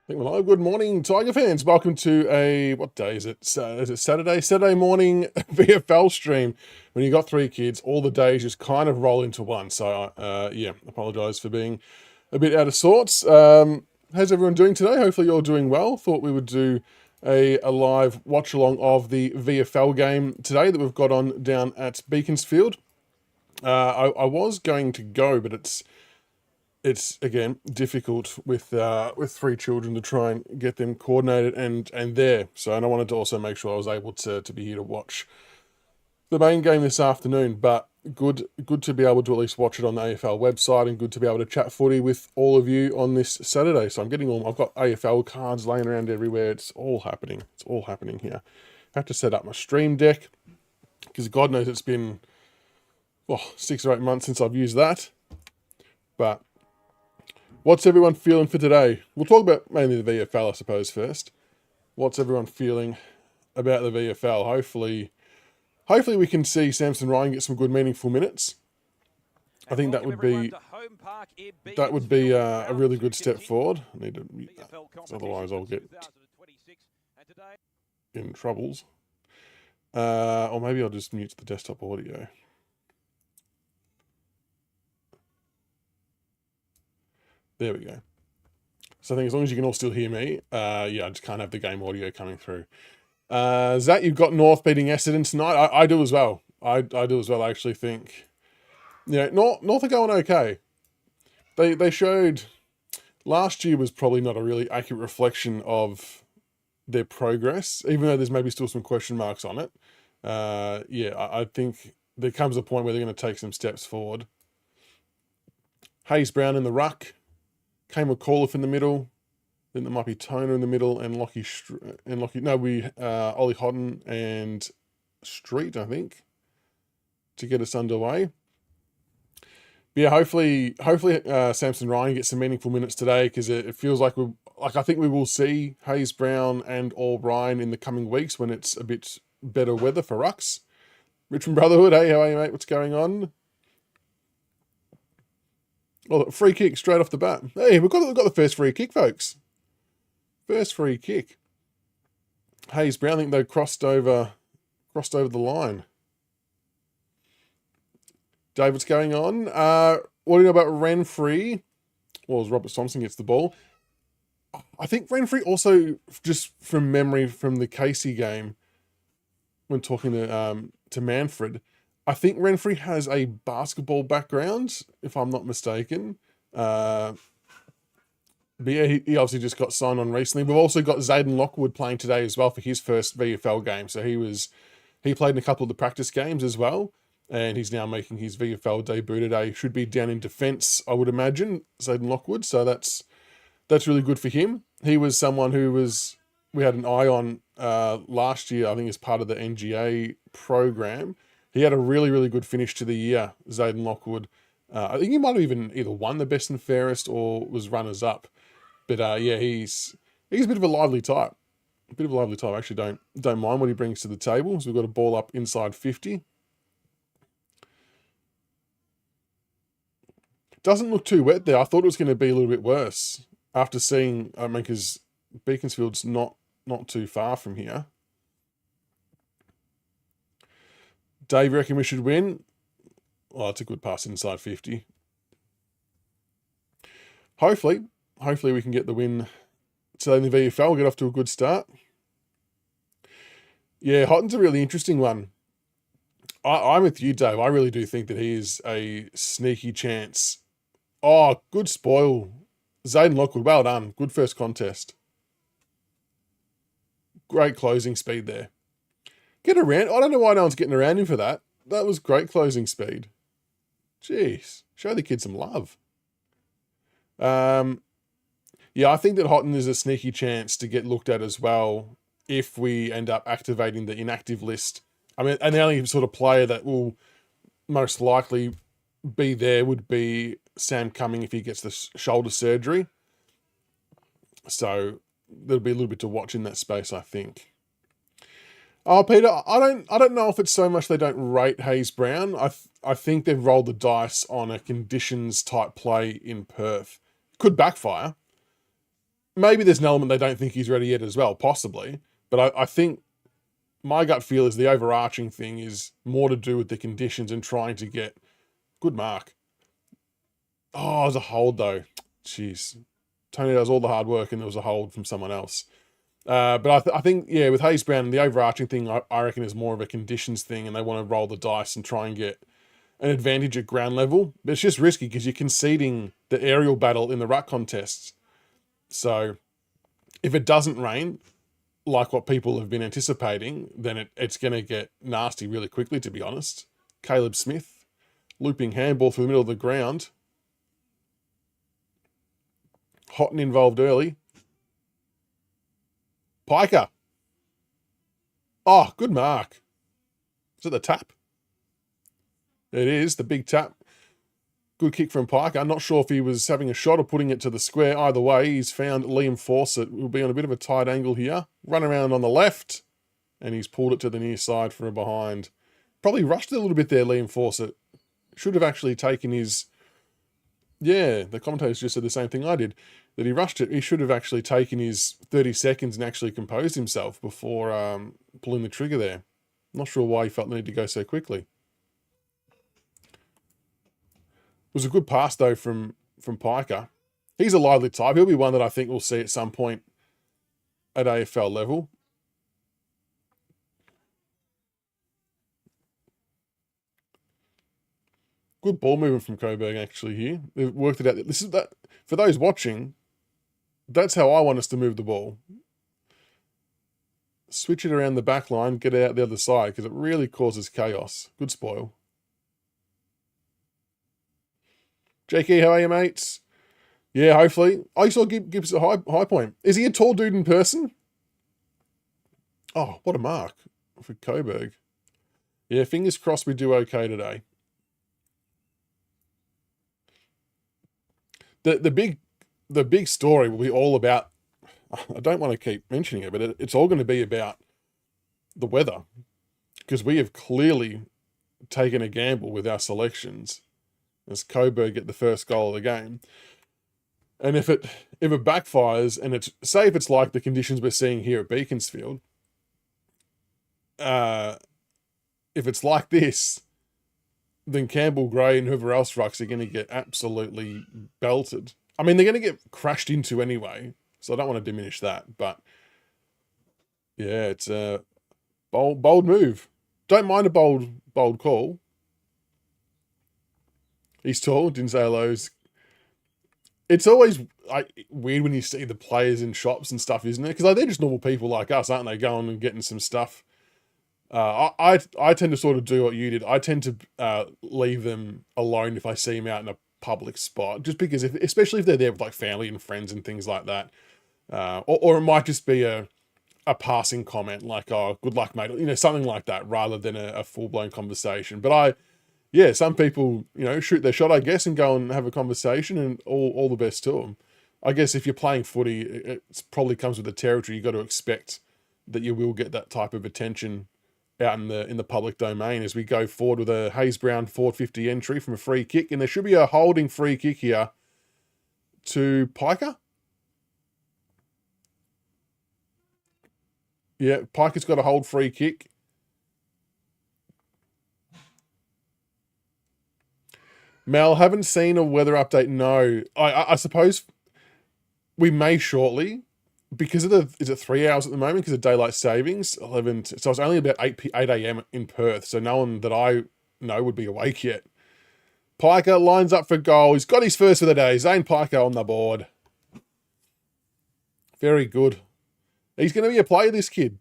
Good morning, Tiger fans. Welcome to what day is it? Is it Saturday? Saturday morning VFL stream. When you got three kids, all the days just kind of roll into one. So, yeah, apologise for being a bit out of sorts. How's everyone doing today? Hopefully you're doing well. Thought we would do a live watch along of the VFL game today that we've got on down at Beaconsfield. I was going to go, but it's again difficult with three children to try and get them coordinated and there. So, and I wanted to also make sure I was able to be here to watch the main game this afternoon. But good to be able to at least watch it on the AFL website, and good to be able to chat footy with all of you on this Saturday. So I've got AFL cards laying around everywhere. It's all happening. It's all happening here. I have to set up my stream deck because God knows it's been 6 or 8 months since I've used that. But what's everyone feeling for today? We'll talk about mainly the VFL, I suppose, first. What's everyone feeling about the VFL? Hopefully we can see Samson Ryan get some good, meaningful minutes. I think that would be a really good step forward. I need to mute that, otherwise I'll get in troubles. Or maybe I'll just mute the desktop audio. There we go. So I think as long as you can all still hear me, I just can't have the game audio coming through. Zach, you've got North beating Essendon tonight. I do as well. I do as well. I actually think, North are going okay. They showed last year was probably not a really accurate reflection of their progress, even though there's maybe still some question marks on it. I think there comes a point where they're going to take some steps forward. Hayes Brown in the ruck. Kane McAuliffe in the middle. Then there might be Toner in the middle and Ollie Hodden and Street, I think, to get us underway. But yeah, hopefully Samson Ryan gets some meaningful minutes today, because it feels like I think we will see Hayes Brown and all Ryan in the coming weeks when it's a bit better weather for Rucks. Richmond Brotherhood, hey, how are you, mate? What's going on? Oh, free kick straight off the bat. Hey, we've got the first free kick, folks. First free kick. Hayes Brown, I think they crossed over the line. Dave, what's going on? What do you know about Renfree? Well, as Robert Thompson gets the ball. I think Renfree also, just from memory from the Casey game, when talking to Manfred, I think Renfree has a basketball background, if I'm not mistaken. But yeah, he obviously just got signed on recently. We've also got Zayden Lockwood playing today as well for his first VFL game. So he played in a couple of the practice games as well, and he's now making his VFL debut today. Should be down in defence, I would imagine, Zayden Lockwood. So that's really good for him. He was someone we had an eye on last year, I think, as part of the NGA program. He had a really, really good finish to the year, Zayden Lockwood. I think he might have even either won the best and fairest or was runners-up. But he's a bit of a lively type. I actually don't mind what he brings to the table. So we've got a ball up inside 50. Doesn't look too wet there. I thought it was going to be a little bit worse after seeing, because Beaconsfield's not too far from here. Dave, you reckon we should win? Well, it's a good pass inside 50. Hopefully we can get the win today in the VFL, get off to a good start. Yeah, Hotton's a really interesting one. I'm with you, Dave. I really do think that he is a sneaky chance. Oh, good spoil. Zayden Lockwood, well done. Good first contest. Great closing speed there. Get around. I don't know why no one's getting around him for that. That was great closing speed. Jeez. Show the kid some love. I think that Hotton is a sneaky chance to get looked at as well if we end up activating the inactive list. And the only sort of player that will most likely be there would be Sam Cumming if he gets the shoulder surgery. So there'll be a little bit to watch in that space, I think. Oh, Peter, I don't know if it's so much they don't rate Hayes Brown. I think they've rolled the dice on a conditions type play in Perth. Could backfire. maybe there's an element they don't think he's ready yet as well, possibly. But I think my gut feel is the overarching thing is more to do with the conditions and trying to get good mark. Oh, it was a hold though. Jeez. Tony does all the hard work and there was a hold from someone else. But I think, yeah, with Hayes Brown, the overarching thing, I reckon, is more of a conditions thing, and they want to roll the dice and try and get an advantage at ground level. But it's just risky because you're conceding the aerial battle in the ruck contests. So if it doesn't rain, like what people have been anticipating, then it's going to get nasty really quickly, to be honest. Caleb Smith, looping handball through the middle of the ground. Houghton involved early. Piker. Oh, good mark. Is it the tap? It is, the big tap. Good kick from Piker. I'm not sure if he was having a shot or putting it to the square. Either way, he's found Liam Fawcett. Will be on a bit of a tight angle here. Run around on the left, and he's pulled it to the near side for a behind. Probably rushed it a little bit there, Liam Fawcett. Should have actually taken his... Yeah, the commentators just said the same thing I did, that he rushed it. He should have actually taken his 30 seconds and actually composed himself before pulling the trigger there. Not sure why he felt the need to go so quickly. It was a good pass, though, from Piker. He's a lively type. He'll be one that I think we'll see at some point at AFL level. Good ball movement from Coburg, actually, here. They've worked it out. This is that for those watching, that's how I want us to move the ball. Switch it around the back line, get it out the other side, because it really causes chaos. Good spoil. Jakey, how are you, mates? Yeah, hopefully. Oh, you saw Gibkus at high point. Is he a tall dude in person? Oh, what a mark for Coburg. Yeah, fingers crossed we do okay today. The big story will be all about, I don't want to keep mentioning it, but it's all going to be about the weather, because we have clearly taken a gamble with our selections as Coburg get the first goal of the game. And if it backfires, and it's, say if it's like the conditions we're seeing here at Beaconsfield, if it's like this, then Campbell, Gray, and whoever else rucks are going to get absolutely belted. I mean, they're going to get crashed into anyway, so I don't want to diminish that. But yeah, it's a bold move. Don't mind a bold call. He's tall. Didn't say hello. It's always weird when you see the players in shops and stuff, isn't it? Because they're just normal people like us, aren't they? Going and getting some stuff. I tend to sort of do what you did. I tend to leave them alone if I see them out in a public spot, just because, especially if they're there with like family and friends and things like that, or it might just be a passing comment like, "Oh, good luck, mate," something like that, rather than a full blown conversation. But some people shoot their shot, I guess, and go and have a conversation, and all the best to them. I guess if you're playing footy, it probably comes with the territory. You got to expect that you will get that type of attention out in the public domain as we go forward with a Hayes Brown 450 entry from a free kick. And there should be a holding free kick here to Piker. Yeah, Piker's got a hold free kick. Mel, haven't seen a weather update. No, I suppose we may shortly. Because is it 3 hours at the moment because of daylight savings? 11. So it's only about 8 a.m. in Perth. So no one that I know would be awake yet. Piker lines up for goal. He's got his first for the day. Zane Piker on the board. Very good. He's going to be a player, this kid.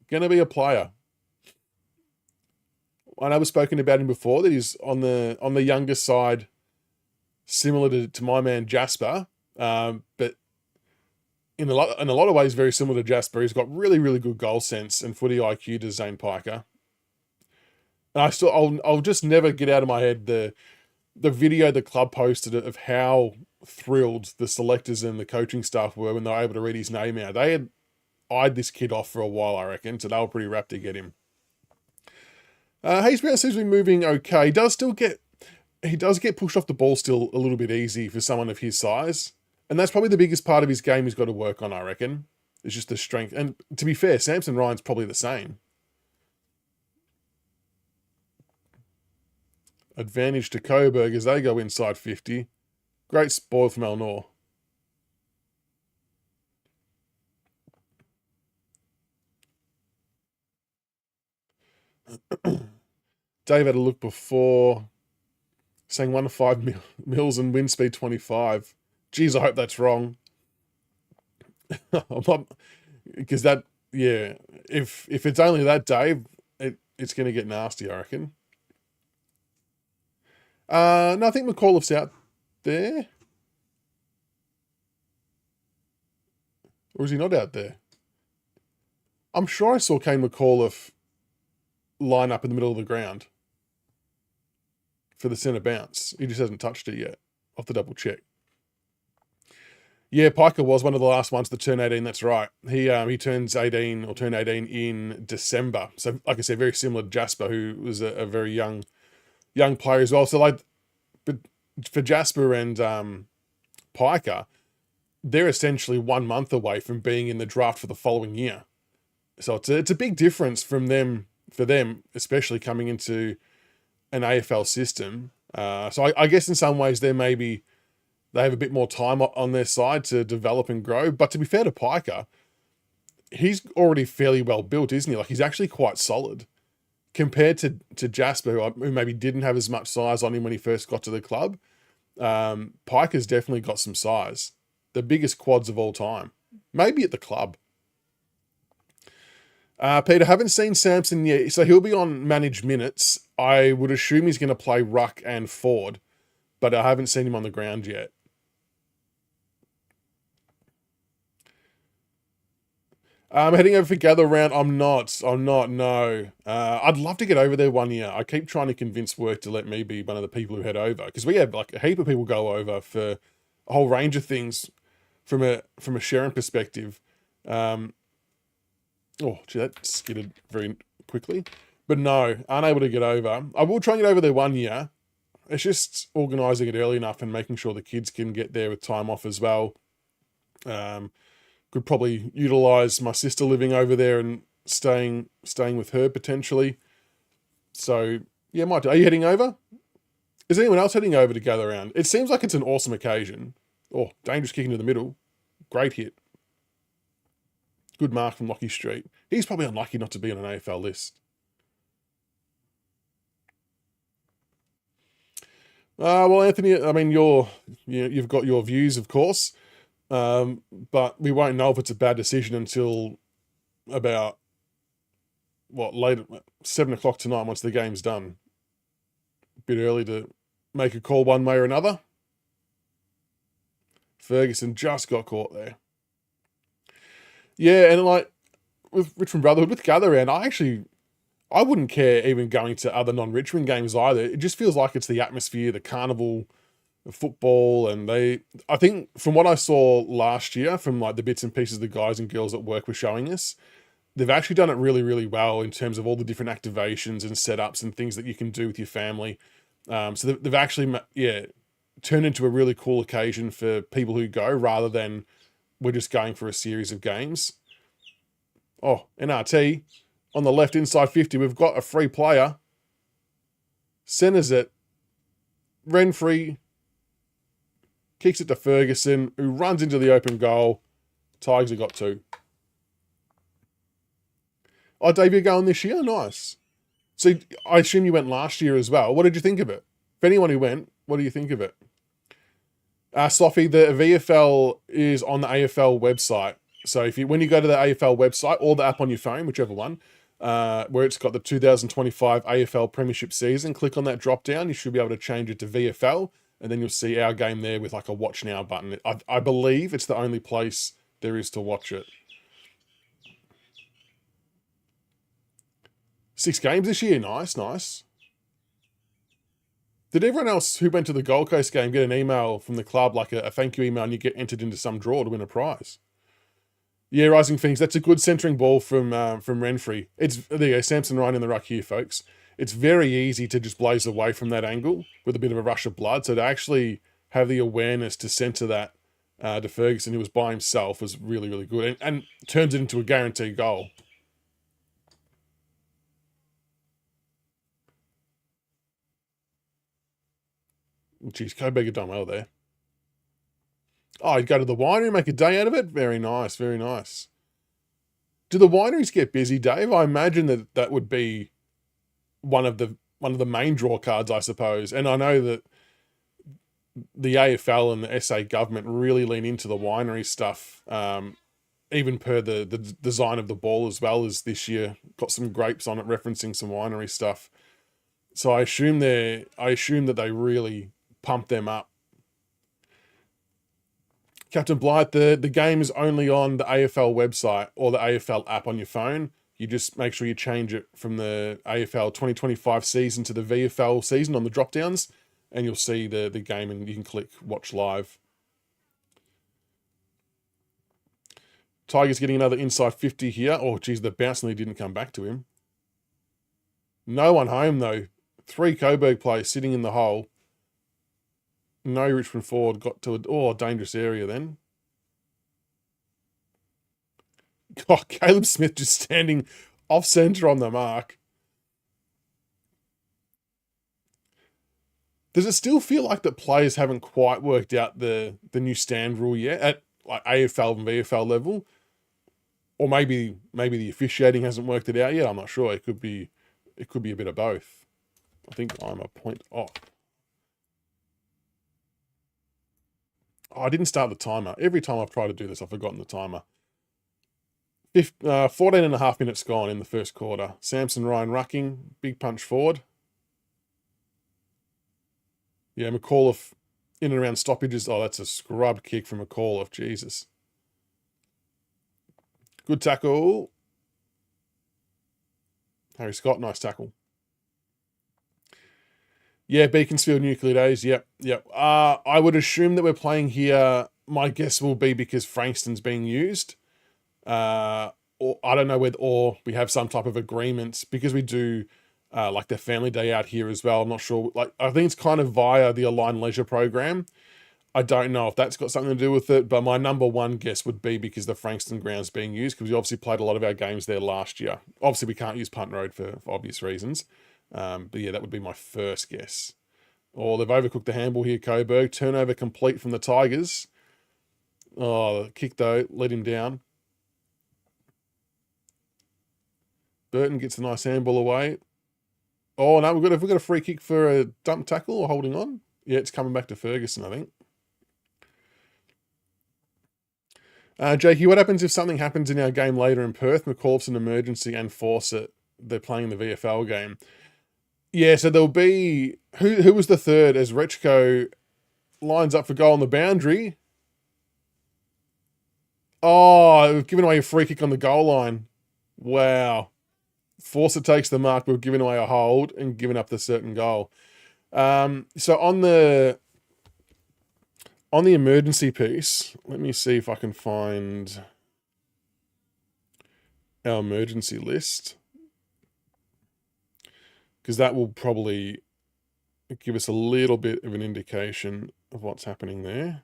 Going to be a player. I know we've spoken about him before, that he's on the younger side, similar to my man Jasper. But in a lot of ways, very similar to Jasper. He's got really, really good goal sense and footy IQ to Zane Piker. And I'll just never get out of my head the video the club posted of how thrilled the selectors and the coaching staff were when they were able to read his name out. They had eyed this kid off for a while, I reckon, so they were pretty rapt to get him. Hayes Brown seems to be moving okay. He does get pushed off the ball still a little bit easy for someone of his size. And that's probably the biggest part of his game he's got to work on, I reckon. It's just the strength. And to be fair, Samson Ryan's probably the same. Advantage to Coburg as they go inside 50. Great spoil from Elnor. Dave had a look before, saying 1 to 5 mils and wind speed 25. Geez, I hope that's wrong. Because that, yeah, if it's only that, Dave, it's going to get nasty, I reckon. No, I think McAuliffe's out there. Or is he not out there? I'm sure I saw Kane McAuliffe line up in the middle of the ground for the centre bounce. He just hasn't touched it yet. I'll have to double check. Yeah, Piker was one of the last ones to turn 18. That's right. He turns 18 or turned 18 in December. So, like I said, very similar to Jasper, who was a very young player as well. So, like, but for Jasper and Piker, they're essentially 1 month away from being in the draft for the following year. So it's a big difference for them, especially coming into an AFL system. So I guess in some ways they have a bit more time on their side to develop and grow. But to be fair to Piker, he's already fairly well built, isn't he? Like, he's actually quite solid compared to Jasper, who maybe didn't have as much size on him when he first got to the club. Piker's definitely got some size. The biggest quads of all time. Maybe at the club. Peter, haven't seen Samson yet. So he'll be on managed minutes. I would assume he's going to play ruck and forward, but I haven't seen him on the ground yet. Heading over for Gather Round. I'm not, no. I'd love to get over there one year. I keep trying to convince work to let me be one of the people who head over, because we have like a heap of people go over for a whole range of things from a sharing perspective. Oh, gee, that skidded very quickly. But no, unable to get over. I will try and get over there one year. It's just organising it early enough and making sure the kids can get there with time off as well. Could probably utilise my sister living over there and staying with her potentially. So yeah, might do. Are you heading over? Is anyone else heading over to Gather Round? It seems like it's an awesome occasion. Oh, dangerous kick into the middle. Great hit. Good mark from Lockie Street. He's probably unlucky not to be on an AFL list. Well, Anthony, I mean, you've got your views, of course, but we won't know if it's a bad decision until about later, 7 o'clock tonight once the game's done. A bit early to make a call one way or another. Ferguson just got caught there. Yeah, and like with Richmond Brotherhood, with Gather Round, I wouldn't care even going to other non-Richmond games either. It just feels like it's the atmosphere, the carnival, the football, and I think from what I saw last year, from like the bits and pieces the guys and girls at work were showing us, they've actually done it really, really well in terms of all the different activations and setups and things that you can do with your family. So they've actually, turned into a really cool occasion for people who go, rather than we're just going for a series of games. Oh, NRT. On the left inside 50, we've got a free player. Centers it. Renfrey kicks it to Ferguson, who runs into the open goal. Tigers have got 2. Oh, Dave, you're going this year? Nice. So I assume you went last year as well. What did you think of it? For anyone who went, what do you think of it? Sloffy, the VFL is on the AFL website. So when you go to the AFL website or the app on your phone, whichever one, where it's got the 2025 AFL Premiership season, click on that drop down. You should be able to change it to VFL, and then you'll see our game there with like a watch now button. I believe it's the only place there is to watch it. 6 games this year. Nice. Did everyone else who went to the Gold Coast game get an email from the club, like a thank you email, and you get entered into some draw to win a prize? Yeah, Rising Phoenix. That's a good centering ball from Renfrey. There you go, Samson Ryan in the ruck here, folks. It's very easy to just blaze away from that angle with a bit of a rush of blood. So to actually have the awareness to centre that to Ferguson, who was by himself, was really, really good, and turns it into a guaranteed goal. Geez, Coburg had done well there. Oh, he'd go to the winery, make a day out of it. Very nice, very nice. Do the wineries get busy, Dave? I imagine that would be one of the main draw cards, I suppose. And I know that the AFL and the SA government really lean into the winery stuff, even per the design of the ball as well as this year. Got some grapes on it referencing some winery stuff. So I assume that they really pump them up. Captain Blight, the game is only on the AFL website or the AFL app on your phone. You just make sure you change it from the AFL 2025 season to the VFL season on the drop downs, and you'll see the game and you can click watch live. Tigers getting another inside 50 here. Oh, geez, the bounce nearly didn't come back to him. No one home, though. 3 Coburg players sitting in the hole. No Richmond forward got to a dangerous area then. Oh, Caleb Smith just standing off centre on the mark. Does it still feel like that players haven't quite worked out the new stand rule yet at like AFL and VFL level? Or maybe the officiating hasn't worked it out yet. I'm not sure. It could be a bit of both. I think I'm a point off. Oh, I didn't start the timer. Every time I've tried to do this, I've forgotten the timer. 14 and a half minutes gone in the first quarter. Samson Ryan rucking, big punch forward. Yeah, McAuliffe in and around stoppages. Oh, that's a scrubbed kick from McAuliffe. Jesus. Good tackle. Harry Scott, nice tackle. Yeah, Beaconsfield Nuclear Days. Yep. I would assume that we're playing here. My guess will be because Frankston's being used. Or I don't know or we have some type of agreement because we do like the family day out here as well. I'm not sure. Like I think it's kind of via the Aligned Leisure program. I don't know if that's got something to do with it, but my number one guess would be because the Frankston ground's being used because we obviously played a lot of our games there last year. Obviously, we can't use Punt Road for obvious reasons. But yeah, that would be my first guess. Oh, they've overcooked the handball here, Coburg. Turnover complete from the Tigers. Oh, the kick though, let him down. Burton gets a nice handball away. Oh no, we've got a free kick for a dump tackle or holding on. Yeah, it's coming back to Ferguson, I think. Jakey, what happens if something happens in our game later in Perth? McAuliffe's an emergency and Fawcett. They're playing the VFL game. Yeah, so there'll be who was the third as Rechko lines up for goal on the boundary. Oh, we've given away a free kick on the goal line. Wow. Fawcett takes the mark. We've given away a hold and given up the certain goal. So on the emergency piece, let me see if I can find our emergency list, because that will probably give us a little bit of an indication of what's happening there.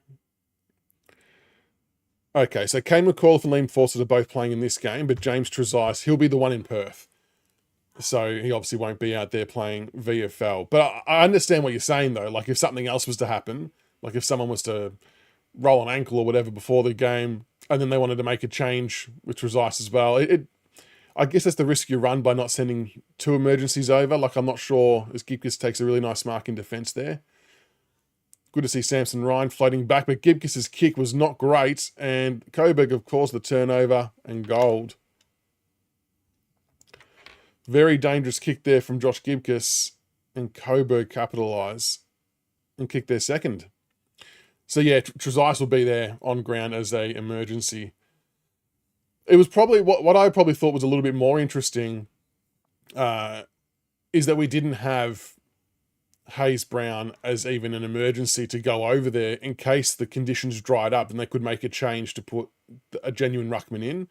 Okay, so Kane McAuliffe and Liam Fawcett are both playing in this game, but James Trezise, he'll be the one in Perth. So he obviously won't be out there playing VFL. But I understand what you're saying, though. Like, if something else was to happen, like if someone was to roll an ankle or whatever before the game, and then they wanted to make a change with Trezise as well, I guess that's the risk you run by not sending 2 emergencies over. Like, I'm not sure, as Gibkus takes a really nice mark in defence there. Good to see Samson Ryan floating back, but Gibkus's kick was not great, and Coburg, of course, the turnover and gold. Very dangerous kick there from Josh Gibkus, and Coburg capitalise and kick their second. So yeah, Trezise will be there on ground as a emergency. It was probably what I probably thought was a little bit more interesting is that we didn't have Hayes Brown as even an emergency to go over there in case the conditions dried up and they could make a change to put a genuine ruckman in.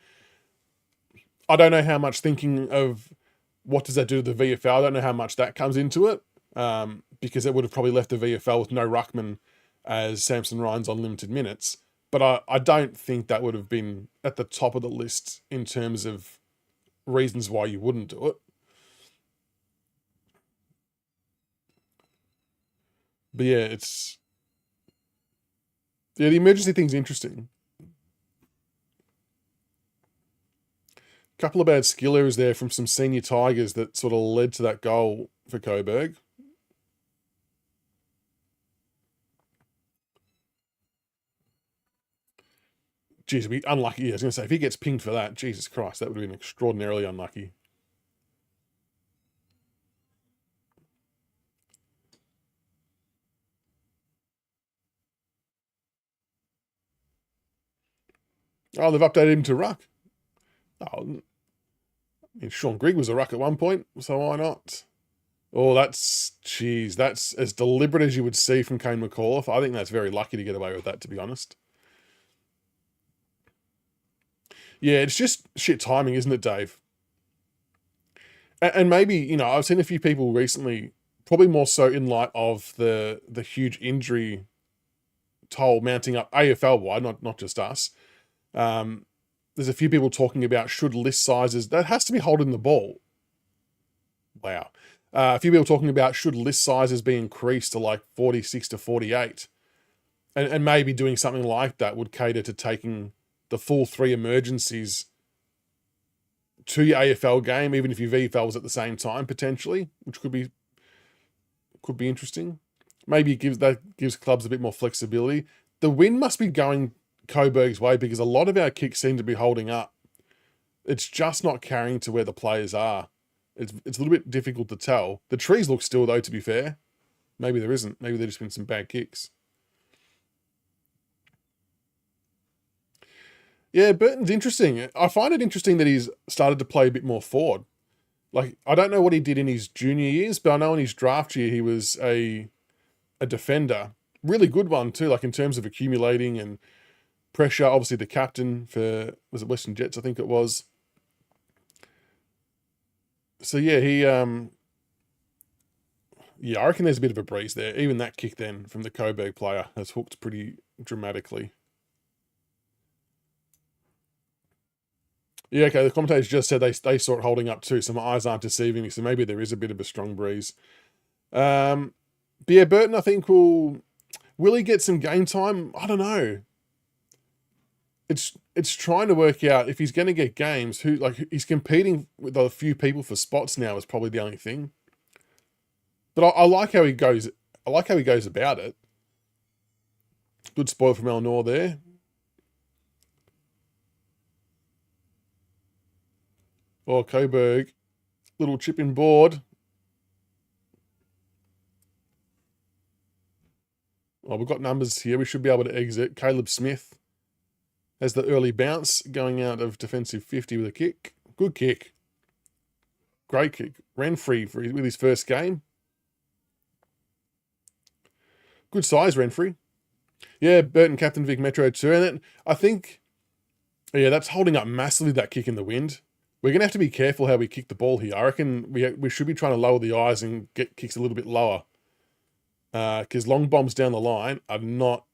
I don't know how much thinking of what does that do to the VFL. I don't know how much that comes into it because it would have probably left the VFL with no ruckman as Samson Ryan's on limited minutes. But I don't think that would have been at the top of the list in terms of reasons why you wouldn't do it. But yeah, the emergency thing's interesting. Couple of bad skill errors there from some senior Tigers that sort of led to that goal for Coburg. Geez, it'd be unlucky. Yeah, I was going to say, if he gets pinged for that, Jesus Christ, that would have been extraordinarily unlucky. Oh, they've updated him to Ruck. Oh, I mean, Sean Grigg was a Ruck at one point, so why not? Oh, that's as deliberate as you would see from Kane McAuliffe. I think that's very lucky to get away with that, to be honest. Yeah, it's just shit timing, isn't it, Dave? And maybe, I've seen a few people recently, probably more so in light of the huge injury toll mounting up AFL wide, not just us. There's a few people talking about should list sizes, that has to be holding the ball. Wow. A few people talking about should list sizes be increased to like 46 to 48. And maybe doing something like that would cater to taking the full 3 emergencies to your AFL game, even if your VFL was at the same time, potentially, which could be interesting. Maybe that gives clubs a bit more flexibility. The wind must be going Coburg's way because a lot of our kicks seem to be holding up. It's just not carrying to where the players are. It's a little bit difficult to tell. The trees look still, though, to be fair. Maybe there isn't. Maybe there's just been some bad kicks. Yeah, Burton's interesting. I find it interesting that he's started to play a bit more forward. Like, I don't know what he did in his junior years, but I know in his draft year he was a defender. Really good one too, like in terms of accumulating and pressure. Obviously the captain for, was it Western Jets, I think it was. So yeah, I reckon there's a bit of a breeze there. Even that kick then from the Coburg player has hooked pretty dramatically. Yeah, okay, the commentators just said they saw it holding up too, so my eyes aren't deceiving me, so maybe there is a bit of a strong breeze. But yeah, Burton, I think will he get some game time? I don't know. It's trying to work out if he's going to get games. He's competing with a few people for spots now is probably the only thing. But I like how he goes. I like how he goes about it. Good spoil from Eleanor there. Oh, Coburg, little chip in board. Oh, we've got numbers here. We should be able to exit. Caleb Smith has the early bounce going out of defensive 50 with a kick. Good kick. Great kick. Ran free with his first game. Good size, Renfrey. Yeah, Burton captain Vic Metro too. And then I think, yeah, that's holding up massively, that kick in the wind. We're going to have to be careful how we kick the ball here. I reckon we should be trying to lower the eyes and get kicks a little bit lower. Because long bombs down the line are not...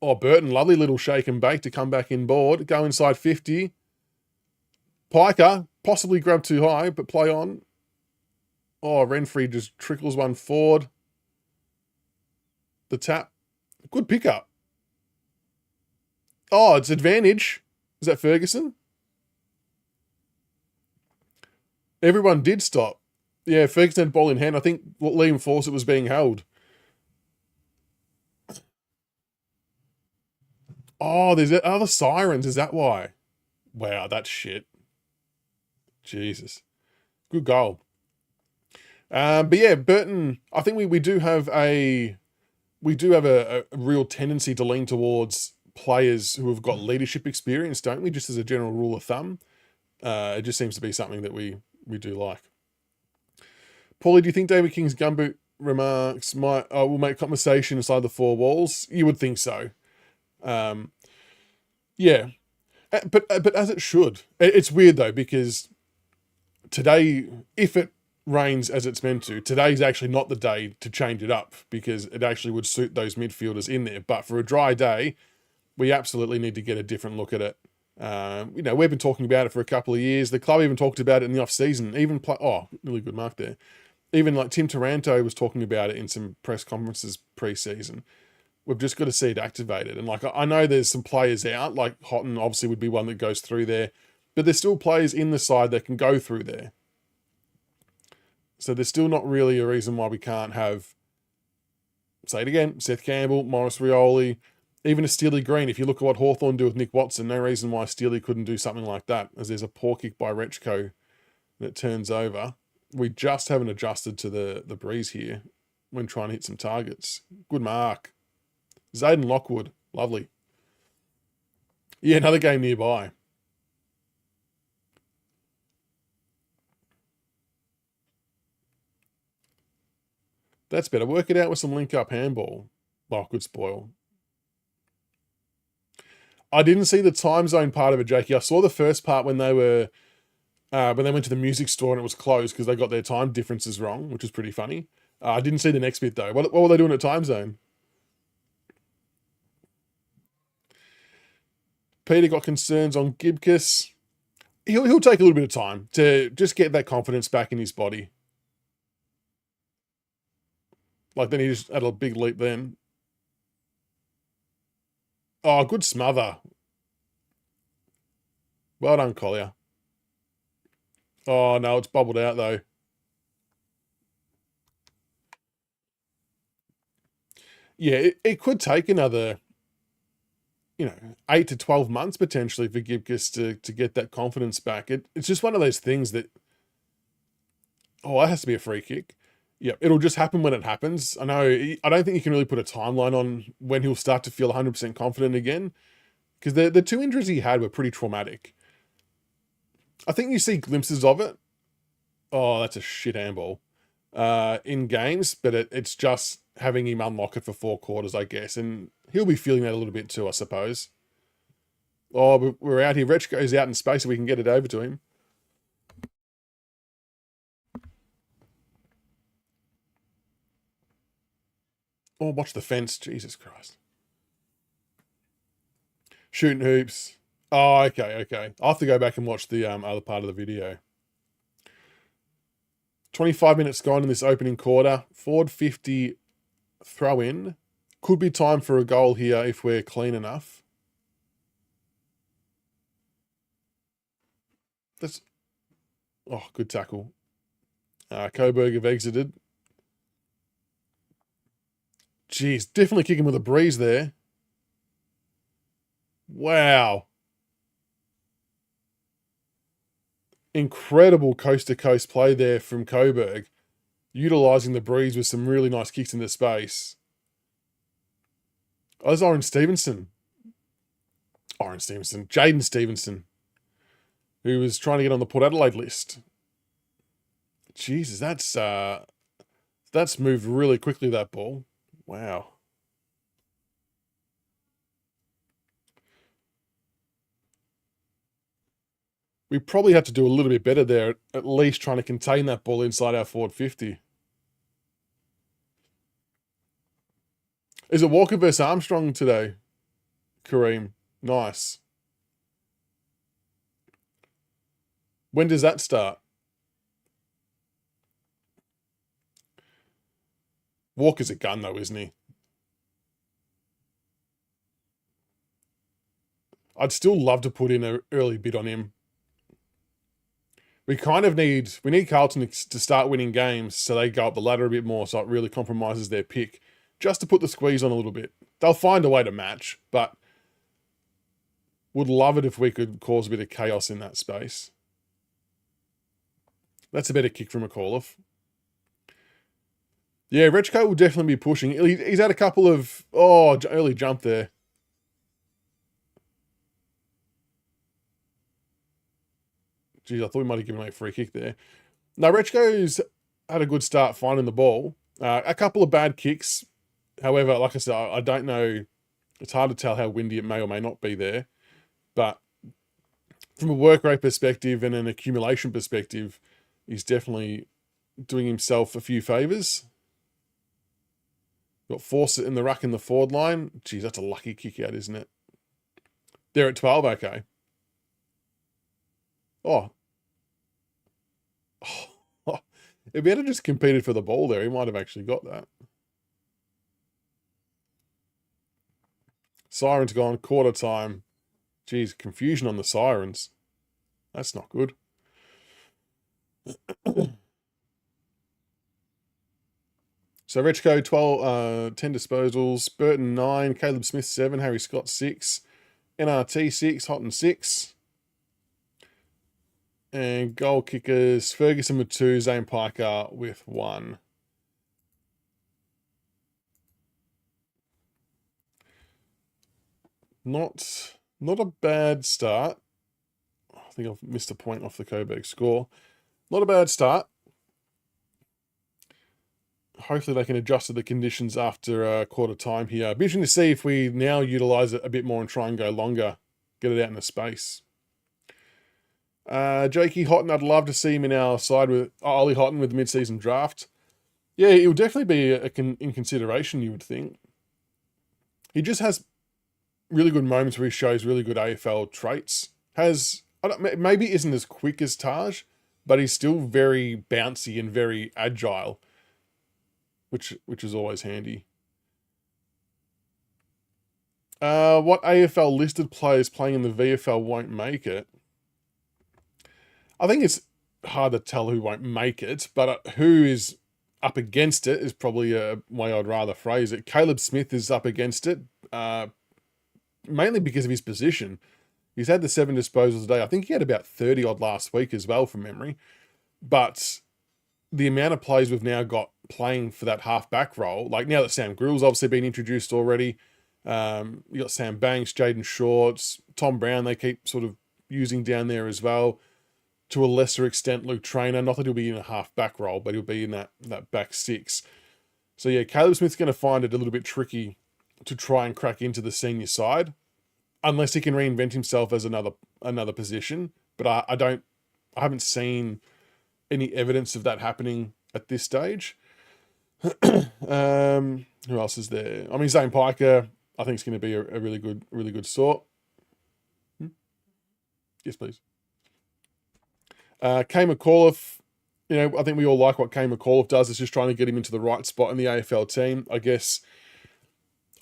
Oh, Burton, lovely little shake and bake to come back in board. Go inside 50. Piker, possibly grabbed too high, but play on. Oh, Renfrey just trickles one forward. The tap. Good pickup. Oh, it's advantage. Is that Ferguson? Everyone did stop. Yeah, Ferguson had ball in hand. I think Liam Fawcett was being held. Oh, there's other sirens. Is that why? Wow, that's shit. Jesus. Good goal. But yeah, Burton, I think we do have a real tendency to lean towards players who have got leadership experience, don't we? Just as a general rule of thumb. It just seems to be something that we do like. Paulie, do you think David King's gumboot remarks will make conversation inside the 4 walls? You would think so. Yeah. But as it should. It's weird though, because today, if it rains as it's meant to, today's actually not the day to change it up, because it actually would suit those midfielders in there. But for a dry day, we absolutely need to get a different look at it. We've been talking about it for a couple of years. The club even talked about it in the off-season. Really good mark there. Even like Tim Taranto was talking about it in some press conferences pre-season. We've just got to see it activated. And like, I know there's some players out, like Houghton obviously would be one that goes through there, but there's still players in the side that can go through there. So there's still not really a reason why we can't have, say it again, Seth Campbell, Maurice Rioli, even a Steely Green. If you look at what Hawthorn do with Nick Watson, no reason why Steely couldn't do something like that, as there's a poor kick by Rechko that turns over. We just haven't adjusted to the breeze here when trying to hit some targets. Good mark. Zayden Lockwood, lovely. Yeah, another game nearby. That's better. Work it out with some link-up handball. Oh, good spoil. I didn't see the time zone part of it, Jakey. I saw the first part when they were when they went to the music store and it was closed because they got their time differences wrong, which was pretty funny. I didn't see the next bit though. What were they doing at time zone? Peter got concerns on Gibkus. He'll take a little bit of time to just get that confidence back in his body. Like then he just had a big leap then. Oh, good smother. Well done, Collier. Oh, no, it's bubbled out, though. Yeah, it could take another, 8 to 12 months potentially for Gibkus to get that confidence back. It's just one of those things that, that has to be a free kick. Yeah, it'll just happen when it happens. I don't think you can really put a timeline on when he'll start to feel 100% confident again, because the two injuries he had were pretty traumatic. I think you see glimpses of it. Oh, that's a shit handball in games, but it's just having him unlock it for 4 quarters, I guess, and he'll be feeling that a little bit too, I suppose. Oh, but we're out here. Rech goes out in space so we can get it over to him. Oh, watch the fence. Jesus Christ. Shooting hoops. Oh, okay. I'll have to go back and watch the other part of the video. 25 minutes gone in this opening quarter. Forward 50 throw in. Could be time for a goal here if we're clean enough. Good tackle. Coburg have exited. Jeez, definitely kicking with a breeze there. Wow. Incredible coast-to-coast play there from Coburg, utilising the breeze with some really nice kicks into space. Oh, there's Jaden Stevenson, who was trying to get on the Port Adelaide list. Jesus, that's moved really quickly, that ball. Wow. We probably have to do a little bit better there, at least trying to contain that ball inside our forward 50. Is it Walker versus Armstrong today? Kareem. Nice. When does that start? Walker's a gun though, isn't he? I'd still love to put in an early bid on him. We need Carlton to start winning games so they go up the ladder a bit more, so it really compromises their pick, just to put the squeeze on a little bit. They'll find a way to match, but would love it if we could cause a bit of chaos in that space. That's a better kick from McAuliffe. Yeah, Rechko will definitely be pushing. He's had a couple of, early jump there. Geez, I thought we might have given away a free kick there. Now, Rechko's had a good start finding the ball. A couple of bad kicks. However, like I said, I don't know. It's hard to tell how windy it may or may not be there. But from a work rate perspective and an accumulation perspective, he's definitely doing himself a few favours. Got Fawcett in the ruck in the forward line. Geez, that's a lucky kick out, isn't it? They're at 12, okay. Oh. If he had just competed for the ball there, he might have actually got that. Sirens gone, quarter time. Geez, confusion on the sirens. That's not good. So Richco, 10 disposals. Burton, 9. Caleb Smith, 7. Harry Scott, 6. NRT, 6. Houghton, 6. And goal kickers, Ferguson with 2. Zane Piker with 1. Not a bad start. I think I've missed a point off the Coburg score. Not a bad start. Hopefully they can adjust to the conditions after quarter time here. It'll be interesting to see if we now utilise it a bit more and try and go longer, get it out into space. Jakey Houghton, I'd love to see him in our side with Ollie Houghton with the mid-season draft. Yeah, it would definitely be in consideration, you would think. He just has really good moments where he shows really good AFL traits. Maybe isn't as quick as Taj, but he's still very bouncy and very agile, which is always handy. What AFL listed players playing in the VFL won't make it? I think it's hard to tell who won't make it, but who is up against it is probably a way I'd rather phrase it. Caleb Smith is up against it, mainly because of his position. He's had the 7 disposals a day. I think he had about 30 odd last week as well, from memory. But the amount of players we've now got playing for that half-back role, like now that Sam Grill's obviously been introduced already, you got Sam Banks, Jaden Shorts, Tom Brown, they keep sort of using down there as well. To a lesser extent, Luke Traynor. Not that he'll be in a half-back role, but he'll be in that back 6. So yeah, Caleb Smith's going to find it a little bit tricky to try and crack into the senior side, unless he can reinvent himself as another position. But I haven't seen any evidence of that happening at this stage. Who else is there? I mean, Zane Piker, I think, is going to be a really good sort. Yes, please. Kay McAuliffe, I think we all like what Kay McAuliffe does. It's just trying to get him into the right spot in the AFL team. I guess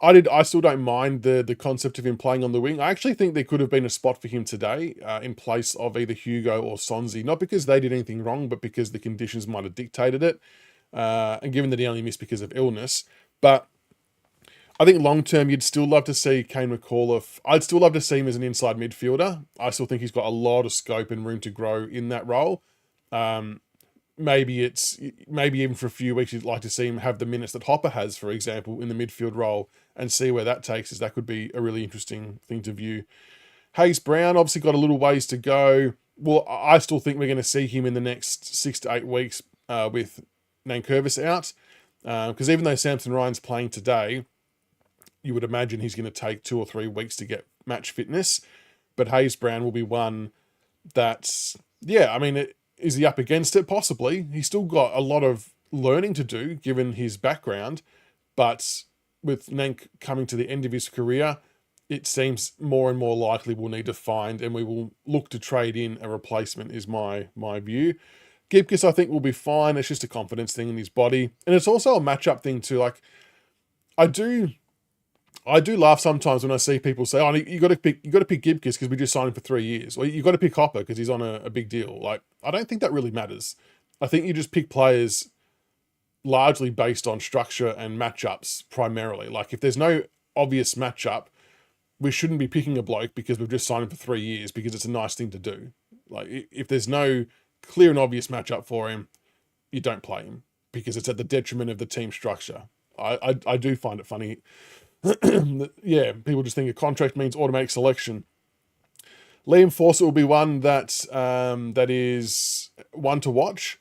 I still don't mind the concept of him playing on the wing. I actually think there could have been a spot for him today in place of either Hugo or Sonzi. Not because they did anything wrong, but because the conditions might have dictated it. And given that he only missed because of illness. But I think long-term, you'd still love to see Kane McAuliffe. I'd still love to see him as an inside midfielder. I still think he's got a lot of scope and room to grow in that role. Maybe even for a few weeks, you'd like to see him have the minutes that Hopper has, for example, in the midfield role, and see where that takes us. That could be a really interesting thing to view. Hayes Brown obviously got a little ways to go. Well, I still think we're going to see him in the next 6 to 8 weeks with Nankervis out. Because even though Samson Ryan's playing today, you would imagine he's going to take 2 or 3 weeks to get match fitness. But Hayes Brown will be one that's, is he up against it? Possibly. He's still got a lot of learning to do, given his background. But with Nank coming to the end of his career, it seems more and more likely we'll need to find, and we will look to trade in a replacement, is my view. Gibkus, I think, will be fine. It's just a confidence thing in his body. And it's also a matchup thing too. Like, I do laugh sometimes when I see people say, "Oh, you got to pick Gibkus because we just signed him for 3 years," or "You got to pick Hopper because he's on a big deal." Like, I don't think that really matters. I think you just pick players largely based on structure and matchups primarily. Like, if there's no obvious matchup, we shouldn't be picking a bloke because we've just signed him for 3 years because it's a nice thing to do. Like, if there's no clear and obvious matchup for him, you don't play him because it's at the detriment of the team structure. I do find it funny. Yeah, people just think a contract means automatic selection. Liam Fawcett will be one that is one to watch.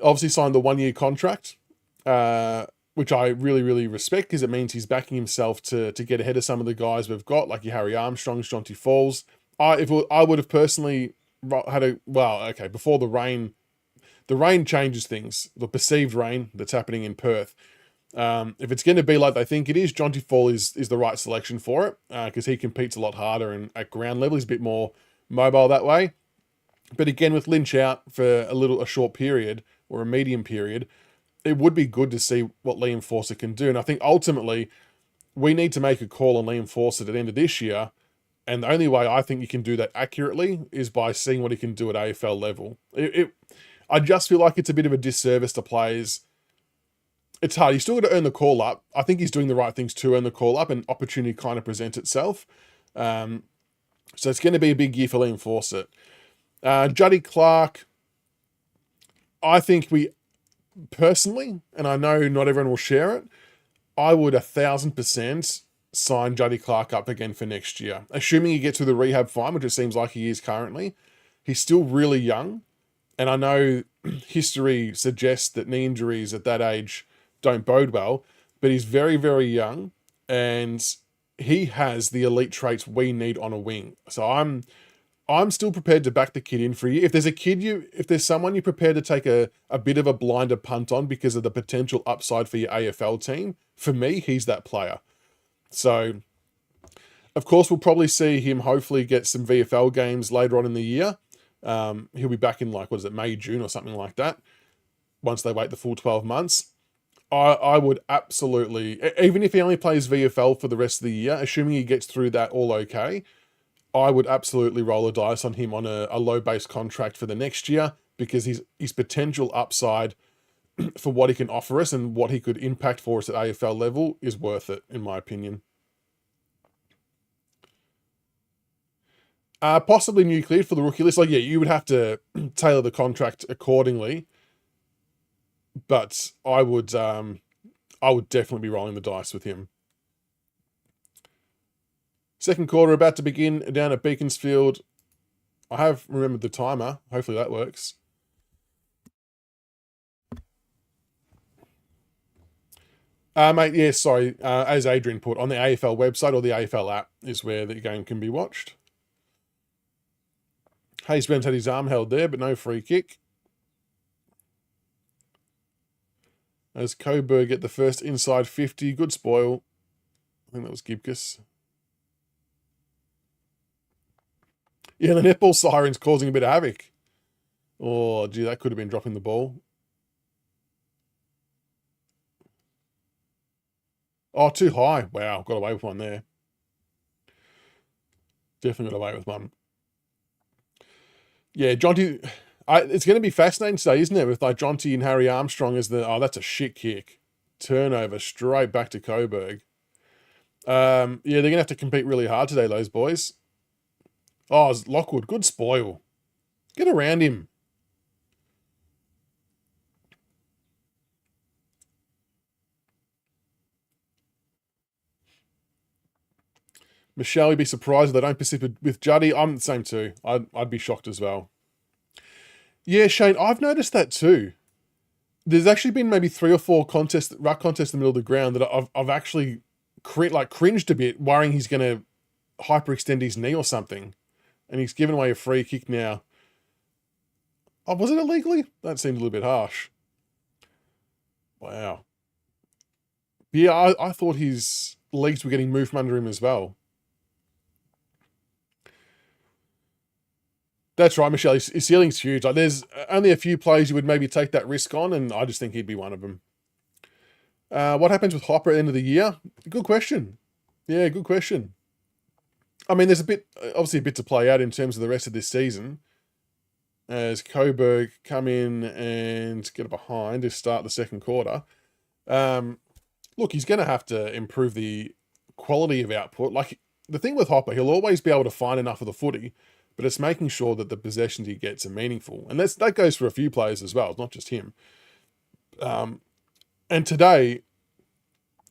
Obviously signed the 1-year contract, which I really, really respect because it means he's backing himself to get ahead of some of the guys we've got, like your Harry Armstrongs, Jonty Falls. I would have personally before the rain changes things, the perceived rain that's happening in Perth. If it's going to be like they think it is, Jonty Fall is the right selection for it, because he competes a lot harder and at ground level he's a bit more mobile that way. But again, with Lynch out for a short period or a medium period, it would be good to see what Liam Fawcett can do. And I think ultimately we need to make a call on Liam Fawcett at the end of this year. And the only way I think you can do that accurately is by seeing what he can do at AFL level. I just feel like it's a bit of a disservice to players. It's hard. You still got to earn the call up. I think he's doing the right things to earn the call up, and opportunity kind of presents itself. So it's going to be a big year for Liam Fawcett. Juddy Clark, I think we personally, and I know not everyone will share it, I would 1,000% sign Juddy Clark up again for next year. Assuming he gets through the rehab fine, which it seems like he is currently. He's still really young. And I know history suggests that knee injuries at that age don't bode well, but he's very, very young and he has the elite traits we need on a wing. So I'm still prepared to back the kid in for you. If there's someone you're prepared to take a bit of a blinder punt on because of the potential upside for your AFL team, for me, he's that player. So, of course, we'll probably see him hopefully get some VFL games later on in the year. He'll be back in May, June or something like that, once they wait the full 12 months. I would absolutely, even if he only plays VFL for the rest of the year, assuming he gets through that all okay, I would absolutely roll a dice on him on a low base contract for the next year, because his potential upside for what he can offer us and what he could impact for us at AFL level is worth it, in my opinion. Possibly nucleared for the rookie list. You would have to tailor the contract accordingly, but I would definitely be rolling the dice with him. Second quarter about to begin down at Beaconsfield. I have remembered the timer. Hopefully that works. Mate, yeah, sorry. As Adrian put, on the AFL website or the AFL app is where the game can be watched. Hayes Ben's had his arm held there, but no free kick. As Coburg get the first inside 50. Good spoil. I think that was Gibkus. Yeah, the netball siren's causing a bit of havoc. Oh, gee, that could have been dropping the ball. Oh, too high. Wow, got away with one there. Definitely got away with one. Yeah, Jonty, it's going to be fascinating today, isn't it? With Jonty and Harry Armstrong as that's a shit kick. Turnover straight back to Coburg. Yeah, they're going to have to compete really hard today, those boys. Oh, it's Lockwood, good spoil. Get around him. Michelle, you'd be surprised if they don't persist with Juddy. I'm the same too. I'd be shocked as well. Yeah, Shane, I've noticed that too. There's actually been maybe 3 or 4 ruck contests in the middle of the ground that I've actually cringed a bit, worrying he's going to hyperextend his knee or something. And he's given away a free kick now. Oh, was it illegally? That seemed a little bit harsh. Wow. Yeah, I thought his legs were getting moved from under him as well. That's right, Michelle. His ceiling's huge. There's only a few players you would maybe take that risk on, and I just think he'd be one of them. What happens with Hopper at the end of the year? Good question. Yeah, good question. I mean, there's obviously a bit to play out in terms of the rest of this season, as Coburg come in and get behind to start the second quarter. Look, he's going to have to improve the quality of output. The thing with Hopper, he'll always be able to find enough of the footy, but it's making sure that the possessions he gets are meaningful. And that goes for a few players as well. It's not just him. And today,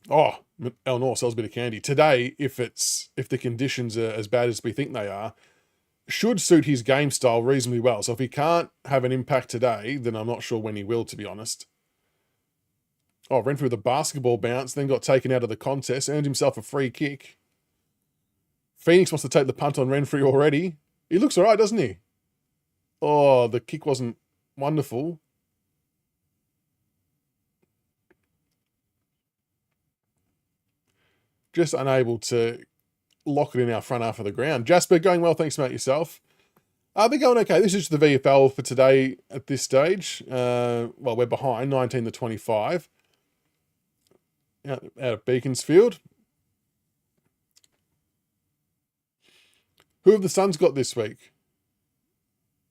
Eleanor sells a bit of candy. Today, if the conditions are as bad as we think they are, should suit his game style reasonably well. So if he can't have an impact today, then I'm not sure when he will, to be honest. Oh, Renfrew with a basketball bounce, then got taken out of the contest, earned himself a free kick. Phoenix wants to take the punt on Renfrew already. He looks all right, doesn't he? Oh, the kick wasn't wonderful. just unable to lock it in our front half of the ground. Jasper, going well, thanks mate, yourself. They're going okay. This is the VFL for today at this stage. Well, we're behind 19-25 out of Beaconsfield. Who have the Suns got this week?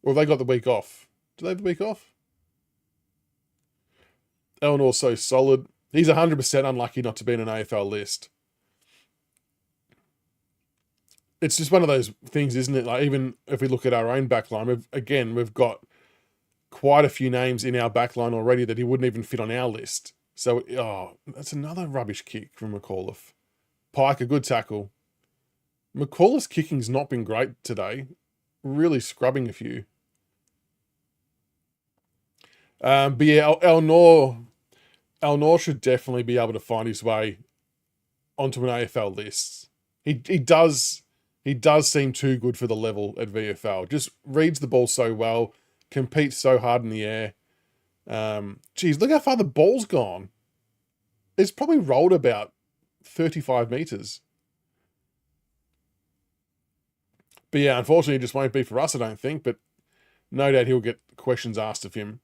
Or have they got the week off? Do they have the week off? Eleanor's so solid. He's 100% unlucky not to be in an AFL list. It's just one of those things, isn't it? Like, even if we look at our own backline, we've got quite a few names in our backline already that he wouldn't even fit on our list. So, that's another rubbish kick from McAuliffe. Pike, a good tackle. McAuliffe's kicking's not been great today. Really scrubbing a few. But yeah, Eleanor should definitely be able to find his way onto an AFL list. He does seem too good for the level at VFL. Just reads the ball so well, competes so hard in the air. Geez, look how far the ball's gone. It's probably rolled about 35 metres. But yeah, unfortunately, it just won't be for us, I don't think. But no doubt he'll get questions asked of him.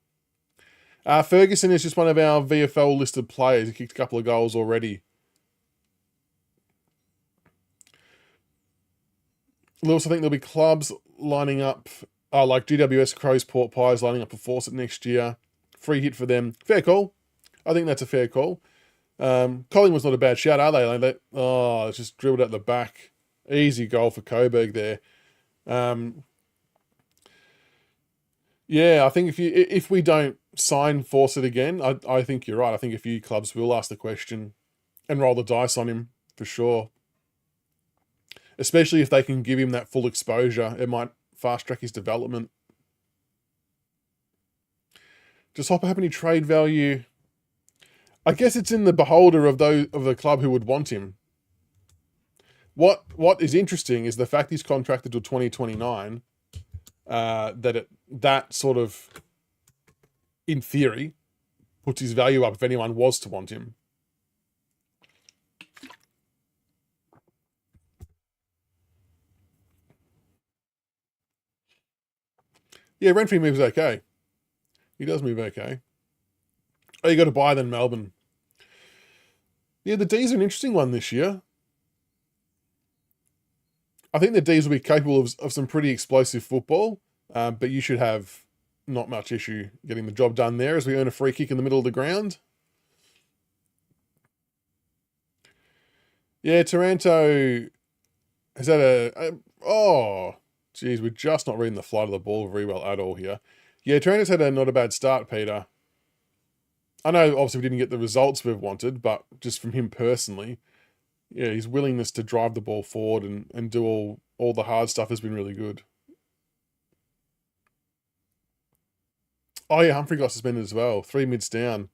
Ferguson is just one of our VFL listed players. He kicked a couple of goals already. Lewis, I think there'll be clubs lining up, like GWS, Crows, Port Pies lining up for Fawcett next year. Free hit for them. Fair call. I think that's a fair call. Collingwood's not a bad shout, are they? It's just dribbled at the back. Easy goal for Coburg there. Yeah, I think if we don't sign Fawcett again, I think you're right. I think a few clubs will ask the question and roll the dice on him for sure. Especially if they can give him that full exposure, it might fast track his development. Does Hopper have any trade value? I guess it's in the beholder of the club who would want him. What is interesting is the fact he's contracted till 2029. That sort of, in theory, puts his value up if anyone was to want him. Yeah, Renfrey moves okay. He does move okay. Oh, you got to buy then Melbourne. Yeah, the D's are an interesting one this year. I think the D's will be capable of some pretty explosive football, but you should have not much issue getting the job done there as we earn a free kick in the middle of the ground. Yeah, Taranto has had geez, we're just not reading the flight of the ball very well at all here. Yeah, Taranto's had not a bad start, Peter. I know obviously we didn't get the results we've wanted, but just from him personally, yeah, his willingness to drive the ball forward and do all the hard stuff has been really good. Oh yeah, Humphrey got suspended as well. 3 mids down.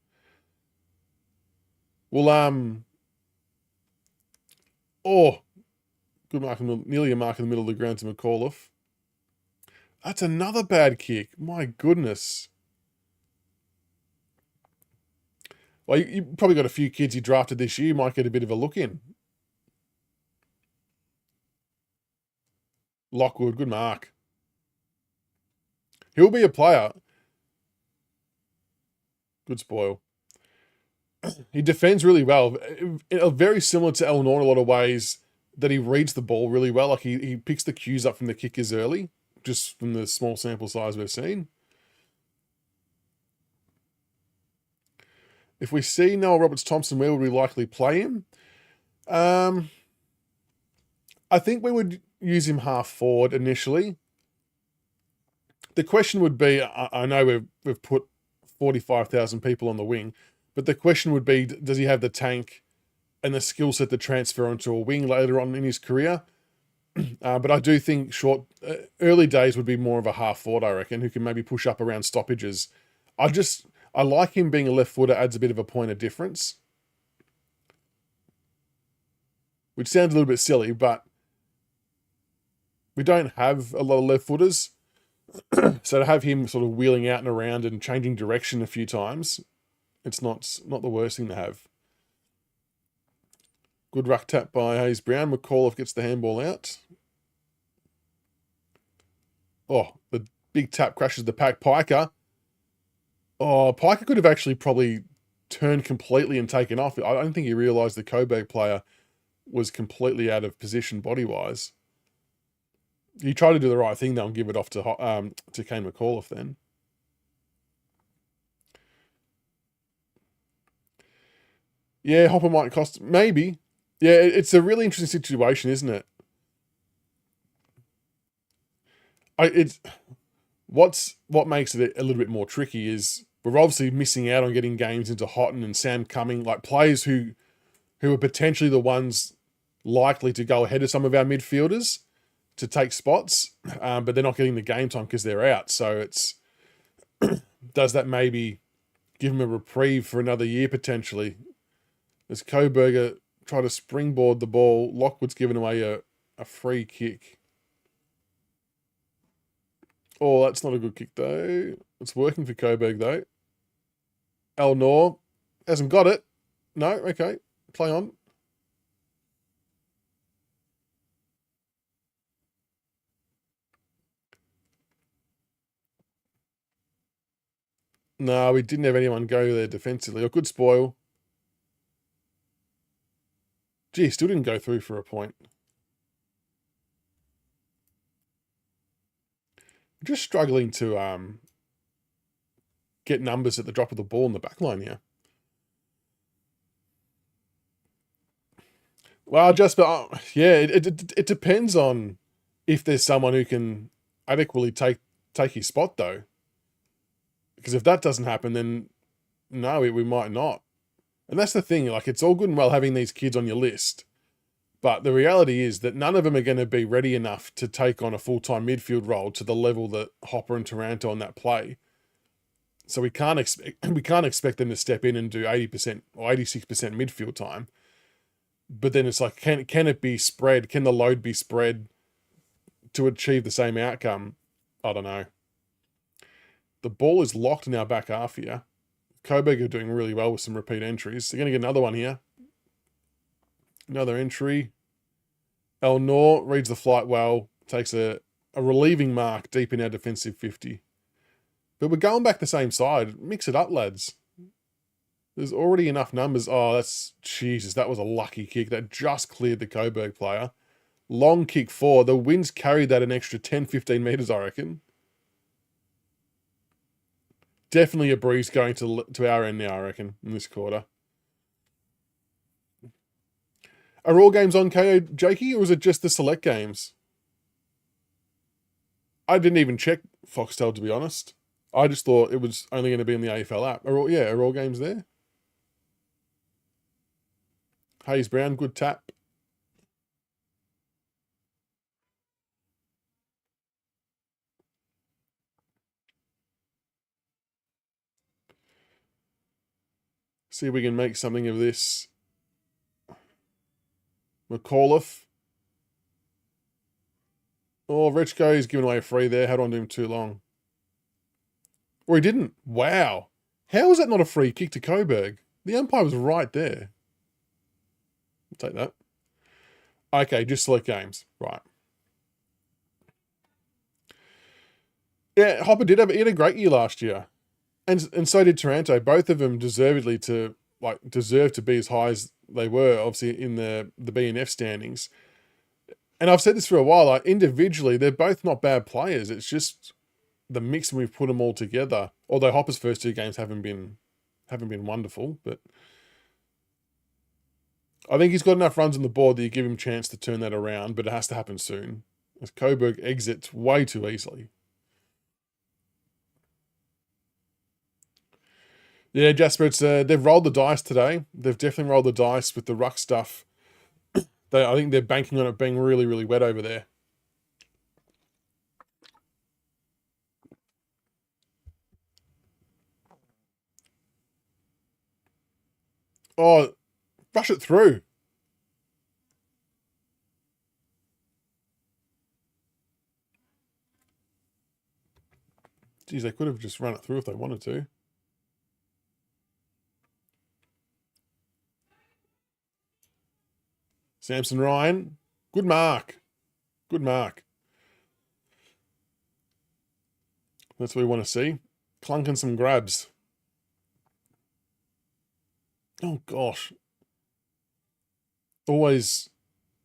Well, good mark, nearly a mark in the middle of the ground to McAuliffe. That's another bad kick. My goodness. Well, you probably got a few kids you drafted this year. You might get a bit of a look in. Lockwood, good mark. He'll be a player. Good spoil. He defends really well. Very similar to Eleanor in a lot of ways, that he reads the ball really well. Like he picks the cues up from the kickers early, just from the small sample size we've seen. If we see Noah Roberts-Thompson, where would we likely play him? I think we would use him half forward initially. The question would be, I know we've put 45,000 people on the wing, but the question would be, does he have the tank and the skill set to transfer onto a wing later on in his career? But I do think early days would be more of a half forward, I reckon, who can maybe push up around stoppages. I like him being a left footer, adds a bit of a point of difference. Which sounds a little bit silly, but we don't have a lot of left footers. So to have him sort of wheeling out and around and changing direction a few times, it's not the worst thing to have. Good ruck tap by Hayes Brown. McAuliffe gets the handball out. Oh, the big tap crashes the pack. Piker. Oh, Piker could have actually probably turned completely and taken off. I don't think he realised the Coburg player was completely out of position body-wise. He tried to do the right thing, though, and give it off to Kane McAuliffe then. Yeah, Hopper might cost... Maybe. Yeah, it's a really interesting situation, isn't it? What makes it a little bit more tricky is we're obviously missing out on getting games into Houghton and Sam Cumming, like players who are potentially the ones likely to go ahead of some of our midfielders to take spots, but they're not getting the game time because they're out. So it's does that maybe give them a reprieve for another year potentially? As Coburg try to springboard the ball, Lockwood's given away a free kick. Oh, that's not a good kick though. It's working for Coburg though. El Nor hasn't got it. No, okay. Play on. No, we didn't have anyone go there defensively. A good spoil. Gee, still didn't go through for a point. Just struggling to get numbers at the drop of the ball in the back line here. Well, it depends on if there's someone who can adequately take his spot though. Because if that doesn't happen, then no, we might not. And that's the thing, like it's all good and well having these kids on your list, but the reality is that none of them are going to be ready enough to take on a full-time midfield role to the level that Hopper and Taranto on that play. So we can't expect them to step in and do 80% or 86% midfield time. But then it's like, can it be spread? Can the load be spread to achieve the same outcome? I don't know. The ball is locked in our back half here. Coburg are doing really well with some repeat entries. They're going to get another one here. Another entry. El Nor reads the flight well. Takes a relieving mark deep in our defensive 50. But we're going back the same side. Mix it up, lads. There's already enough numbers. Oh, that's... Jesus, that was a lucky kick. That just cleared the Coburg player. Long kick forward. The wind's carried that an extra 10, 15 metres, I reckon. Definitely a breeze going to our end now, I reckon, in this quarter. Are all games on KO, Jakey, or was it just the select games? I didn't even check Foxtel, to be honest. I just thought it was only going to be in the AFL app. Are all games there? Hayes Brown, good tap. See if we can make something of this. McAuliffe. Oh, Richko is giving away a free there. Held on to him too long. Or he didn't. Wow. How is that not a free kick to Coburg? The umpire was right there. I'll take that. Okay, just select games. Right. Yeah, Hopper he had a great year last year. And so did Taranto. Both of them deserve to be as high as they were, obviously, in the BNF standings. And I've said this for a while, like individually, they're both not bad players. It's just the mix when we've put them all together. Although Hopper's first two games haven't been wonderful, but I think he's got enough runs on the board that you give him a chance to turn that around, but it has to happen soon. As Coburg exits way too easily. Yeah, Jasper, they've rolled the dice today. They've definitely rolled the dice with the ruck stuff. I think they're banking on it being really, really wet over there. Oh, rush it through. Geez, they could have just run it through if they wanted to. Samson Ryan. Good mark. Good mark. That's what we want to see. Clunking some grabs. Oh, gosh. Always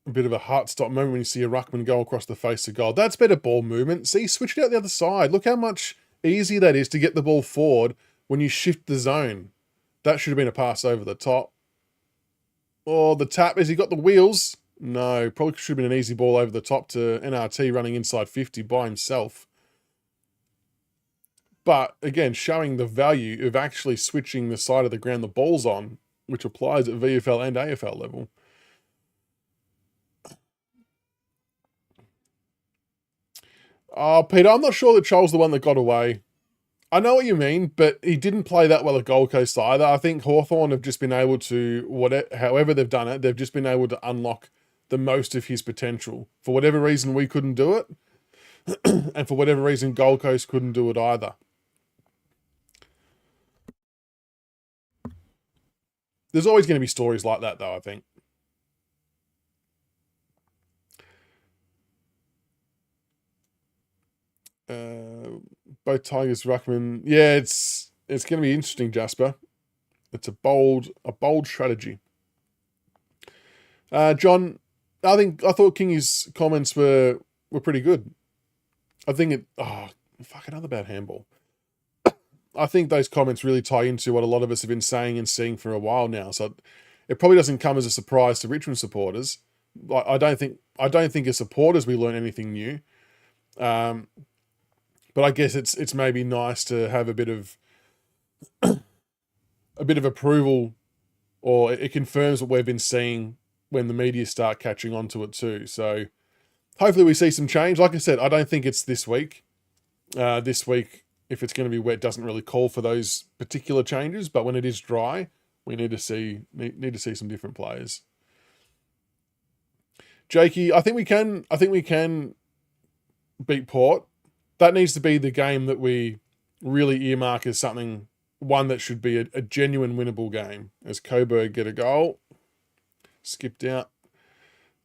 a bit of a heart-stop moment when you see a ruckman go across the face of goal. That's better ball movement. See, switch it out the other side. Look how much easier that is to get the ball forward when you shift the zone. That should have been a pass over the top. Oh, the tap. Has he got the wheels? No, probably should have been an easy ball over the top to NRT running inside 50 by himself. But again, showing the value of actually switching the side of the ground the ball's on, which applies at VFL and AFL level. Oh, Peter, I'm not sure that Charles the one that got away. I know what you mean, but he didn't play that well at Gold Coast either. I think Hawthorn have just been able to, however they've done it, they've just been able to unlock the most of his potential. For whatever reason, we couldn't do it. And for whatever reason, Gold Coast couldn't do it either. There's always going to be stories like that, though, I think. Both Tigers, Ruckman. Yeah, it's going to be interesting, Jasper. It's a bold strategy. John, I thought Kingy's comments were pretty good. I think another bad handball. I think those comments really tie into what a lot of us have been saying and seeing for a while now. So it probably doesn't come as a surprise to Richmond supporters. I don't think as supporters we learn anything new. But I guess it's maybe nice to have a bit of approval, or it confirms what we've been seeing when the media start catching on to it too. So hopefully we see some change. Like I said, I don't think it's this week. This week, if it's going to be wet, doesn't really call for those particular changes. But when it is dry, we need to see some different players. Jakey, I think we can beat Port. That needs to be the game that we really earmark as one that should be a genuine winnable game. As Coburg get a goal, skipped out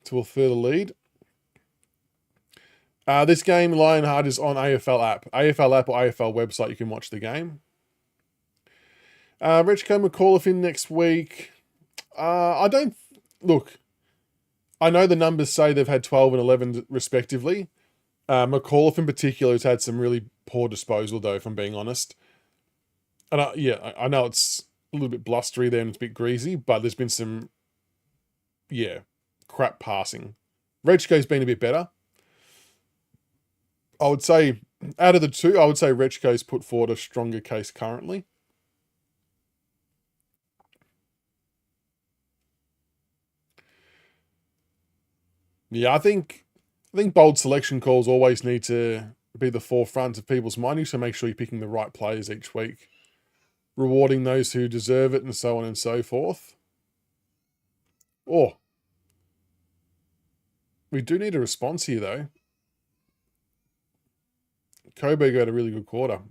to a further lead. This game, Lionheart, is on AFL app. AFL app or AFL website, you can watch the game. Richmond McAuliffe next week. I know the numbers say they've had 12 and 11 respectively. McAuliffe in particular has had some really poor disposal, though, if I'm being honest. And I know it's a little bit blustery there and it's a bit greasy, but there's been some, crap passing. Rechko's been a bit better. I would say, out of the two, Rechko's put forward a stronger case currently. Yeah, I think bold selection calls always need to be the forefront of people's mind, so make sure you're picking the right players each week, rewarding those who deserve it, and so on and so forth. We do need a response here, though. Coburg had a really good quarter.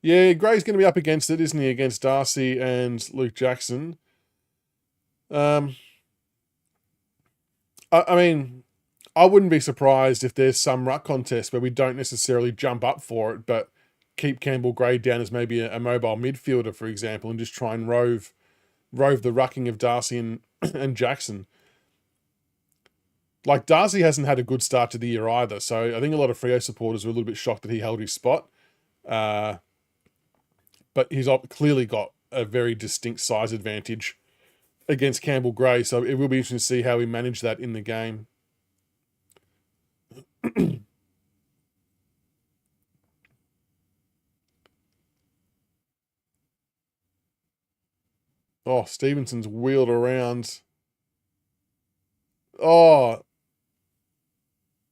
Yeah, Gray's going to be up against it, isn't he? Against Darcy and Luke Jackson. I mean, I wouldn't be surprised if there's some ruck contest where we don't necessarily jump up for it, but keep Campbell Gray down as maybe a mobile midfielder, for example, and just try and rove the rucking of Darcy and Jackson. Like, Darcy hasn't had a good start to the year either, so I think a lot of Freo supporters were a little bit shocked that he held his spot. But he's clearly got a very distinct size advantage against Campbell Gray, so it will be interesting to see how we manage that in the game. Oh, Stevenson's wheeled around. Oh,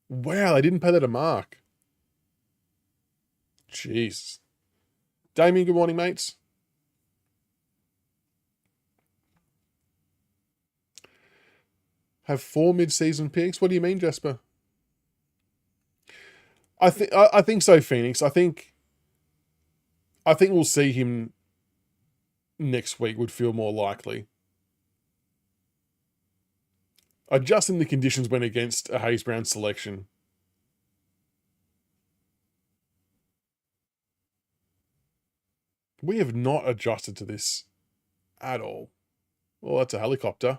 wow, they didn't pay that a mark. Jeez. Damien, good morning, mates. Have 4 mid-season picks? What do you mean, Jasper? I think so, Phoenix. I think we'll see him next week would feel more likely. I just think the conditions went against a Hayes Brown selection. We have not adjusted to this at all. Well, that's a helicopter.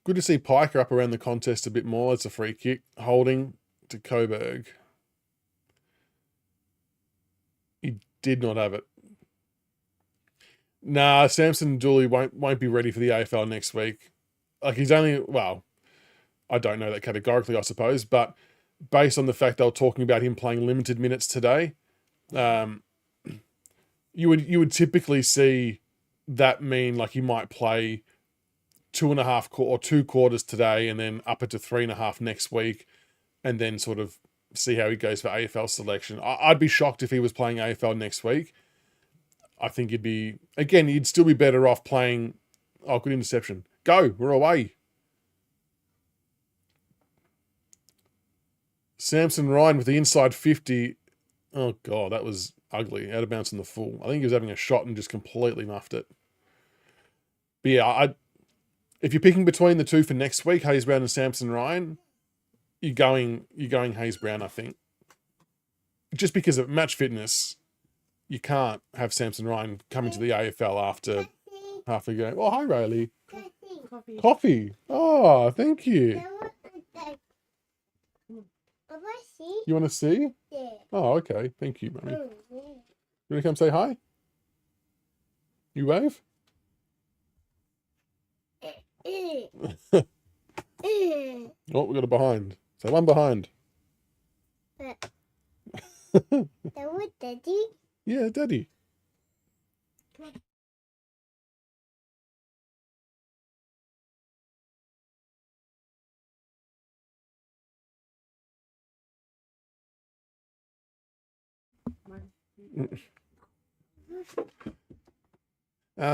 Good to see Piker up around the contest a bit more. It's a free kick. Holding to Coburg. He did not have it. Nah, Samson Dooley won't be ready for the AFL next week. Like, he's only, well, I don't know that categorically, I suppose, but based on the fact they were talking about him playing limited minutes today, you would typically see that mean like he might play 2.5 or 2 quarters today and then up it to 3.5 next week, and then sort of see how he goes for AFL selection. I'd be shocked if he was playing AFL next week. I think you'd still be better off playing. Oh, good interception. Go, we're away. Samson Ryan with the inside 50. Oh, God, that was ugly. Out of bounds on the full. I think he was having a shot and just completely muffed it. But yeah, if you're picking between the two for next week, Hayes Brown and Samson Ryan, you're going Hayes Brown, I think. Just because of match fitness, you can't have Samson Ryan come into the AFL after half a game. Oh, hi, Riley. Coffee. Oh, thank you. You want to see? Yeah. Oh, okay. Thank you, Mummy. You want to come say hi? You wave? Oh, we got a behind. So one behind. Daddy? Yeah, Daddy.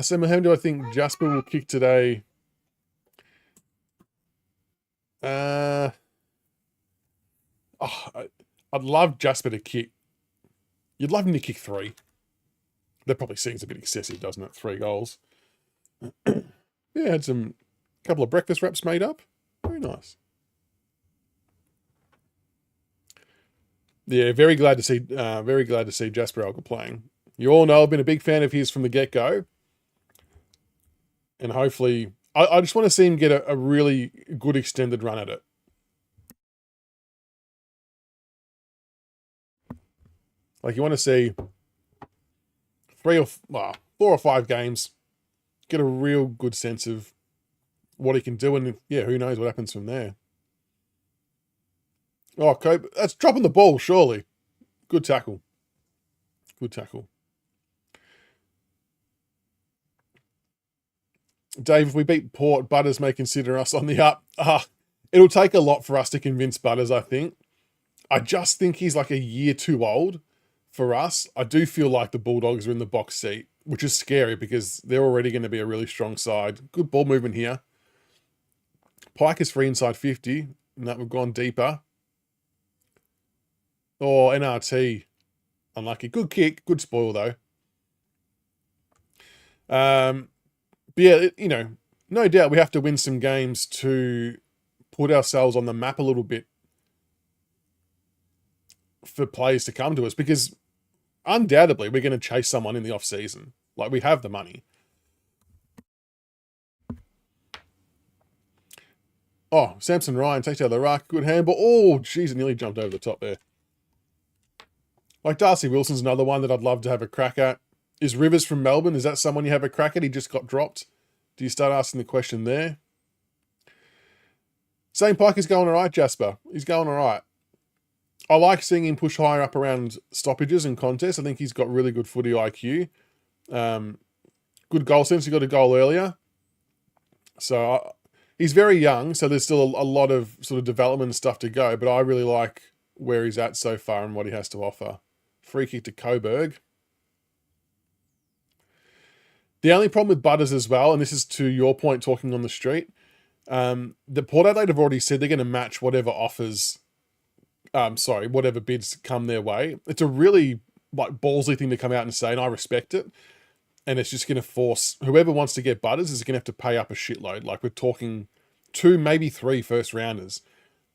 So, how do I think Jasper will kick today? I'd love Jasper to kick. You'd love him to kick 3. That probably seems a bit excessive, doesn't it? 3 goals. Yeah, had a couple of breakfast wraps made up. Very nice. Yeah, very glad to see Jasper Alger playing. You all know I've been a big fan of his from the get-go. And hopefully, I just want to see him get a really good extended run at it. Like, you want to see 4 or 5 games, get a real good sense of what he can do, and yeah, who knows what happens from there. Oh, Cope, that's dropping the ball, surely. Good tackle. Good tackle. Dave, if we beat Port, Butters may consider us on the up. It'll take a lot for us to convince Butters, I think. I just think he's like a year too old for us. I do feel like the Bulldogs are in the box seat, which is scary because they're already going to be a really strong side. Good ball movement here. Pike is free inside 50, and that we've gone deeper. Oh, NRT. Unlucky. Good kick. Good spoil, though. But yeah, no doubt we have to win some games to put ourselves on the map a little bit for players to come to us, because undoubtedly we're going to chase someone in the off-season. Like, we have the money. Oh, Samson Ryan takes out the ruck. Good handball. Oh, jeez, it nearly jumped over the top there. Like, Darcy Wilson's another one that I'd love to have a crack at. Is Rivers from Melbourne? Is that someone you have a crack at? He just got dropped. Do you start asking the question there? Zane Pike is going all right, Jasper. He's going all right. I like seeing him push higher up around stoppages and contests. I think he's got really good footy IQ. Good goal sense. He got a goal earlier. So he's very young, so there's still a lot of sort of development stuff to go, but I really like where he's at so far and what he has to offer. Free kick to Coburg. The only problem with Butters as well, and this is to your point talking on the street, the Port Adelaide have already said they're going to match whatever offers whatever bids come their way. It's a really like ballsy thing to come out and say, and I respect it. And it's just going to force whoever wants to get Butters is going to have to pay up a shitload. Like we're talking 2, maybe 3 first rounders.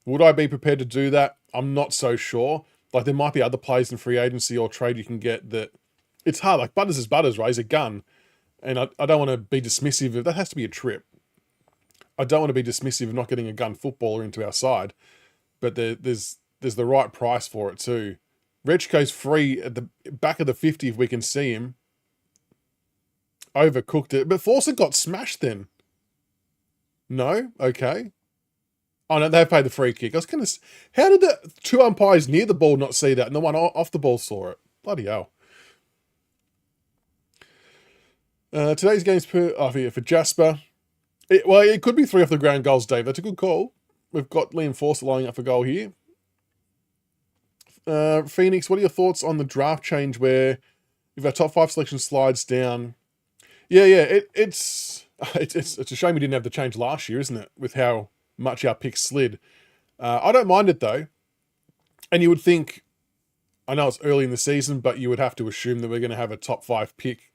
Would I be prepared to do that? I'm not so sure. Like there might be other players in free agency or trade you can get that it's hard. Like Butters is Butters, right? He's a gun. And I don't want to be dismissive of that. Has to be a trip. I don't want to be dismissive of not getting a gun footballer into our side, but there's the right price for it too. Rechko's free at the back of the 50 if we can see him. Overcooked it, but Fawcett got smashed then. No? Okay. Oh no, they paid the free kick. I was gonna. How did the 2 umpires near the ball not see that, and the one off the ball saw it? Bloody hell. Today's game's for Jasper. It could be 3 off the ground goals, Dave. That's a good call. We've got Liam Fawcett lining up for goal here. Phoenix, what are your thoughts on the draft change where if our top 5 selection slides down? Yeah, it's a shame we didn't have the change last year, isn't it? With how much our picks slid. I don't mind it though. And you would think, I know it's early in the season, but you would have to assume that we're going to have a top 5 pick.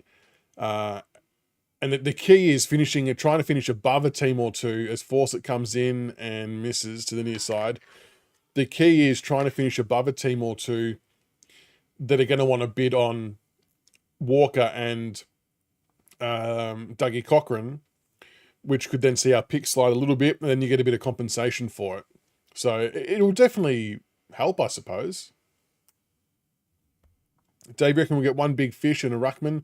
And the key is trying to finish above a team or two as Fawcett comes in and misses to the near side. The key is trying to finish above a team or two that are going to want to bid on Walker and Dougie Cochran, which could then see our pick slide a little bit, and then you get a bit of compensation for it. So it'll definitely help, I suppose. Dave, reckon we'll get 1 big fish and a ruckman.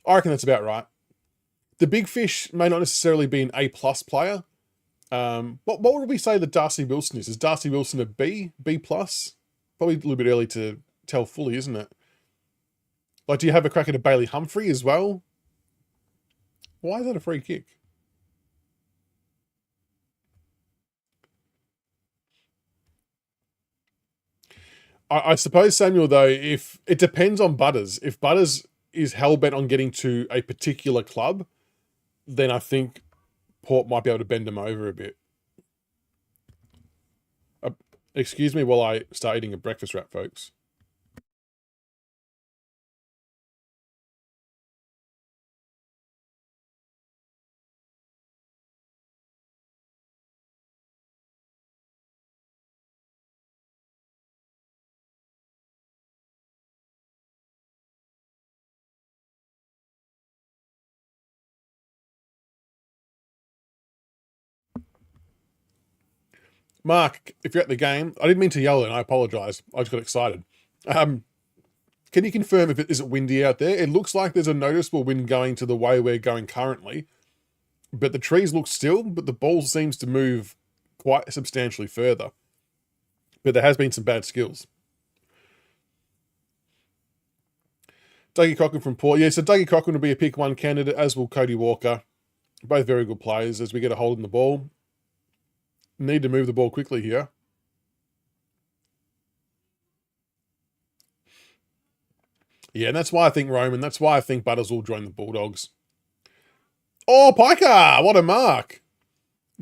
I reckon that's about right. The big fish may not necessarily be an A+ player. What would we say that Darcy Wilson is? Is Darcy Wilson a B+? Probably a little bit early to tell fully, isn't it? Like, do you have a crack at a Bailey Humphrey as well? Why is that a free kick? I suppose, Samuel, though, if it depends on Butters. If Butters is hell-bent on getting to a particular club, then I think Port might be able to bend him over a bit. Excuse me while I start eating a breakfast wrap, folks. Mark, if you're at the game, I didn't mean to yell and I apologise. I just got excited. Can you confirm if is it windy out there? It looks like there's a noticeable wind going to the way we're going currently, but the trees look still, but the ball seems to move quite substantially further. But there has been some bad skills. Dougie Cochran from Port. Yeah, so Dougie Cochran will be a pick 1 candidate, as will Cody Walker. Both very good players as we get a hold in the ball. Need to move the ball quickly here. Yeah, and that's why I think Roman, that's why I think Butters will join the Bulldogs. Oh, Piker! What a mark!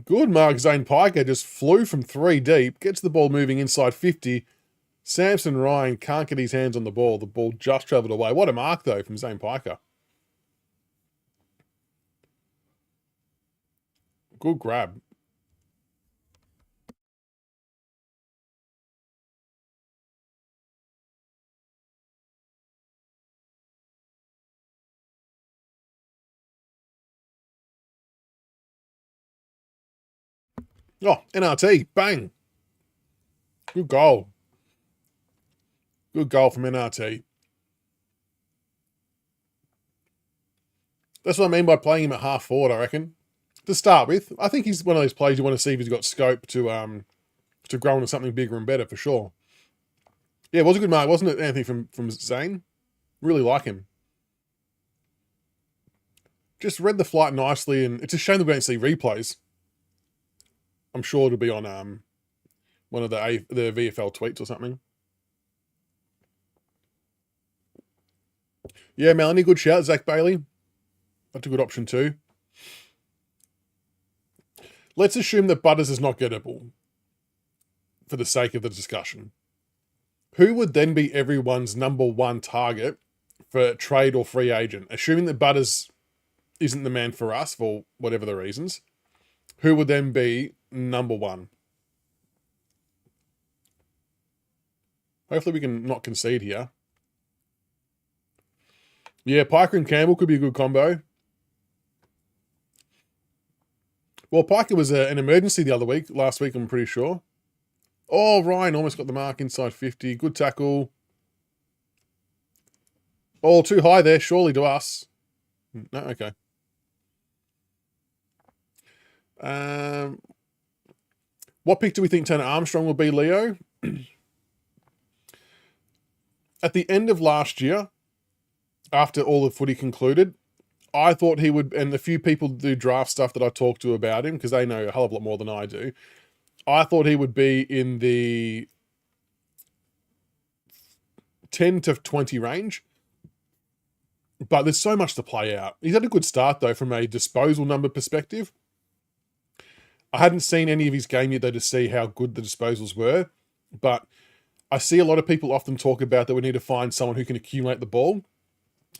Good mark, Zane Piker. Just flew from 3 deep. Gets the ball moving inside 50. Samson Ryan can't get his hands on the ball. The ball just travelled away. What a mark, though, from Zane Piker. Good grab. Oh, NRT. Bang. Good goal. Good goal from NRT. That's what I mean by playing him at half forward, I reckon. To start with, I think he's one of those players you want to see if he's got scope to grow into something bigger and better, for sure. Yeah, it was a good mark, wasn't it, Anthony, from Zane? Really like him. Just read the flight nicely, and it's a shame that we don't see replays. I'm sure it'll be on one of the VFL tweets or something. Yeah, Melanie, good shout. Zach Bailey. That's a good option too. Let's assume that Butters is not gettable for the sake of the discussion. who would then be everyone's number one target for trade or free agent? Assuming that Butters isn't the man for us for whatever the reasons, who would then be number one? Hopefully we can not concede here. Yeah, Piker and Campbell could be a good combo. Well, Piker was an emergency last week, I'm pretty sure. Oh, Ryan almost got the mark inside 50. Good tackle. Oh, too high there, surely to us. No, okay. What pick do we think Tanner Armstrong will be, Leo? At the end of last year, after all the footy concluded, I thought he would, and the few people do draft stuff that I talk to about him, because they know a hell of a lot more than I do, I thought he would be in the 10 to 20 range. But there's so much to play out. He's had a good start, though, from a disposal number perspective. I hadn't seen any of his game yet, though, to see how good the disposals were. But I see a lot of people often talk about that we need to find someone who can accumulate the ball.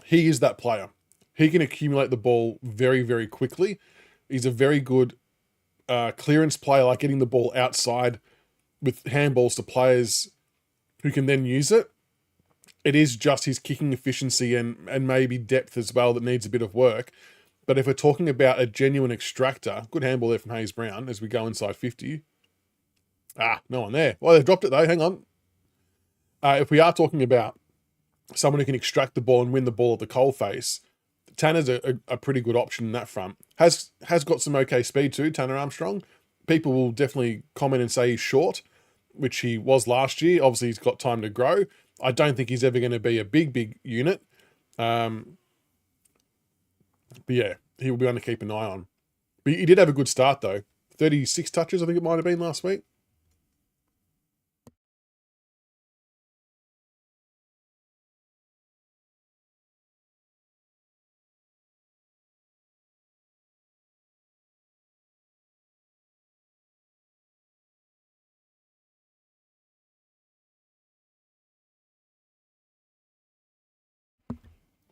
He is that player. He can accumulate the ball very, very quickly. He's a very good clearance player, like getting the ball outside with handballs to players who can then use it. It is just his kicking efficiency and maybe depth as well that needs a bit of work. But if we're talking about a genuine extractor, good handball there from Hayes Brown as we go inside 50. No one there. Well, they've dropped it though. Hang on. If we are talking about someone who can extract the ball and win the ball at the coalface, Tanner's a pretty good option in that front. Has got some okay speed too, Tanner Armstrong. People will definitely comment and say he's short, which he was last year. Obviously, he's got time to grow. I don't think he's ever going to be a big unit. But yeah, he will be one to keep an eye on. But he did have a good start though. 36 touches, I think it might have been last week.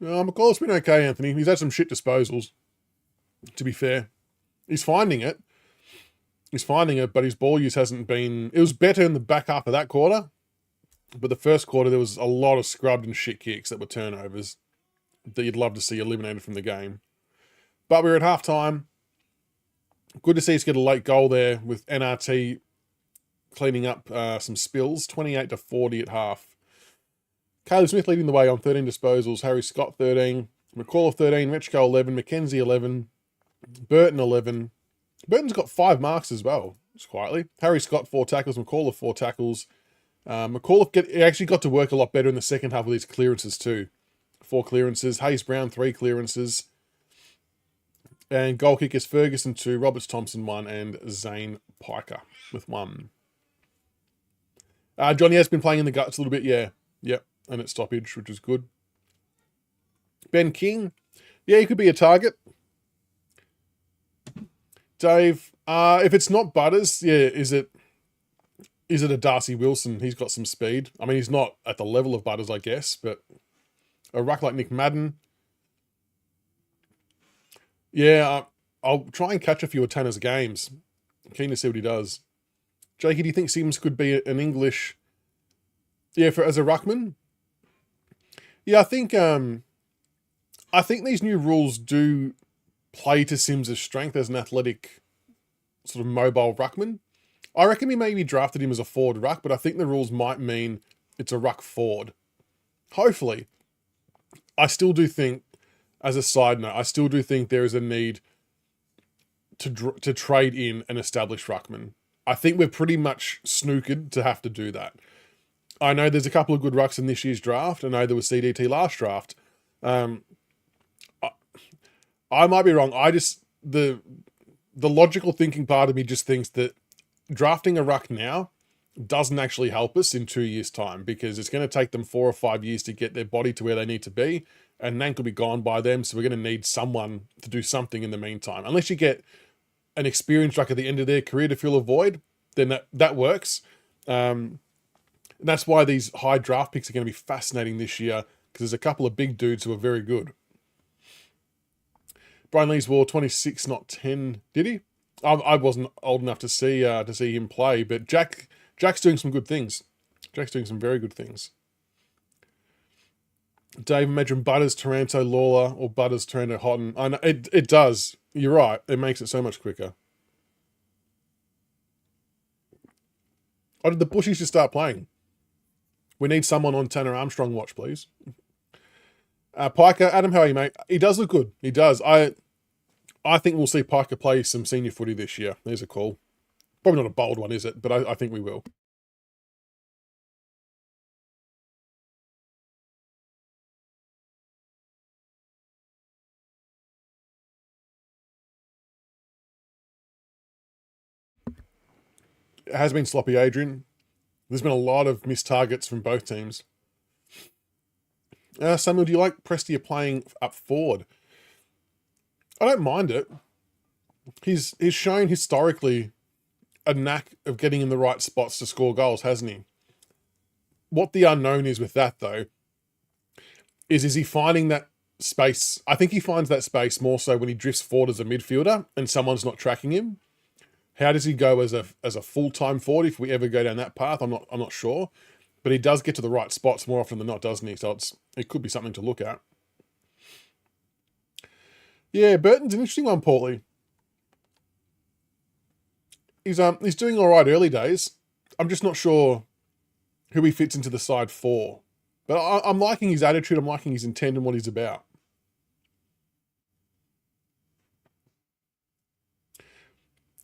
McCullough's been okay, Anthony. He's had some shit disposals, to be fair. He's finding it. But his ball use hasn't been... It was better in the back half of that quarter, but the first quarter there was a lot of scrubbed and shit kicks that were turnovers that you'd love to see eliminated from the game. But we were at halftime. Good to see us get a late goal there with NRT cleaning up some spills. 28-40 at half. Caleb Smith leading the way on 13 disposals. Harry Scott 13. McCall 13. Richco 11. Mackenzie 11. Burton 11. Burton's got 5 marks as well, just quietly. Harry Scott 4 tackles. McCall 4 tackles. McCall actually got to work a lot better in the second half with these clearances too. 4 clearances. Hayes Brown 3 clearances. And goal kickers Ferguson 2. Roberts Thompson 1. And Zane Piker with 1. Johnny has been playing in the guts a little bit, yeah. Yep. And at stoppage, which is good. Ben King. Yeah, he could be a target. Dave, if it's not Butters, yeah, is it a Darcy Wilson? He's got some speed. I mean, he's not at the level of Butters, I guess, but a ruck like Nick Madden. Yeah, I'll try and catch a few of Tanner's games. I'm keen to see what he does. Jakey, do you think Sims could be an English... Yeah, as a ruckman? Yeah, I think these new rules do play to Sims' strength as an athletic, sort of mobile ruckman. I reckon we maybe drafted him as a forward ruck, but I think the rules might mean it's a ruck forward. Hopefully. I still do think, as a side note, I still do think there is a need to trade in an established ruckman. I think we're pretty much snookered to have to do that. I know there's a couple of good rucks in this year's draft. I know there was CDT last draft. I might be wrong. The logical thinking part of me just thinks that drafting a ruck now doesn't actually help us in 2 years' time, because it's going to take them 4 or 5 years to get their body to where they need to be, and Nank will be gone by them, so we're going to need someone to do something in the meantime. Unless you get an experienced ruck at the end of their career to fill a void, then that works. And that's why these high draft picks are going to be fascinating this year, because there's a couple of big dudes who are very good. Brian Lees wore 26, not 10, did he? I wasn't old enough to see him play, but Jack's doing some good things. Jack's doing some very good things. Dave, imagine Butters, Taranto, Lawler, or Butters, Taranto, Houghton. I know it does. You're right. It makes it so much quicker. Oh, did the Bushies just start playing? We need someone on Tanner Armstrong watch, please. Piker, Adam, how are you, mate? He does look good. He does. I think we'll see Piker play some senior footy this year. There's a call. Probably not a bold one, is it? But I think we will. It has been sloppy, Adrian. There's been a lot of missed targets from both teams. Samuel, do you like Prestia playing up forward? I don't mind it. He's shown historically a knack of getting in the right spots to score goals, hasn't he? What the unknown is with that, though, is he finding that space? I think he finds that space more so when he drifts forward as a midfielder and someone's not tracking him. How does he go as a full-time forward if we ever go down that path? I'm not sure. But he does get to the right spots more often than not, doesn't he? So it could be something to look at. Yeah, Burton's an interesting one, Paulie. He's doing all right early days. I'm just not sure who he fits into the side for. But I'm liking his attitude. I'm liking his intent and what he's about.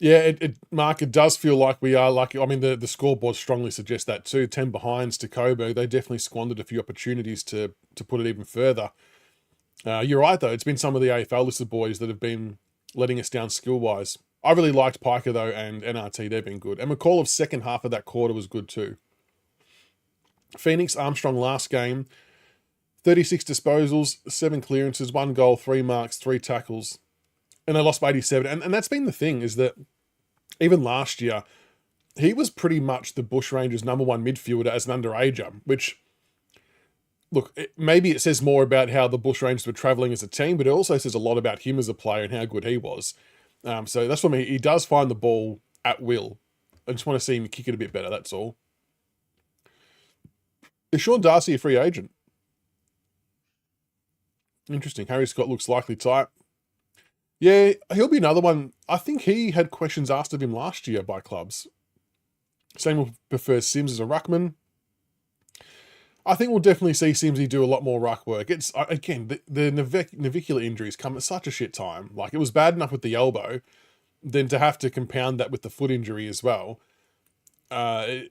Yeah, Mark, it does feel like we are lucky. I mean, the scoreboard strongly suggests that too. 10 behinds to Coburg. They definitely squandered a few opportunities to put it even further. You're right, though. It's been some of the AFL listed boys that have been letting us down skill-wise. I really liked Piker, though, and NRT. They've been good. And McCall second half of that quarter was good, too. Phoenix, Armstrong last game. 36 disposals, 7 clearances, 1 goal, 3 marks, 3 tackles. And they lost by 87. And that's been the thing, is that even last year, he was pretty much the Bushrangers' #1 midfielder as an underager, which, look, maybe it says more about how the Bushrangers were travelling as a team, but it also says a lot about him as a player and how good he was. So that's what I mean. He does find the ball at will. I just want to see him kick it a bit better, that's all. Is Sean Darcy a free agent? Interesting. Harry Scott looks likely tight. Yeah, he'll be another one. I think he had questions asked of him last year by clubs. Samuel prefers Sims as a ruckman. I think we'll definitely see Simsy do a lot more ruck work. It's, again, the navicular injuries come at such a shit time. Like, it was bad enough with the elbow, then to have to compound that with the foot injury as well. It's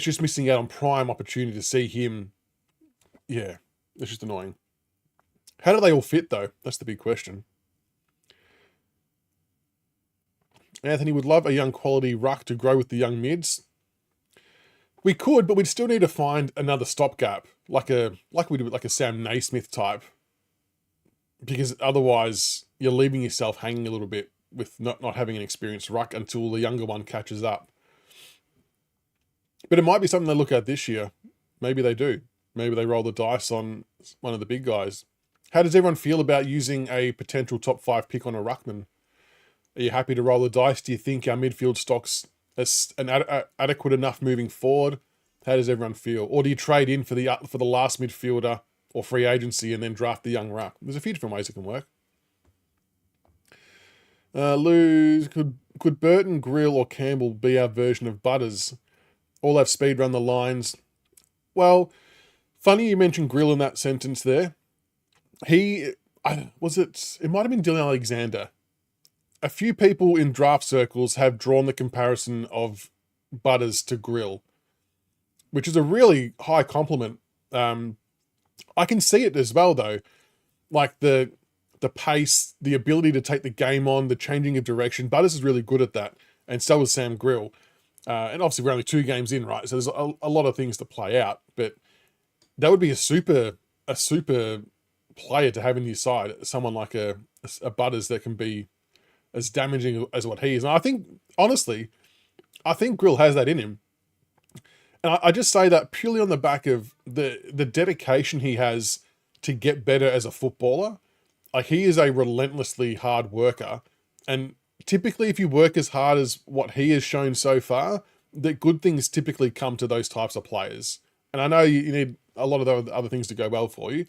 just missing out on prime opportunity to see him. Yeah, it's just annoying. How do they all fit, though? That's the big question. Anthony would love a young quality ruck to grow with the young mids. We could, but we'd still need to find another stopgap, like we do with like a Sam Naismith type, because otherwise you're leaving yourself hanging a little bit with not having an experienced ruck until the younger one catches up. But it might be something they look at this year. Maybe they do. Maybe they roll the dice on one of the big guys. How does everyone feel about using a potential top 5 pick on a ruckman? Are you happy to roll the dice? Do you think our midfield stock's adequate enough moving forward? How does everyone feel? Or do you trade in for the last midfielder or free agency and then draft the young ruck? There's a few different ways it can work. Lou, could Burton, Grill, or Campbell be our version of Butters? All have speed run the lines. Well, funny you mentioned Grill in that sentence there. It might have been Dylan Alexander. A few people in draft circles have drawn the comparison of Butters to Grill, which is a really high compliment. I can see it as well, though. Like the pace, the ability to take the game on, the changing of direction. Butters is really good at that, and so is Sam Grill. And obviously we're only 2 games in, right? So there's a lot of things to play out, but that would be a super player to have in your side. Someone like a Butters that can be as damaging as what he is. And I think, honestly, Grill has that in him. And I just say that purely on the back of the dedication he has to get better as a footballer. Like, he is a relentlessly hard worker. And typically, if you work as hard as what he has shown so far, that good things typically come to those types of players. And I know you need a lot of the other things to go well for you,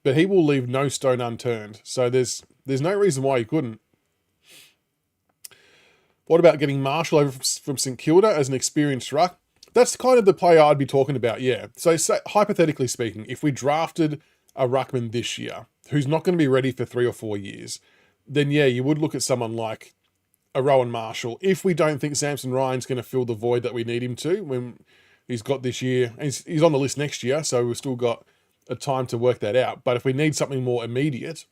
but he will leave no stone unturned. So there's no reason why he couldn't. What about getting Marshall over from St Kilda as an experienced ruck? That's kind of the player I'd be talking about, yeah. So hypothetically speaking, if we drafted a ruckman this year who's not going to be ready for 3 or 4 years, then yeah, you would look at someone like a Rowan Marshall. If we don't think Samson Ryan's going to fill the void that we need him to, when he's got this year, he's on the list next year, so we've still got a time to work that out. But if we need something more immediate,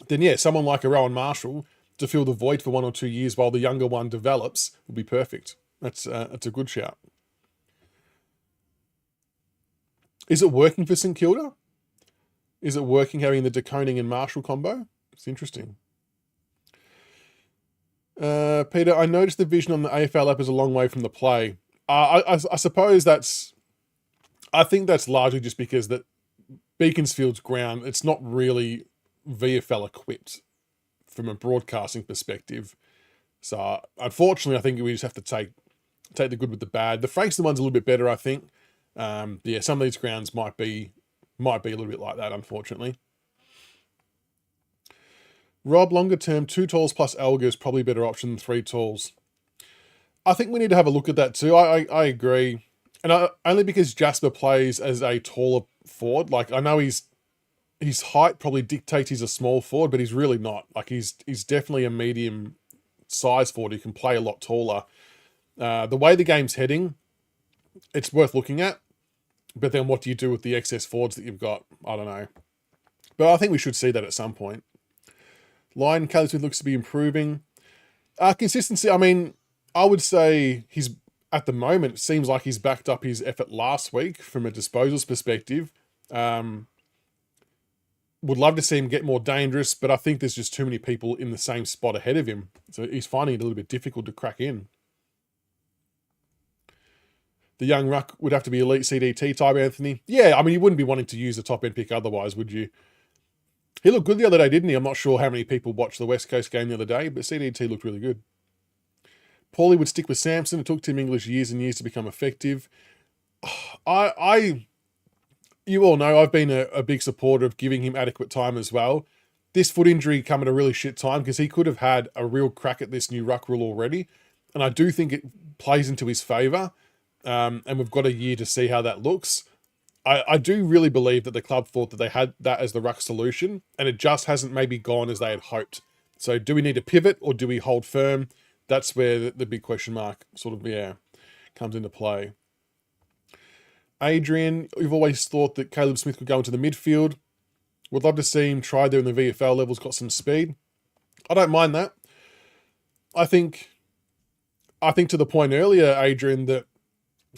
then yeah, someone like a Rowan Marshall to fill the void for 1 or 2 years while the younger one develops would be perfect. That's a good shout. Is it working for St Kilda? Is it working having the De Koning and Marshall combo? It's interesting. Peter, I noticed the vision on the AFL app is a long way from the play. I suppose I think that's largely just because that Beaconsfield's ground, it's not really VFL equipped from a broadcasting perspective. So unfortunately, I think we just have to take the good with the bad. The Frankston one's a little bit better, I think. Yeah, some of these grounds might be a little bit like that, unfortunately. Rob, longer term, 2 talls plus Elgar is probably a better option than 3 talls. I think we need to have a look at that too. I agree. And only because Jasper plays as a taller forward. Like, I know his height probably dictates he's a small forward, but he's really not. Like, he's definitely a medium size forward. He can play a lot taller. The way the game's heading, it's worth looking at. But then what do you do with the excess forwards that you've got? I don't know. But I think we should see that at some point. Line, Caleb Smith looks to be improving. Consistency, I mean, I would say he's, at the moment, seems like he's backed up his effort last week from a disposals perspective. Would love to see him get more dangerous, but I think there's just too many people in the same spot ahead of him. So he's finding it a little bit difficult to crack in. The young ruck would have to be elite CDT type, Anthony. Yeah, I mean, you wouldn't be wanting to use a top end pick otherwise, would you? He looked good the other day, didn't he? I'm not sure how many people watched the West Coast game the other day, but CDT looked really good. Paulie would stick with Samson. It took Tim English years and years to become effective. You all know I've been a big supporter of giving him adequate time as well. This foot injury come at a really shit time because he could have had a real crack at this new ruck rule already. And I do think it plays into his favour. And we've got a year to see how that looks. I do really believe that the club thought that they had that as the ruck solution, and it just hasn't maybe gone as they had hoped. So do we need to pivot or do we hold firm? That's where the big question mark sort of, comes into play. Adrian, we've always thought that Caleb Smith could go into the midfield. Would love to see him try there in the VFL levels, got some speed. I don't mind that. I think to the point earlier, Adrian, that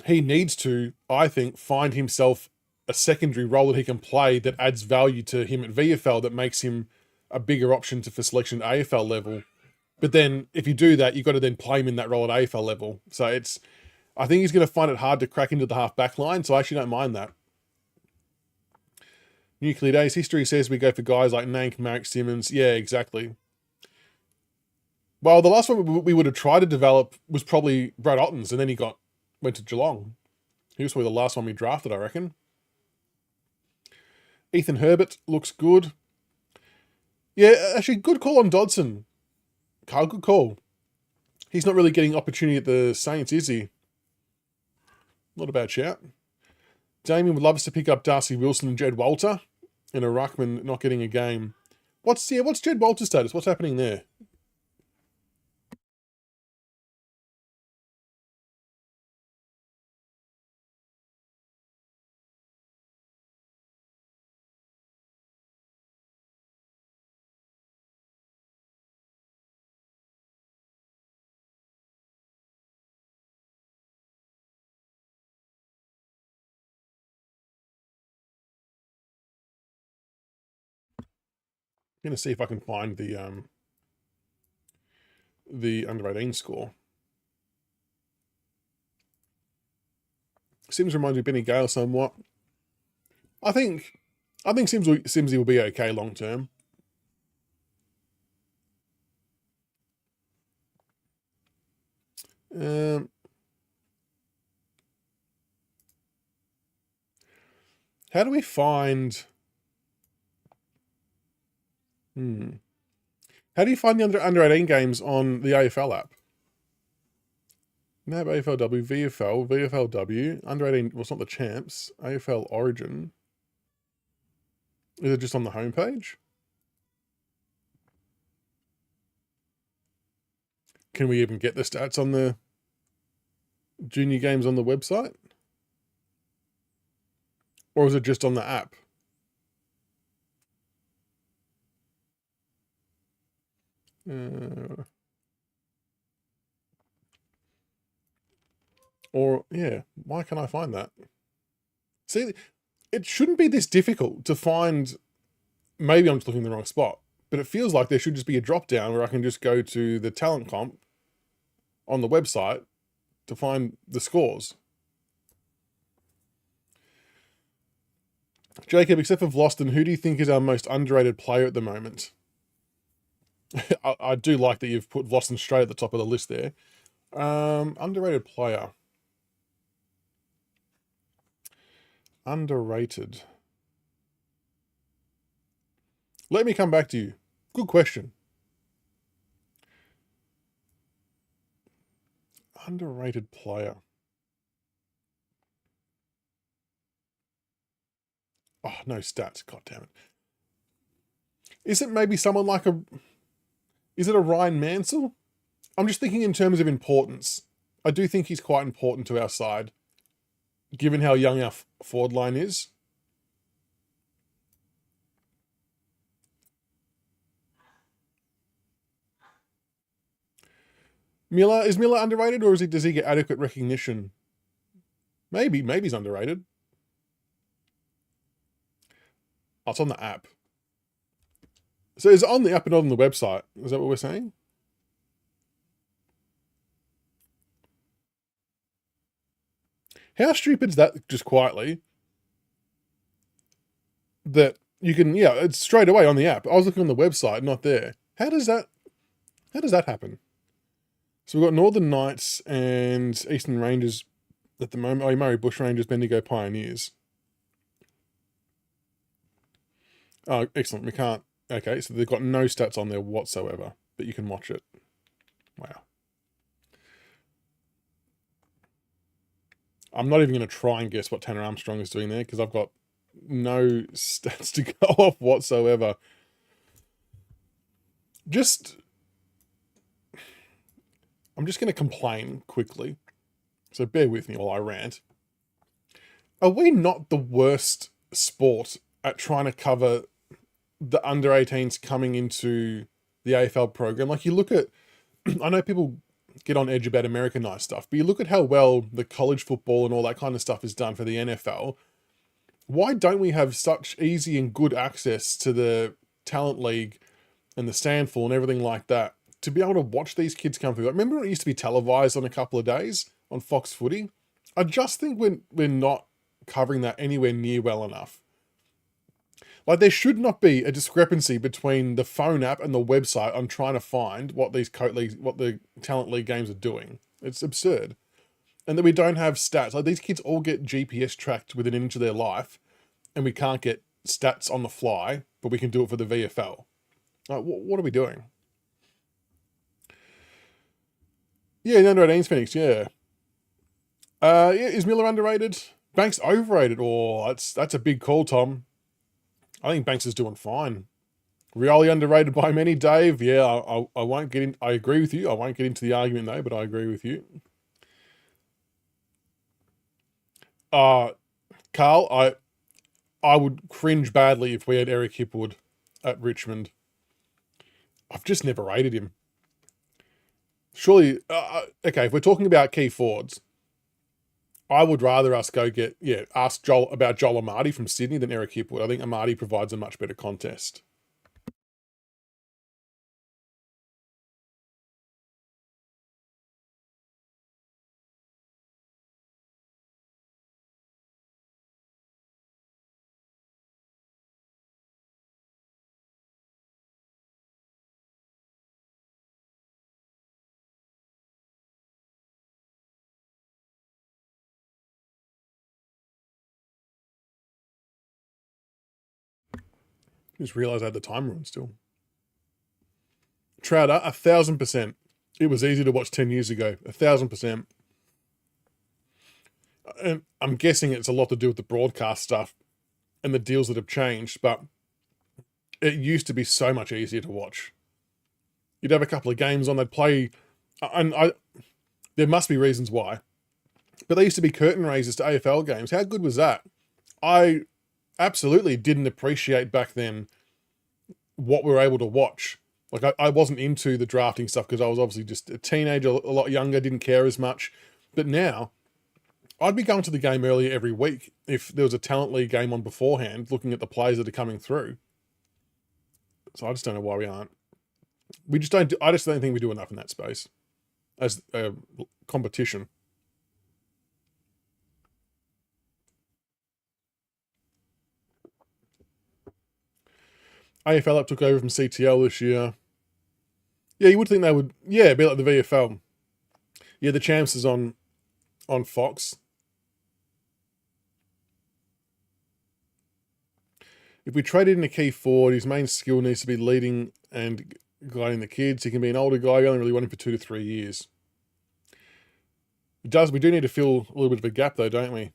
he needs to, I think, find himself a secondary role that he can play that adds value to him at VFL, that makes him a bigger option for selection at AFL level. But then if you do that, you've got to then play him in that role at AFL level. So I think he's going to find it hard to crack into the half back line, so I actually don't mind that. Nuclear Days history says we go for guys like Nank, Marek Simmons. Yeah, exactly. Well, the last one we would have tried to develop was probably Brad Ottens, and then he went to Geelong. He was probably the last one we drafted, I reckon. Ethan Herbert looks good. Yeah, actually, good call on Dodson. Carl, good call. He's not really getting opportunity at the Saints, is he? Not a bad shout. Damien would love us to pick up Darcy Wilson and Jed Walter in a ruckman not getting a game. What's Jed Walter's status? What's happening there? I'm going to see if I can find the under 18 score. Sims reminds me of Benny Gale somewhat. I think Simsy will be okay long term. How do we find? How do you find the under 18 games on the AFL app? NAB AFLW, VFL, VFLW, under 18. Well, it's not the champs. AFL Origin. Is it just on the homepage? Can we even get the stats on the junior games on the website? Or is it just on the app? Or, yeah, why can't I find that? See, it shouldn't be this difficult to find. Maybe I'm just looking in the wrong spot, but it feels like there should just be a drop down where I can just go to the talent comp on the website to find the scores. Jacob, except for Vlosten, who do you think is our most underrated player at the moment? I do like that you've put Vlosten straight at the top of the list there. Underrated player. Underrated. Let me come back to you. Good question. Underrated player. Oh, no stats. God damn it. Is it maybe someone like is it a Ryan Mansell? I'm just thinking in terms of importance. I do think he's quite important to our side, given how young our forward line is. Is Miller underrated, or does he get adequate recognition? Maybe he's underrated. Oh, it's on the app. So is it on the app and not on the website? Is that what we're saying? How stupid is that, just quietly? That you can, yeah, it's straight away on the app. I was looking on the website, not there. How does that happen? So we've got Northern Knights and Eastern Rangers at the moment. Oh, Murray Bush Rangers, Bendigo Pioneers. Oh, excellent. We can't. Okay, so they've got no stats on there whatsoever, but you can watch it. Wow. I'm not even going to try and guess what Tanner Armstrong is doing there because I've got no stats to go off whatsoever. I'm just going to complain quickly. So bear with me while I rant. Are we not the worst sport at trying to cover the under 18s coming into the AFL program? Like, you look at, I know people get on edge about Americanized stuff, but you look at how well the college football and all that kind of stuff is done for the NFL. Why don't we have such easy and good access to the talent league and the Sandful and everything like that to be able to watch these kids come through? Like, remember when it used to be televised on a couple of days on Fox Footy? I just think we're not covering that anywhere near well enough. Like, there should not be a discrepancy between the phone app and the website on trying to find what these what the talent league games are doing. It's absurd. And that we don't have stats. Like, these kids all get GPS tracked within an inch of their life, and we can't get stats on the fly, but we can do it for the VFL. Like, what are we doing? Yeah, the under 18's Phoenix, yeah. Yeah, is Miller underrated? Banks overrated? Oh, that's a big call, Tom. I think Banks is doing fine. Rioli underrated by many, Dave. Yeah, I won't get in. I agree with you. I won't get into the argument though, but I agree with you. Carl, I would cringe badly if we had Eric Hipwood at Richmond. I've just never rated him. Surely, okay, if we're talking about key forwards, I would rather us go ask Joel about Joel Amati from Sydney than Eric Hipwood. I think Amati provides a much better contest. Just realised I had the timer on still. Trouter, 1,000%. It was easy to watch 10 years ago. 1,000%. And I'm guessing it's a lot to do with the broadcast stuff and the deals that have changed, but it used to be so much easier to watch. You'd have a couple of games on, they'd play, and there must be reasons why, but they used to be curtain raisers to AFL games. How good was that? I absolutely didn't appreciate back then what we were able to watch. Like, I wasn't into the drafting stuff because I was obviously just a teenager, a lot younger, didn't care as much. But now, I'd be going to the game earlier every week if there was a talent league game on beforehand, looking at the players that are coming through. So I just don't know why we aren't. We just don't. I just don't think we do enough in that space as a competition. AFL up took over from CTL this year. Yeah, you would think they would. Yeah, be like the VFL. Yeah, the Champs is on Fox. If we traded in a key forward, his main skill needs to be leading and guiding the kids. He can be an older guy. We only really want him for 2 to 3 years. It does. We do need to fill a little bit of a gap, though, don't we?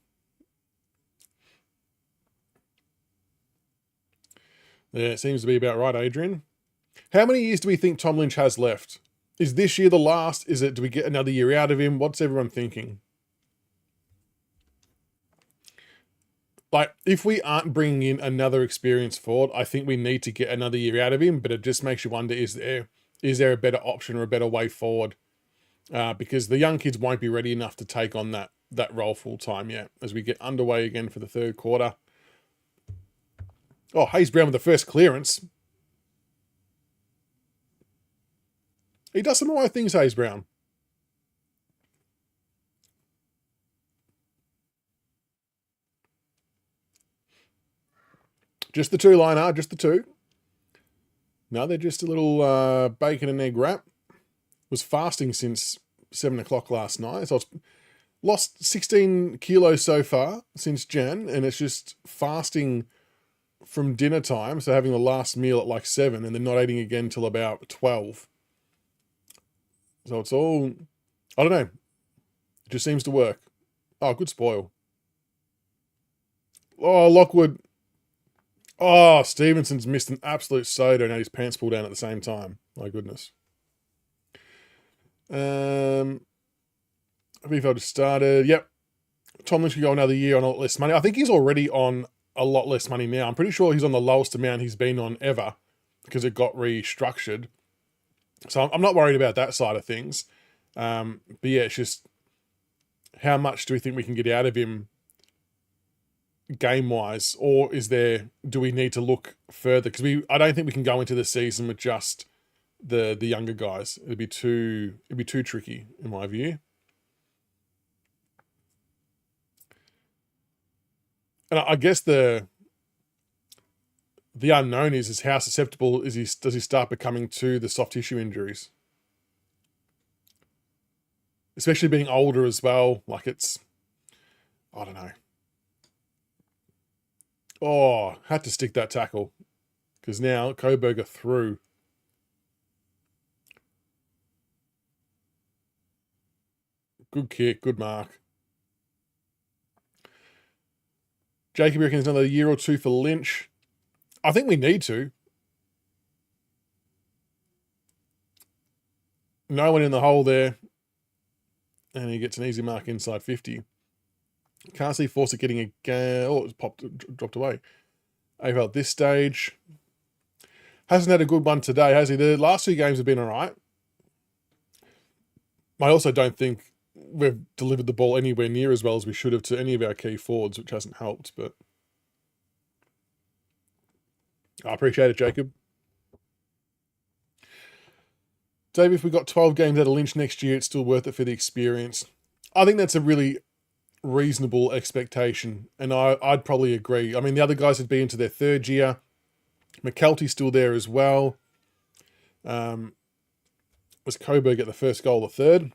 Yeah, it seems to be about right, Adrian. How many years do we think Tom Lynch has left? Is this year the last? Is it? Do we get another year out of him? What's everyone thinking? Like, if we aren't bringing in another experienced forward, I think we need to get another year out of him, but it just makes you wonder, is there a better option or a better way forward? Because the young kids won't be ready enough to take on that role full time yet as we get underway again for the third quarter. Oh, Hayes Brown with the first clearance. He does some alright things, Hayes Brown. Just the 2-liner, just the 2. No, they're just a little bacon and egg wrap. Was fasting since 7 o'clock last night. So I've lost 16 kilos so far since Jan, and it's just fasting from dinner time. So having the last meal at like 7 and then not eating again till about 12. So it's all, I don't know. It just seems to work. Oh, good spoil. Oh, Lockwood. Oh, Stevenson's missed an absolute soda and had his pants pulled down at the same time. My goodness. VFL just started. Yep. Tom Lynch could go another year on a lot less money. I think he's already on a lot less money now. I'm pretty sure he's on the lowest amount he's been on ever because it got restructured. So I'm not worried about that side of things. But yeah, it's just how much do we think we can get out of him game-wise, or do we need to look further? Because I don't think we can go into the season with just the younger guys. It'd be too tricky in my view. And I guess the unknown is how susceptible does he start becoming to the soft tissue injuries, especially being older as well. Like I don't know. Oh, had to stick that tackle because now Coburg are through. Good kick, good mark. Jacob reckons another year or 2 for Lynch. I think we need to. No one in the hole there. And he gets an easy mark inside 50. Can't see Fawcett getting a game. Oh, it dropped away. AFL at this stage. Hasn't had a good one today, has he? The last 2 games have been all right. I also don't think we've delivered the ball anywhere near as well as we should have to any of our key forwards, which hasn't helped, but I appreciate it, Jacob. Dave, if we got 12 games out of Lynch next year, it's still worth it for the experience. I think that's a really reasonable expectation, and I'd probably agree. I mean, the other guys had been into their 3rd year. McKelty's still there as well. Was Coburg at the first goal, the 3rd?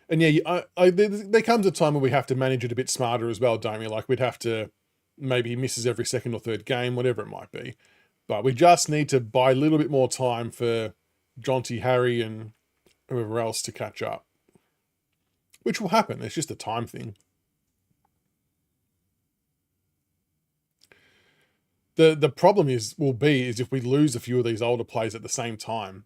And yeah, there comes a time where we have to manage it a bit smarter as well, don't we? Like we'd have to maybe he misses every second or third game, whatever it might be. But we just need to buy a little bit more time for Jonty, Harry, and whoever else to catch up. Which will happen. It's just a time thing. The problem will be if we lose a few of these older players at the same time.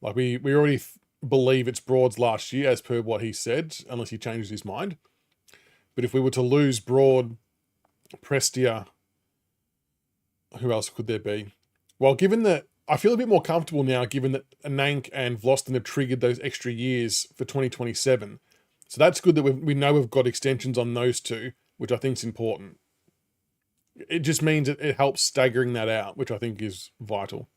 Like we already believe it's Broad's last year, as per what he said, unless he changes his mind. But if we were to lose Broad, Prestia, who else could there be? Well, given that I feel a bit more comfortable now, given that Anank and Vlosten have triggered those extra years for 2027. So that's good that we know we've got extensions on those two, which I think is important. It just means it helps staggering that out, which I think is vital.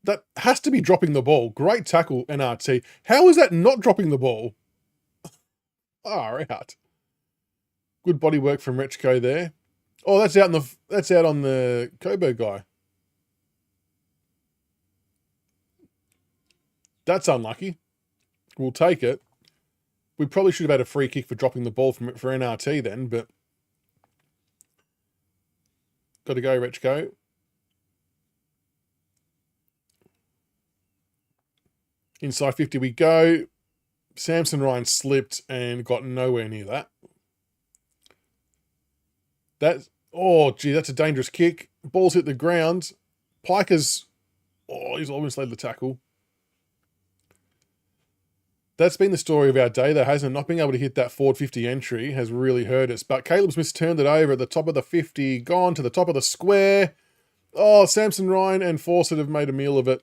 That has to be dropping the ball. Great tackle, NRT. How is that not dropping the ball? Far out. Good body work from Rechko there. Oh, that's out on the Coburg guy. That's unlucky. We'll take it. We probably should have had a free kick for dropping the ball for NRT then, but got to go, Rechko. Inside 50 we go. Samson Ryan slipped and got nowhere near that. That's a dangerous kick. Ball's hit the ground. Piker's, he's almost led the tackle. That's been the story of our day, though, hasn't it? Not being able to hit that forward 50 entry has really hurt us. But Caleb Smith's turned it over at the top of the 50, gone to the top of the square. Oh, Samson Ryan and Fawcett have made a meal of it.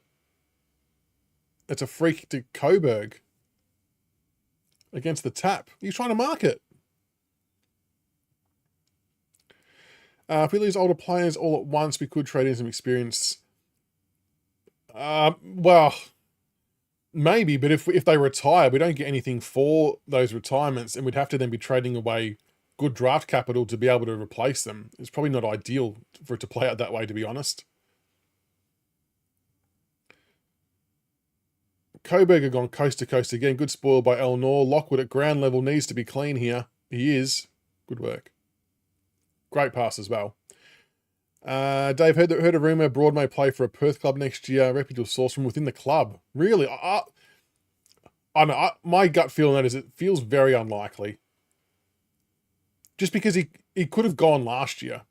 It's a free kick to Coburg against the tap. He's trying to mark it. If we lose older players all at once, we could trade in some experience. Well, maybe, but if they retire, we don't get anything for those retirements, and we'd have to then be trading away good draft capital to be able to replace them. It's probably not ideal for it to play out that way, to be honest. Coburg have gone coast to coast again. Good spoil by Elnor. Lockwood at ground level needs to be clean here. He is. Good work. Great pass as well. Dave, heard a rumour Broad may play for a Perth club next year. Reputable source from within the club. Really? My gut feeling that is it feels very unlikely. Just because he could have gone last year,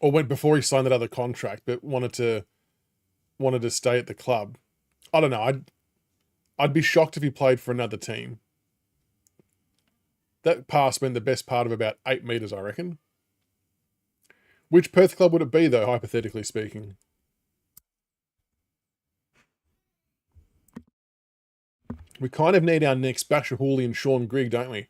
or went before he signed that other contract, but wanted to stay at the club. I don't know. I'd be shocked if he played for another team. That pass went the best part of about 8 metres, I reckon. Which Perth club would it be, though, hypothetically speaking? We kind of need our next Basher Hooley and Sean Grigg, don't we?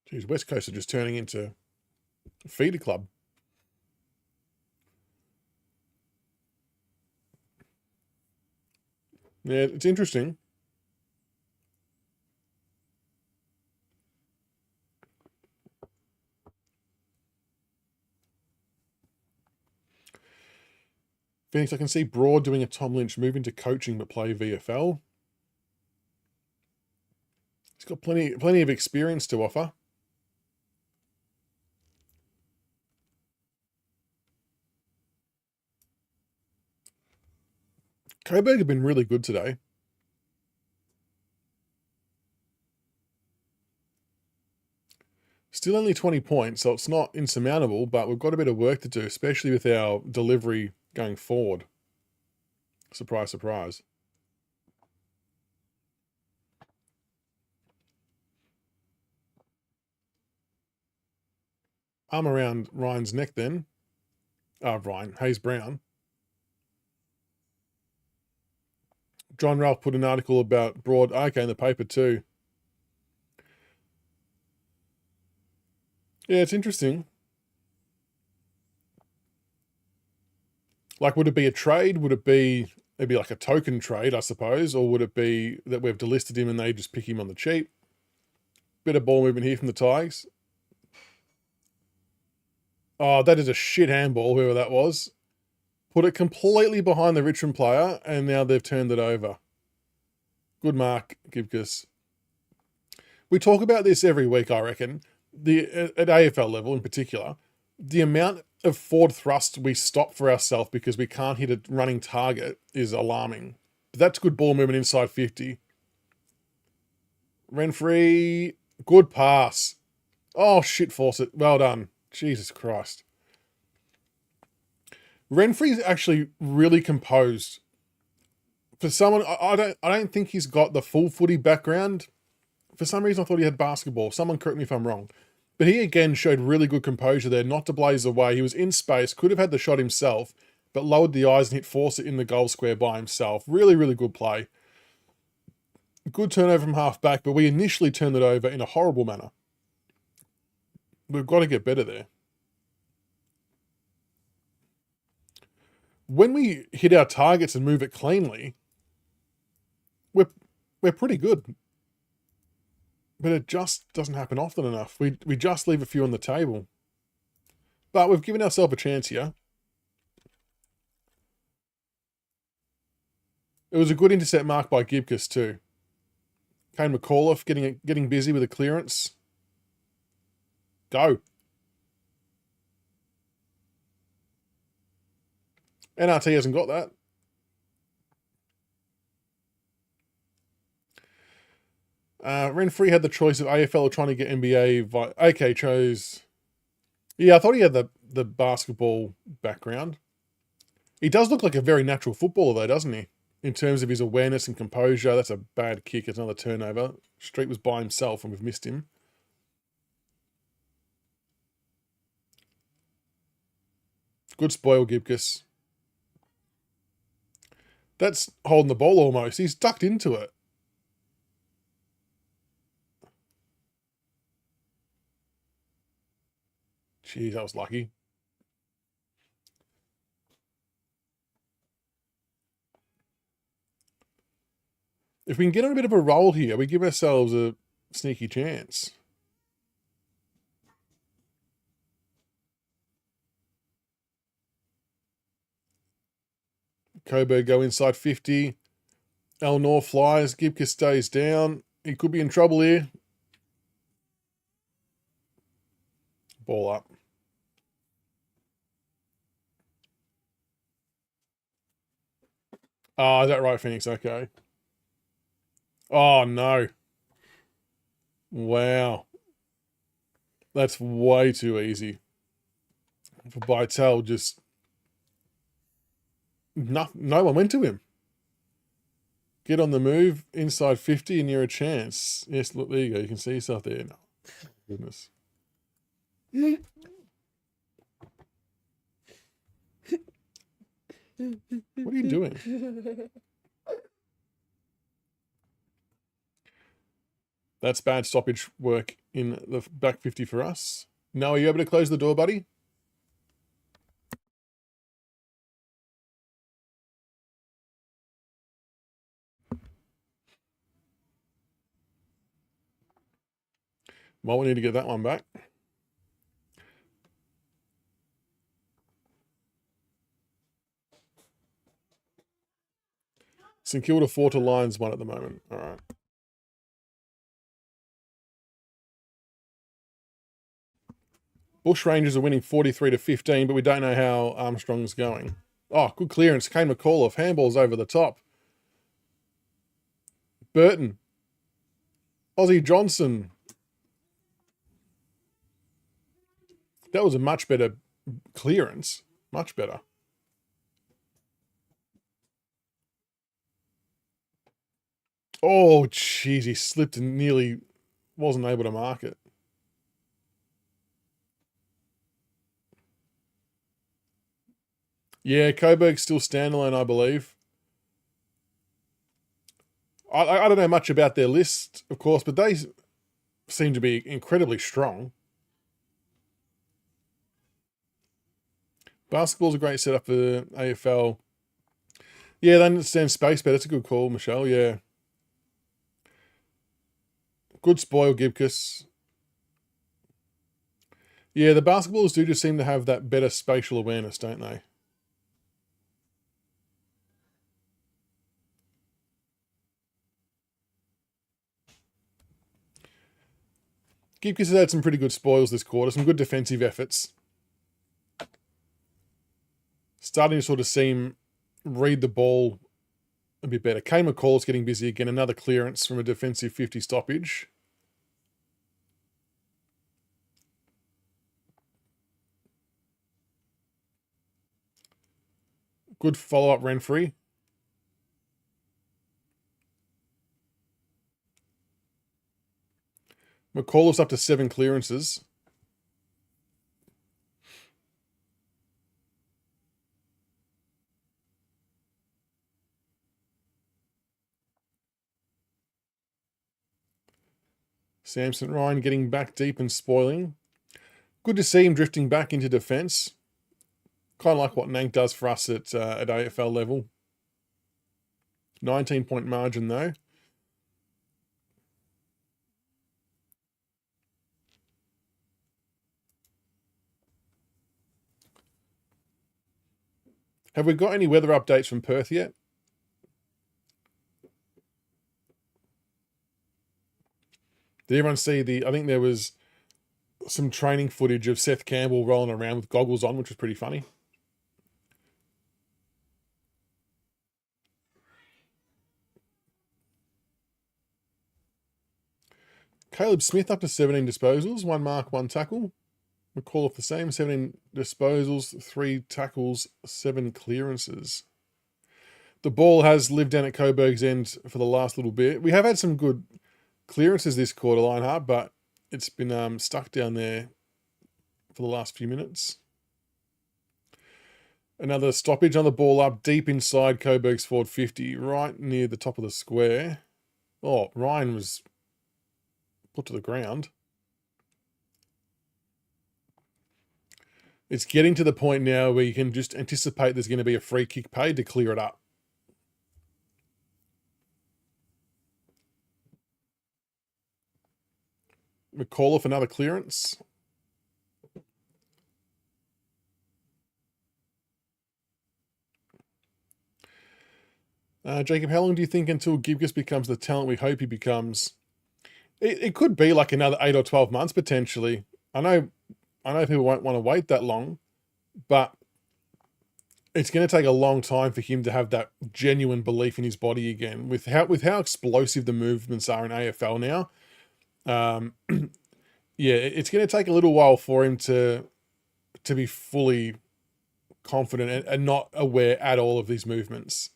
Geez, West Coast are just turning into a feeder club. Yeah, it's interesting. Phoenix, I can see Broad doing a Tom Lynch, move into coaching but play VFL. He's got plenty of experience to offer. Coburg have been really good today. Still only 20 points, so it's not insurmountable, but we've got a bit of work to do, especially with our delivery going forward. Surprise, surprise. Arm around Ryan's neck then. Hayes Brown. John Ruck put an article about Broad. Okay, in the paper too. Yeah, it's interesting. Like, would it be a trade? Would it be, it'd be like a token trade, I suppose, or would it be that we've delisted him and they just pick him on the cheap? Bit of ball movement here from the Tigers. Oh, that is a shit handball, whoever that was. Put it completely behind the Richmond player, and now they've turned it over. Good mark, Gibkus. We talk about this every week, I reckon. At AFL level in particular, the amount of forward thrust we stop for ourselves because we can't hit a running target is alarming. But that's good ball movement inside 50. Renfree, good pass. Oh, shit, Fawcett. Well done. Jesus Christ. Renfree's actually really composed. For someone, I don't think he's got the full footy background. For some reason, I thought he had basketball. Someone correct me if I'm wrong. But he again showed really good composure there, not to blaze away. He was in space, could have had the shot himself, but lowered the eyes and hit Fawcett in the goal square by himself. Really, really good play. Good turnover from half back, but we initially turned it over in a horrible manner. We've got to get better there. When we hit our targets and move it cleanly, we're pretty good. But it just doesn't happen often enough. We just leave a few on the table. But we've given ourselves a chance here. It was a good intercept mark by Gibkus too. Kane McAuliffe getting busy with a clearance. Go. NRT hasn't got that. Renfree had the choice of AFL or trying to get NBA. Okay, chose. Yeah, I thought he had the basketball background. He does look like a very natural footballer though, doesn't he? In terms of his awareness and composure. That's a bad kick. It's another turnover. Street was by himself and we've missed him. Good spoil, Gibkus. That's holding the ball almost. He's ducked into it. Jeez, that was lucky. If we can get on a bit of a roll here, we give ourselves a sneaky chance. Coburg go inside 50. Elnor flies. Gibkus stays down. He could be in trouble here. Ball up. Oh, is that right, Phoenix? Okay. Oh, no. Wow. That's way too easy. For Bytel, just... No one went to him. Get on the move, inside 50, and you're a chance. Yes, look, there you go. You can see yourself there. No. Goodness. What are you doing? That's bad stoppage work in the back 50 for us. Now, are you able to close the door, buddy? Well, we need to get that one back. St Kilda 4 to Lions 1 at the moment. All right. Bush Rangers are winning 43 to 15, but we don't know how Armstrong's going. Oh, good clearance. Kane McAuliffe. Handballs over the top. Burton. Aussie Johnson. That was a much better clearance. Much better. Oh, jeez. He slipped and nearly wasn't able to mark it. Yeah, Coburg's still standalone, I believe. I don't know much about their list, of course, but they seem to be incredibly strong. Basketball's a great setup for AFL. Yeah, they understand space better. It's a good call, Michelle. Yeah. Good spoil, Gibkus. Yeah, the basketballers do just seem to have that better spatial awareness, don't they? Gibkus has had some pretty good spoils this quarter, some good defensive efforts. Starting to sort of read the ball a bit better. Kane McCall's getting busy again. Another clearance from a defensive 50 stoppage. Good follow-up, Renfrey. McCall up to 7 clearances. Samson Ryan getting back deep and spoiling. Good to see him drifting back into defence. Kind of like what Nank does for us at AFL level. 19-point margin though. Have we got any weather updates from Perth yet? Did everyone see I think there was some training footage of Seth Campbell rolling around with goggles on, which was pretty funny. Caleb Smith up to 17 disposals, 1 mark, 1 tackle. McCall the same, 17 disposals, 3 tackles, 7 clearances. The ball has lived down at Coburg's end for the last little bit. We have had some good clearances this quarter, Lionheart, but it's been stuck down there for the last few minutes. Another stoppage on the ball up deep inside Coburg's forward 50, right near the top of the square. Oh, Ryan was put to the ground. It's getting to the point now where you can just anticipate there's going to be a free kick paid to clear it up. McCall for another clearance. Jacob, how long do you think until Gibkus becomes the talent we hope he becomes? It could be like another 8 or 12 months potentially. I know people won't want to wait that long, but it's going to take a long time for him to have that genuine belief in his body again. With how explosive the movements are in AFL now, yeah, it's going to take a little while for him to be fully confident and not aware at all of these movements.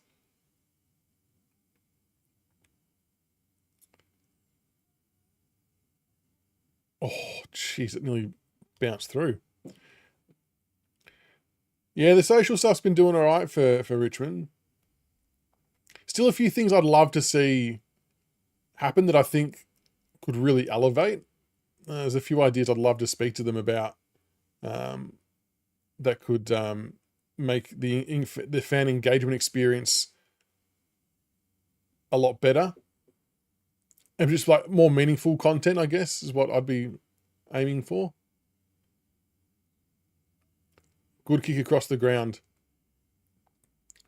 Oh, jeez, it nearly bounced through. Yeah, the social stuff's been doing all right for Richmond. Still a few things I'd love to see happen that I think could really elevate. There's a few ideas I'd love to speak to them about that could make the fan engagement experience a lot better. And just like more meaningful content, I guess, is what I'd be aiming for. Good kick across the ground.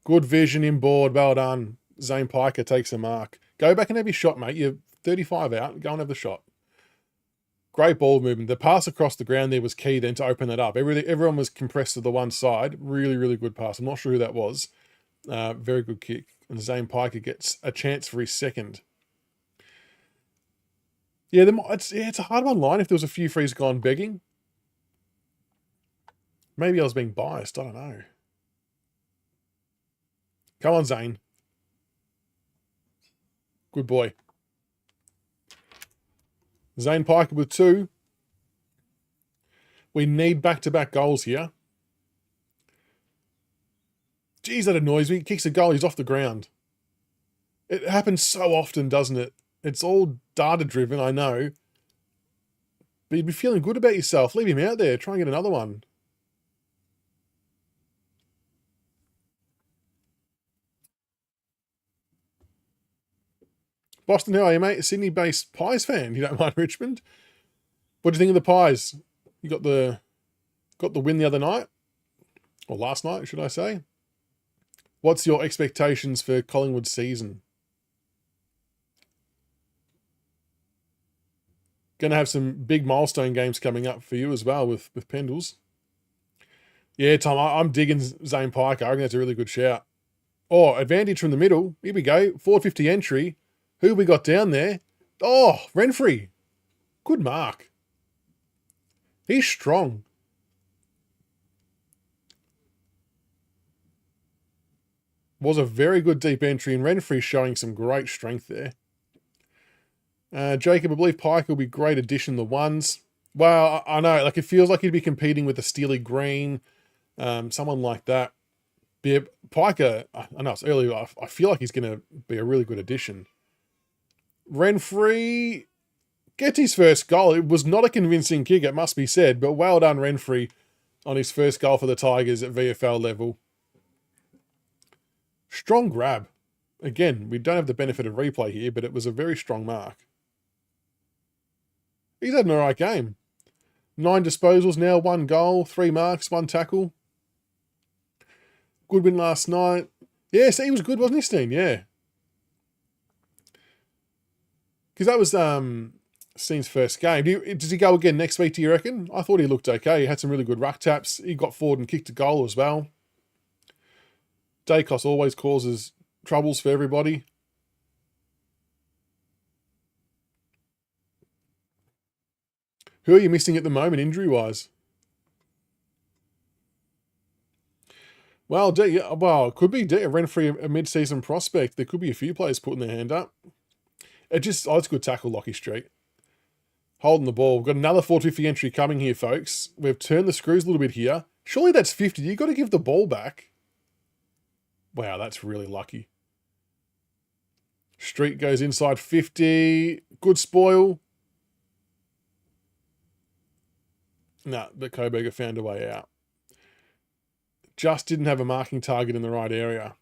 Good vision inboard. Well done. Zane Piker takes a mark. Go back and have your shot, mate. You're 35 out. Go and have the shot. Great ball movement. The pass across the ground there was key then to open that up. Everyone was compressed to the one side. Really, really good pass. I'm not sure who that was. Very good kick. And Zane Piker gets a chance for his second. Yeah, it's a hard one line if there was a few frees gone begging. Maybe I was being biased. I don't know. Come on, Zane. Good boy. Zane Piker with 2. We need back-to-back goals here. Geez, that annoys me. He kicks a goal. He's off the ground. It happens so often, doesn't it? It's all data driven, I know. But you'd be feeling good about yourself. Leave him out there. Try and get another one. Boston, how are you, mate? A Sydney-based Pies fan. You don't mind Richmond? What do you think of the Pies? You got the win the other night, or last night, should I say? What's your expectations for Collingwood's season? Going to have some big milestone games coming up for you as well with Pendles. Yeah, Tom, I'm digging Zane Piker. I think that's a really good shout. Oh, advantage from the middle. Here we go. 450 entry. Who we got down there? Oh, Renfrey. Good mark. He's strong. Was a very good deep entry, and Renfrey showing some great strength there. Jacob, I believe Piker will be a great addition, the ones. Well, I know, like it feels like he'd be competing with the Steely Green, someone like that. Yeah, Piker, I know it's early, I feel like he's going to be a really good addition. Renfrey gets his first goal. It was not a convincing kick, it must be said, but well done, Renfrey, on his first goal for the Tigers at VFL level. Strong grab. Again, we don't have the benefit of replay here, but it was a very strong mark. He's had an alright game. 9 disposals now, 1 goal, 3 marks, 1 tackle. Good win last night. Yes, he was good, wasn't he, Steen? Yeah. Because that was Steen's first game. Does he go again next week, do you reckon? I thought he looked okay. He had some really good ruck taps. He got forward and kicked a goal as well. Dacos always causes troubles for everybody. Who are you missing at the moment, injury-wise? Well, it could be Renfrey, a mid-season prospect. There could be a few players putting their hand up. It's a good tackle, Lockie Street. Holding the ball. We've got another 450 entry coming here, folks. We've turned the screws a little bit here. Surely that's 50. You've got to give the ball back. Wow, that's really lucky. Street goes inside 50. Good spoil. No, but Coburg found a way out. Just didn't have a marking target in the right area.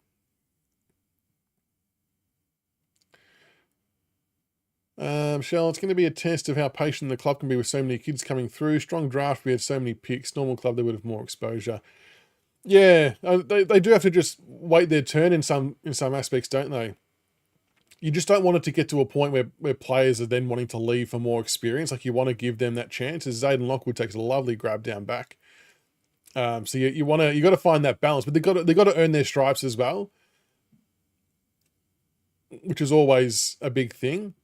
Shell, it's going to be a test of how patient the club can be with so many kids coming through. Strong draft, we had so many picks. Normal club, they would have more exposure. Yeah, they do have to just wait their turn in some aspects, don't they? You just don't want it to get to a point where players are then wanting to leave for more experience. Like you want to give them that chance. As Zayden Lockwood takes a lovely grab down back. So you got to find that balance, but they got to earn their stripes as well, which is always a big thing.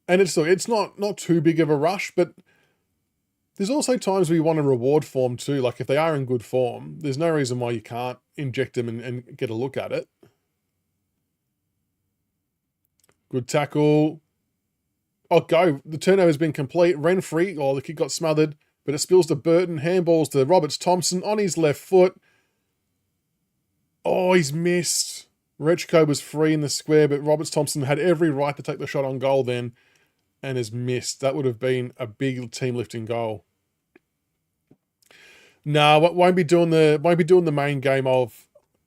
And it's not too big of a rush, but there's also times where you want to reward form too. Like if they are in good form, there's no reason why you can't inject them and get a look at it. Good tackle. Oh, go. The turnover's been complete. Renfrey, the kick got smothered, but it spills to Burton. Handballs to Roberts Thompson on his left foot. Oh, he's missed. Rechko was free in the square, but Roberts Thompson had every right to take the shot on goal then and has missed. That would have been a big team lifting goal. No, won't be doing the main game of.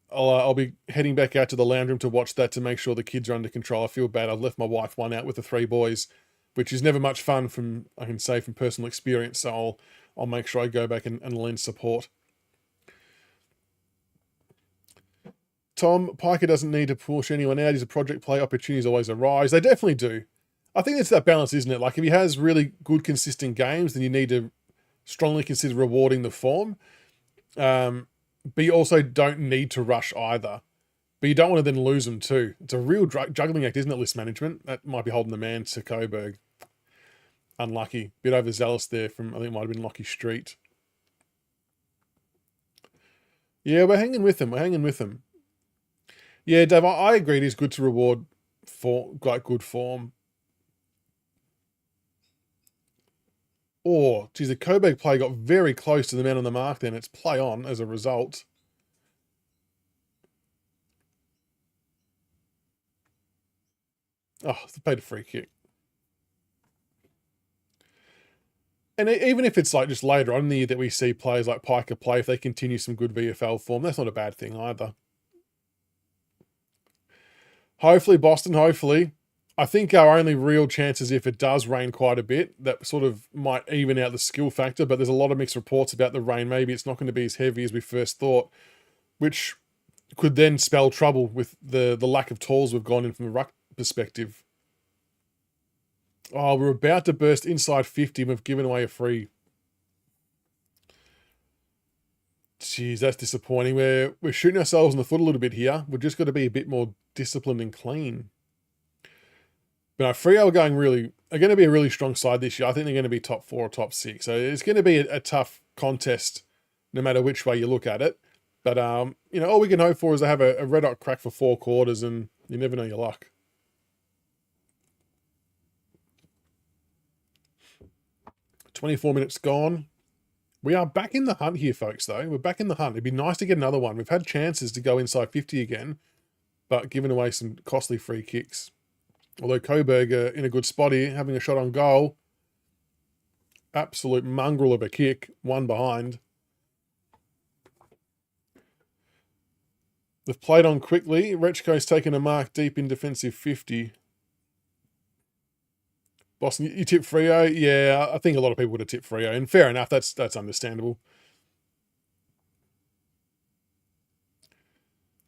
I'll be heading back out to the lounge room to watch that to make sure the kids are under control. I feel bad. I've left my wife one out with the 3 boys, which is never much fun I can say from personal experience. So I'll make sure I go back and lend support. Tom, Piker doesn't need to push anyone out. He's a project play. Opportunities always arise. They definitely do. I think it's that balance, isn't it? Like if he has really good, consistent games, then you need to strongly consider rewarding the form. But you also don't need to rush either. But you don't want to then lose them too. It's a real juggling act, isn't it, list management? That might be holding the man to Coburg. Unlucky. Bit overzealous there from, I think it might have been Lockie Street. Yeah, we're hanging with him. Yeah, Dave, I agree. It is good to reward for good form. Oh, geez, the Coburg play got very close to the man on the mark then. It's play on as a result. Oh, they paid a free kick. And even if it's like just later on in the year that we see players like Piker play, if they continue some good VFL form, that's not a bad thing either. Hopefully, Boston, hopefully. I think our only real chance is if it does rain quite a bit, that sort of might even out the skill factor, but there's a lot of mixed reports about the rain. Maybe it's not going to be as heavy as we first thought, which could then spell trouble with the lack of tools we've gone in from the ruck perspective. Oh, we're about to burst inside 50 and we've given away a free. Jeez, that's disappointing. We're shooting ourselves in the foot a little bit here. We've just got to be a bit more disciplined and clean. But no, Freo are going to be a really strong side this year. I think they're going to be top 4 or top 6. So it's going to be a tough contest no matter which way you look at it. But, all we can hope for is they have a red hot crack for 4 quarters and you never know your luck. 24 minutes gone. We are back in the hunt here, folks, though. We're back in the hunt. It'd be nice to get another one. We've had chances to go inside 50 again, but giving away some costly free kicks. Although Coburg are in a good spot here, having a shot on goal. Absolute mongrel of a kick, one behind. They've played on quickly. Rechko's taken a mark deep in defensive 50. Boston, you tip Freo? Yeah, I think a lot of people would have tipped Freo, and fair enough, that's understandable.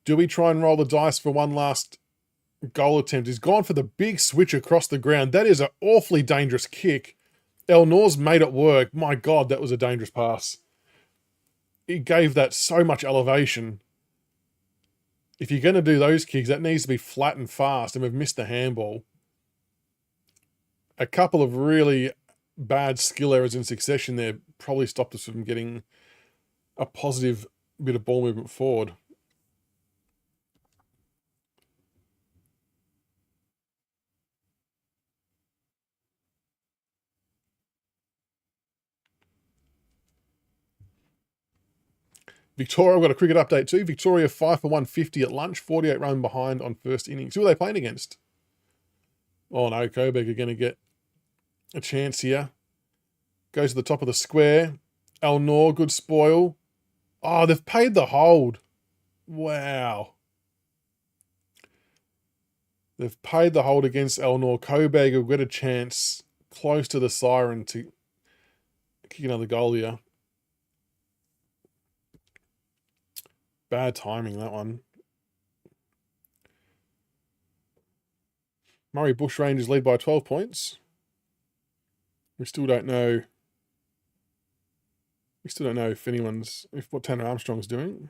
Do we try and roll the dice for one last goal attempt? He's gone for the big switch across the ground. That is an awfully dangerous kick. El Nor's made it work. My God, that was a dangerous pass. He gave that so much elevation. If you're going to do those kicks, that needs to be flat and fast, and we've missed the handball. A couple of really bad skill errors in succession there probably stopped us from getting a positive bit of ball movement forward. Victoria, I've got a cricket update too. Victoria 5 for 150 at lunch, 48 run behind on first innings. Who are they playing against? Oh no, Coburg are going to get a chance here. Goes to the top of the square. El Nor, good spoil. Oh, they've paid the hold. Wow. They've paid the hold against El Nor. Coburg will get a chance close to the siren to kick another goal here. Bad timing, that one. Murray Bushrangers lead by 12 points. We still don't know. If what Tanner Armstrong's doing.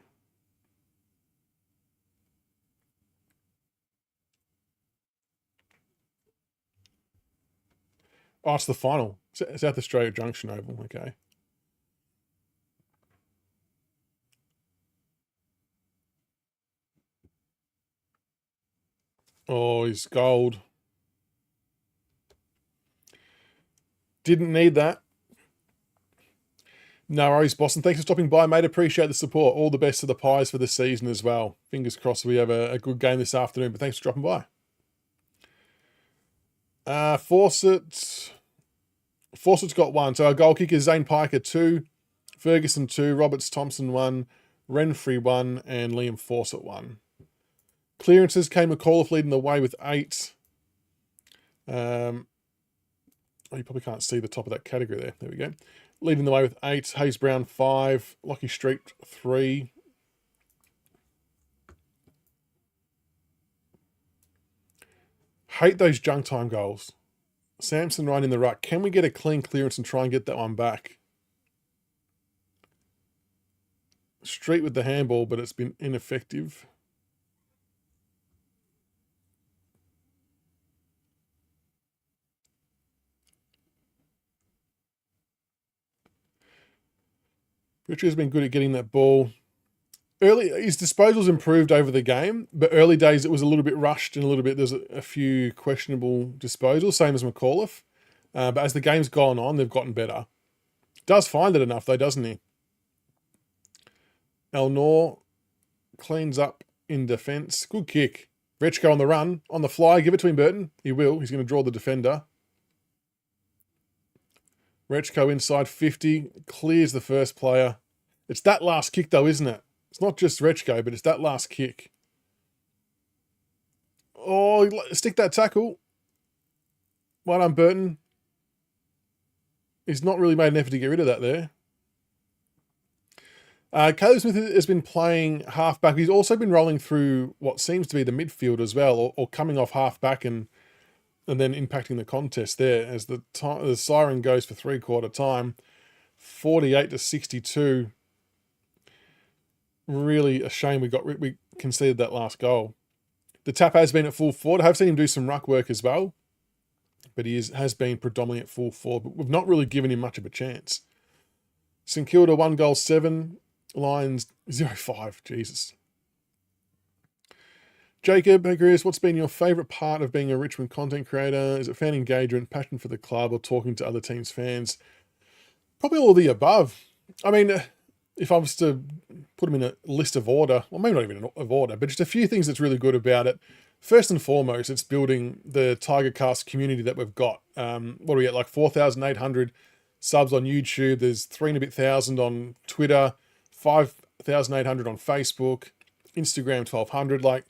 Oh, it's the final. South Australia Junction Oval. Okay. Oh, he's gold. Didn't need that. No worries, Boston. Thanks for stopping by, mate. Appreciate the support. All the best to the Pies for the season as well. Fingers crossed we have a good game this afternoon, but thanks for dropping by. Fawcett's got 1. So our goal kicker, Zane Piker 2, Ferguson 2, Roberts Thompson 1, Renfrey 1, and Liam Fawcett 1. Clearances, Kane McAuliffe leading the way with 8. You probably can't see the top of that category there. There we go. Leading the way with 8. Hayes Brown 5. Lockie Street 3. Hate those junk time goals. Samson right in the ruck. Can we get a clean clearance and try and get that one back? Street with the handball, but it's been ineffective. Richard has been good at getting that ball. His disposals improved over the game, but early days it was a little bit rushed and there's a few questionable disposals, same as McAuliffe. But as the game's gone on, they've gotten better. Does find it enough though, doesn't he? El Nor cleans up in defence. Good kick. Rechko on the run, on the fly, give it to him, Burton. He will. He's going to draw the defender. Rechko inside 50, clears the first player. It's that last kick though, isn't it? It's not just Rechko, but it's that last kick. Oh, stick that tackle. Well done, Burton. He's not really made an effort to get rid of that there. Caleb Smith has been playing halfback. He's also been rolling through what seems to be the midfield as well, or coming off halfback and then impacting the contest there as the siren goes for three-quarter time. 48-62. Really a shame we conceded that last goal. The tap has been at full forward. I have seen him do some ruck work as well, but he has been predominantly at full forward. But we've not really given him much of a chance. St Kilda 1 goal 7, Lions 0-5. Jesus. Jacob agrees, what's been your favourite part of being a Richmond content creator? Is it fan engagement, passion for the club, or talking to other teams' fans? Probably all of the above. I mean, if I was to put them in a list of order, well, maybe not even of order, but just a few things that's really good about it. First and foremost, it's building the Tigercast community that we've got. What do we get? Like 4,800 subs on YouTube. There's 3,500 on Twitter, 5,800 on Facebook, Instagram 1,200. Like,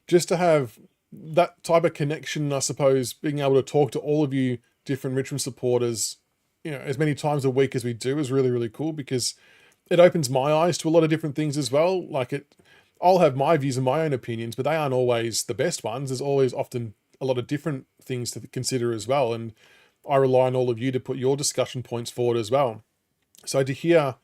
just to have that type of connection, I suppose, being able to talk to all of you different Richmond supporters, as many times a week as we do is really, really cool because it opens my eyes to a lot of different things as well. I'll have my views and my own opinions, but they aren't always the best ones. There's always often a lot of different things to consider as well. And I rely on all of you to put your discussion points forward as well. So to hear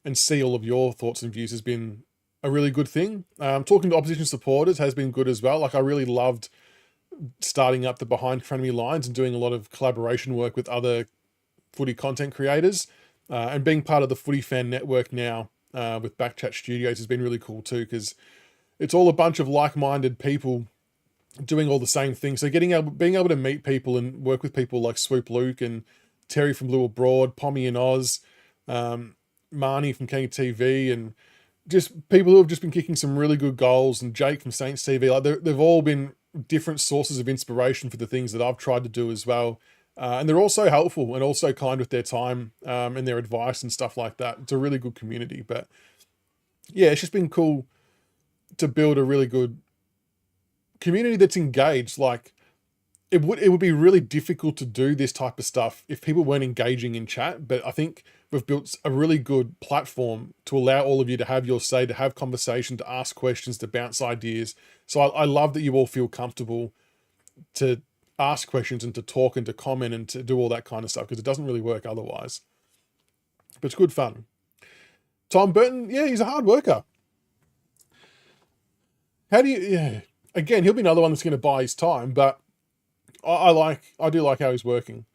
and see all of your thoughts and views has been a really good thing. Talking to opposition supporters has been good as well. I really loved starting up the Behind Front of Me lines and doing a lot of collaboration work with other footy content creators. And being part of the Footy Fan Network now with Backchat Studios has been really cool too, because it's all a bunch of like-minded people doing all the same things. So being able to meet people and work with people like Swoop Luke and Terry from Blue Abroad, Pommy and Oz, Marnie from King TV, and just people who have just been kicking some really good goals, and Jake from Saints TV. They've all been different sources of inspiration for the things that I've tried to do as well. And they're also helpful and also kind with their time and their advice and stuff like that. It's a really good community. But yeah, it's just been cool to build a really good community that's engaged. Like it would be really difficult to do this type of stuff if people weren't engaging in chat. But I think we've built a really good platform to allow all of you to have your say, to have conversation, to ask questions, to bounce ideas. So I love that you all feel comfortable to ask questions and to talk and to comment and to do all that kind of stuff, because it doesn't really work otherwise. But it's good fun. Tom Burton, yeah, he's a hard worker. Again, he'll be another one that's going to buy his time, but I do like how he's working.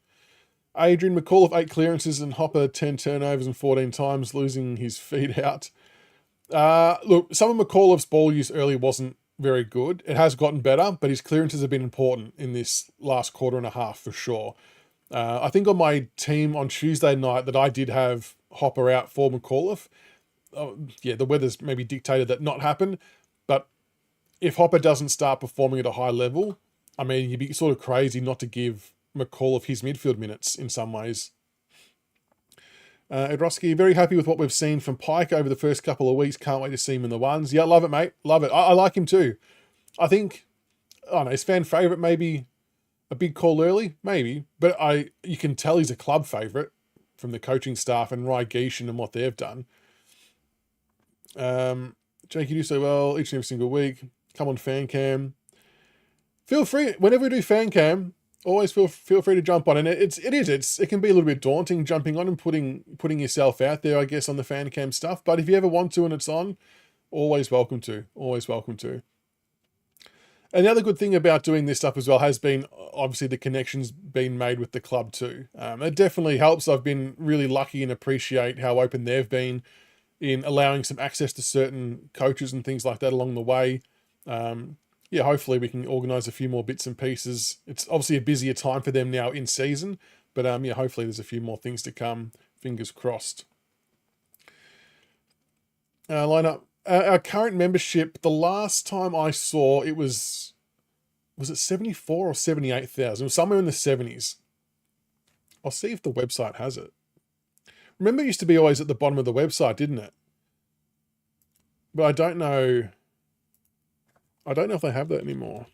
Adrian McCall of 8 clearances and Hopper 10 turnovers and 14 times, losing his feet out. Look, some of McCall's ball use early wasn't very good. It has gotten better, but his clearances have been important in this last quarter and a half for sure. I think on my team on Tuesday night that I did have Hopper out for McAuliffe. The weather's maybe dictated that not happen, but if Hopper doesn't start performing at a high level, I mean, you'd be sort of crazy not to give McAuliffe his midfield minutes in some ways. Edrosky, very happy with what we've seen from Pike over the first couple of weeks. Can't wait to see him in the ones. Yeah, love it, mate. Love it. I like him too. I think, I don't know, his fan favourite, maybe a big call early, maybe. But you can tell he's a club favourite from the coaching staff and Ry Geishan and what they've done. Jake, you do so well each and every single week. Come on, fan cam. Feel free, whenever we do fan cam, always feel free to jump on. And it can be a little bit daunting jumping on and putting yourself out there, I guess, on the fan cam stuff. But if you ever want to and it's on, always welcome to. Always welcome to. And the other good thing about doing this stuff as well has been, obviously, the connections being made with the club too. It definitely helps. I've been really lucky and appreciate how open they've been in allowing some access to certain coaches and things like that along the way. Hopefully we can organise a few more bits and pieces. It's obviously a busier time for them now in season, but hopefully there's a few more things to come. Fingers crossed. Lineup. Our current membership, the last time I saw, it was Was it 74 or 78,000? It was somewhere in the 70s. I'll see if the website has it. Remember, it used to be always at the bottom of the website, didn't it? But I don't know. I don't know if they have that anymore.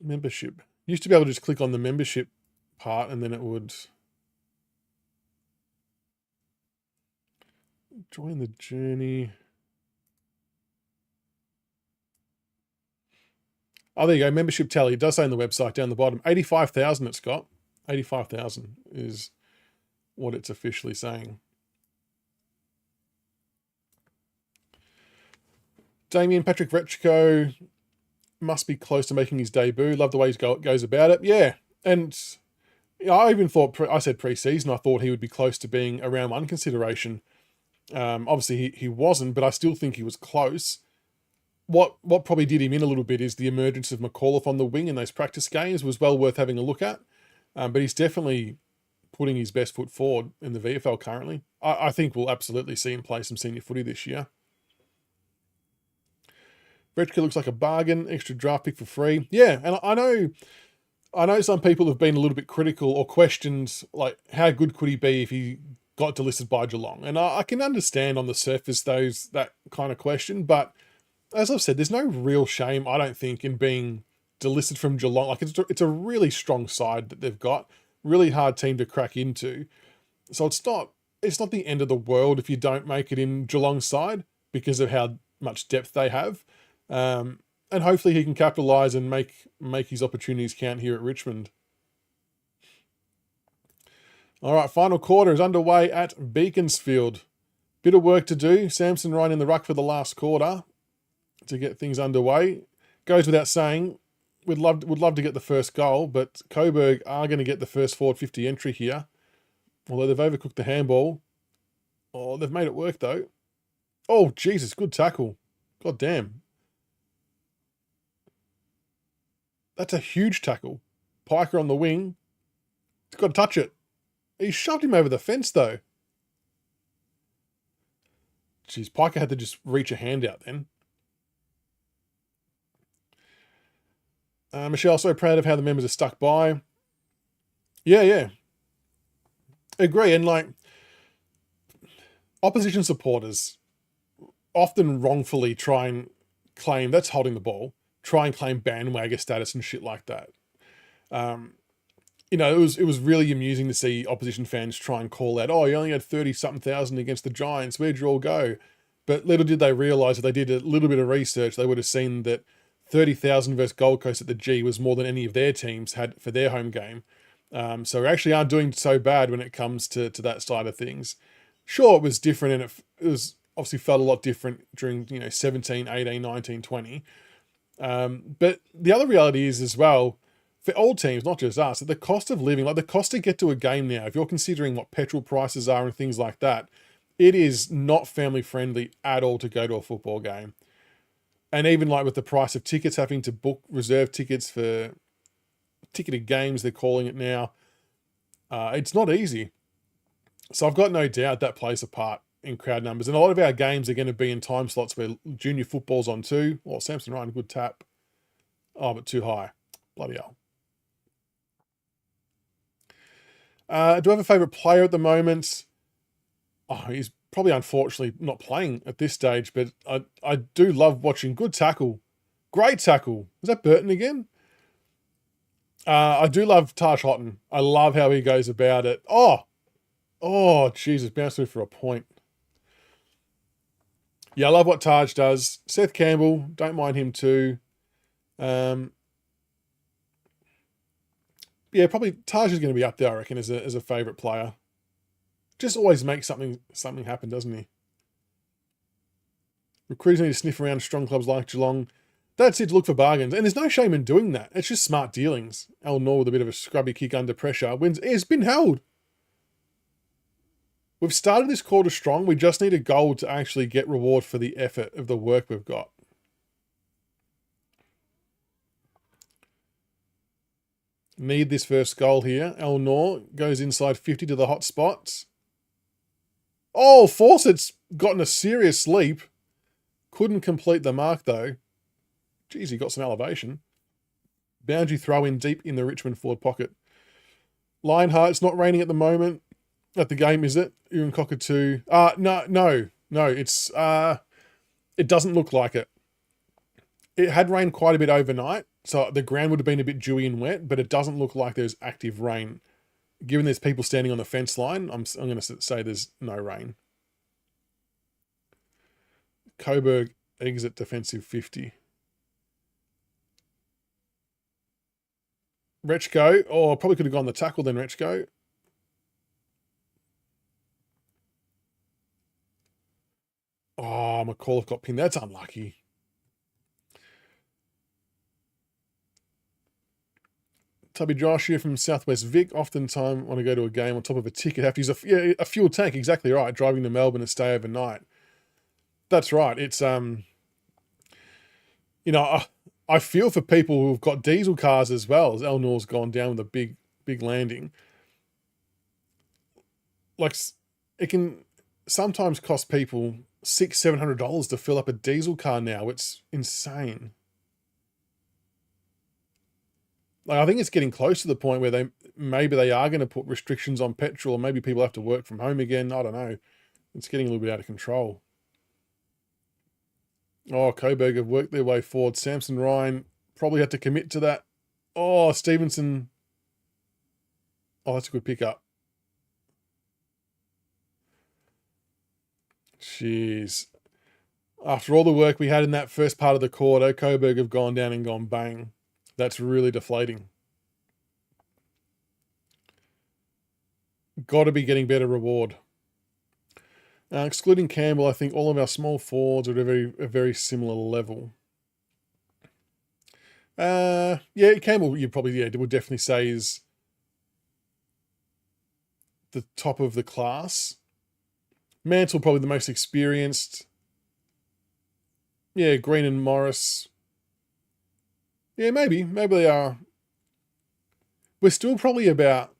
Membership. Used to be able to just click on the membership part and then it would join the journey. Oh, there you go. Membership tally. It does say on the website down the bottom. 85,000 it's got. 85,000 is what it's officially saying. Damien Patrick Retchko must be close to making his debut. Love the way he goes about it. Yeah. And I even thought, I said pre-season, I thought he would be close to being a round one consideration. Obviously, he wasn't, but I still think he was close. What probably did him in a little bit is the emergence of McAuliffe on the wing in those practice games was well worth having a look at. But he's definitely putting his best foot forward in the VFL currently. I think we'll absolutely see him play some senior footy this year. Retchka looks like a bargain, extra draft pick for free. Yeah, and I know some people have been a little bit critical or questioned, like, how good could he be if he got delisted by Geelong? And I can understand on the surface that kind of question, but as I've said, there's no real shame, I don't think, in being delisted from Geelong. Like, it's a really strong side that they've got, really hard team to crack into. So it's not the end of the world if you don't make it in Geelong's side because of how much depth they have. And hopefully he can capitalise and make his opportunities count here at Richmond. All right, final quarter is underway at Beaconsfield. Bit of work to do. Samson Ryan in the ruck for the last quarter to get things underway. Goes without saying, would love to get the first goal, but Coburg are going to get the first forward 50 entry here. Although they've overcooked the handball. Oh, they've made it work though. Oh, Jesus, good tackle. God damn. That's a huge tackle. Piker on the wing. He's got to touch it. He shoved him over the fence, though. Jeez, Piker had to just reach a hand out then. Michelle, so proud of how the members are stuck by. Yeah. Agree. And, like, opposition supporters often wrongfully try and claim, that's holding the ball, try and claim bandwagon status and shit like that. You know, it was really amusing to see opposition fans try and call out, oh, you only had 30-something thousand against the Giants. Where'd you all go? But little did they realise if they did a little bit of research, they would have seen that 30,000 versus Gold Coast at the G was more than any of their teams had for their home game. So we actually aren't doing so bad when it comes to that side of things. Sure, it was different, and it was obviously felt a lot different during 17, 18, 19, 20. But the other reality is as well, for all teams, not just us, that the cost of living, like the cost to get to a game now, if you're considering what petrol prices are and things like that, it is not family friendly at all to go to a football game. And even like with the price of tickets, having to book reserve tickets for ticketed games, they're calling it now, it's not easy. So I've got no doubt that plays a part in crowd numbers. And a lot of our games are going to be in time slots where junior football's on too. Well, Samson Ryan, good tap. Oh, but too high. Bloody hell. Do I have a favourite player at the moment? Oh, he's probably unfortunately not playing at this stage, but I do love watching. Good tackle. Great tackle. Was that Burton again? I do love Taj Houghton. I love how he goes about it. Oh, Jesus, bounced me for a point. Yeah, I love what Taj does. Seth Campbell, don't mind him too. Yeah, probably Taj is going to be up there, I reckon, as a favourite player. Just always makes something happen, doesn't he? Recruiters need to sniff around strong clubs like Geelong. That's it, look for bargains. And there's no shame in doing that. It's just smart dealings. Al Noor with a bit of a scrubby kick under pressure wins. It's been held. We've started this quarter strong. We just need a goal to actually get reward for the effort of the work we've got. Need this first goal here. Al Noor goes inside 50 to the hot spots. Oh, Fawcett's gotten a serious leap. Couldn't complete the mark though. Geez, he got some elevation. Boundary throw in deep in the Richmond forward pocket. Lionheart, it's not raining at the moment. At the game, is it? You're in Cockatoo. No. It's it doesn't look like it. It had rained quite a bit overnight, so the ground would have been a bit dewy and wet, but it doesn't look like there's active rain. Given there's people standing on the fence line, I'm going to say there's no rain. Coburg exit defensive 50. Rechko. Oh, probably could have gone the tackle then, Rechko. Oh, McAuliffe got pinned. That's unlucky. Tubby Josh here from Southwest Vic. Oftentimes when I go to a game on top of a ticket, have to use a fuel tank. Exactly right. Driving to Melbourne to stay overnight. That's right. It's I feel for people who've got diesel cars as well, as Eleanor's gone down with a big landing. Like, it can sometimes cost people $600-700 to fill up a diesel car now. It's insane. Like, I think it's getting close to the point where maybe they are going to put restrictions on petrol, or maybe people have to work from home again. I don't know. It's getting a little bit out of control. Oh, Coburg have worked their way forward. Samson Ryan probably had to commit to that. Oh, Stevenson. Oh, that's a good pickup. Jeez. After all the work we had in that first part of the quarter, Coburg have gone down and gone bang. That's really deflating. Got to be getting better reward. Excluding Campbell, I think all of our small forwards are at a very similar level. Yeah, Campbell, you probably would definitely say is the top of the class. Mantle probably the most experienced. Yeah, Green and Morris. Yeah, maybe they are. We're still probably about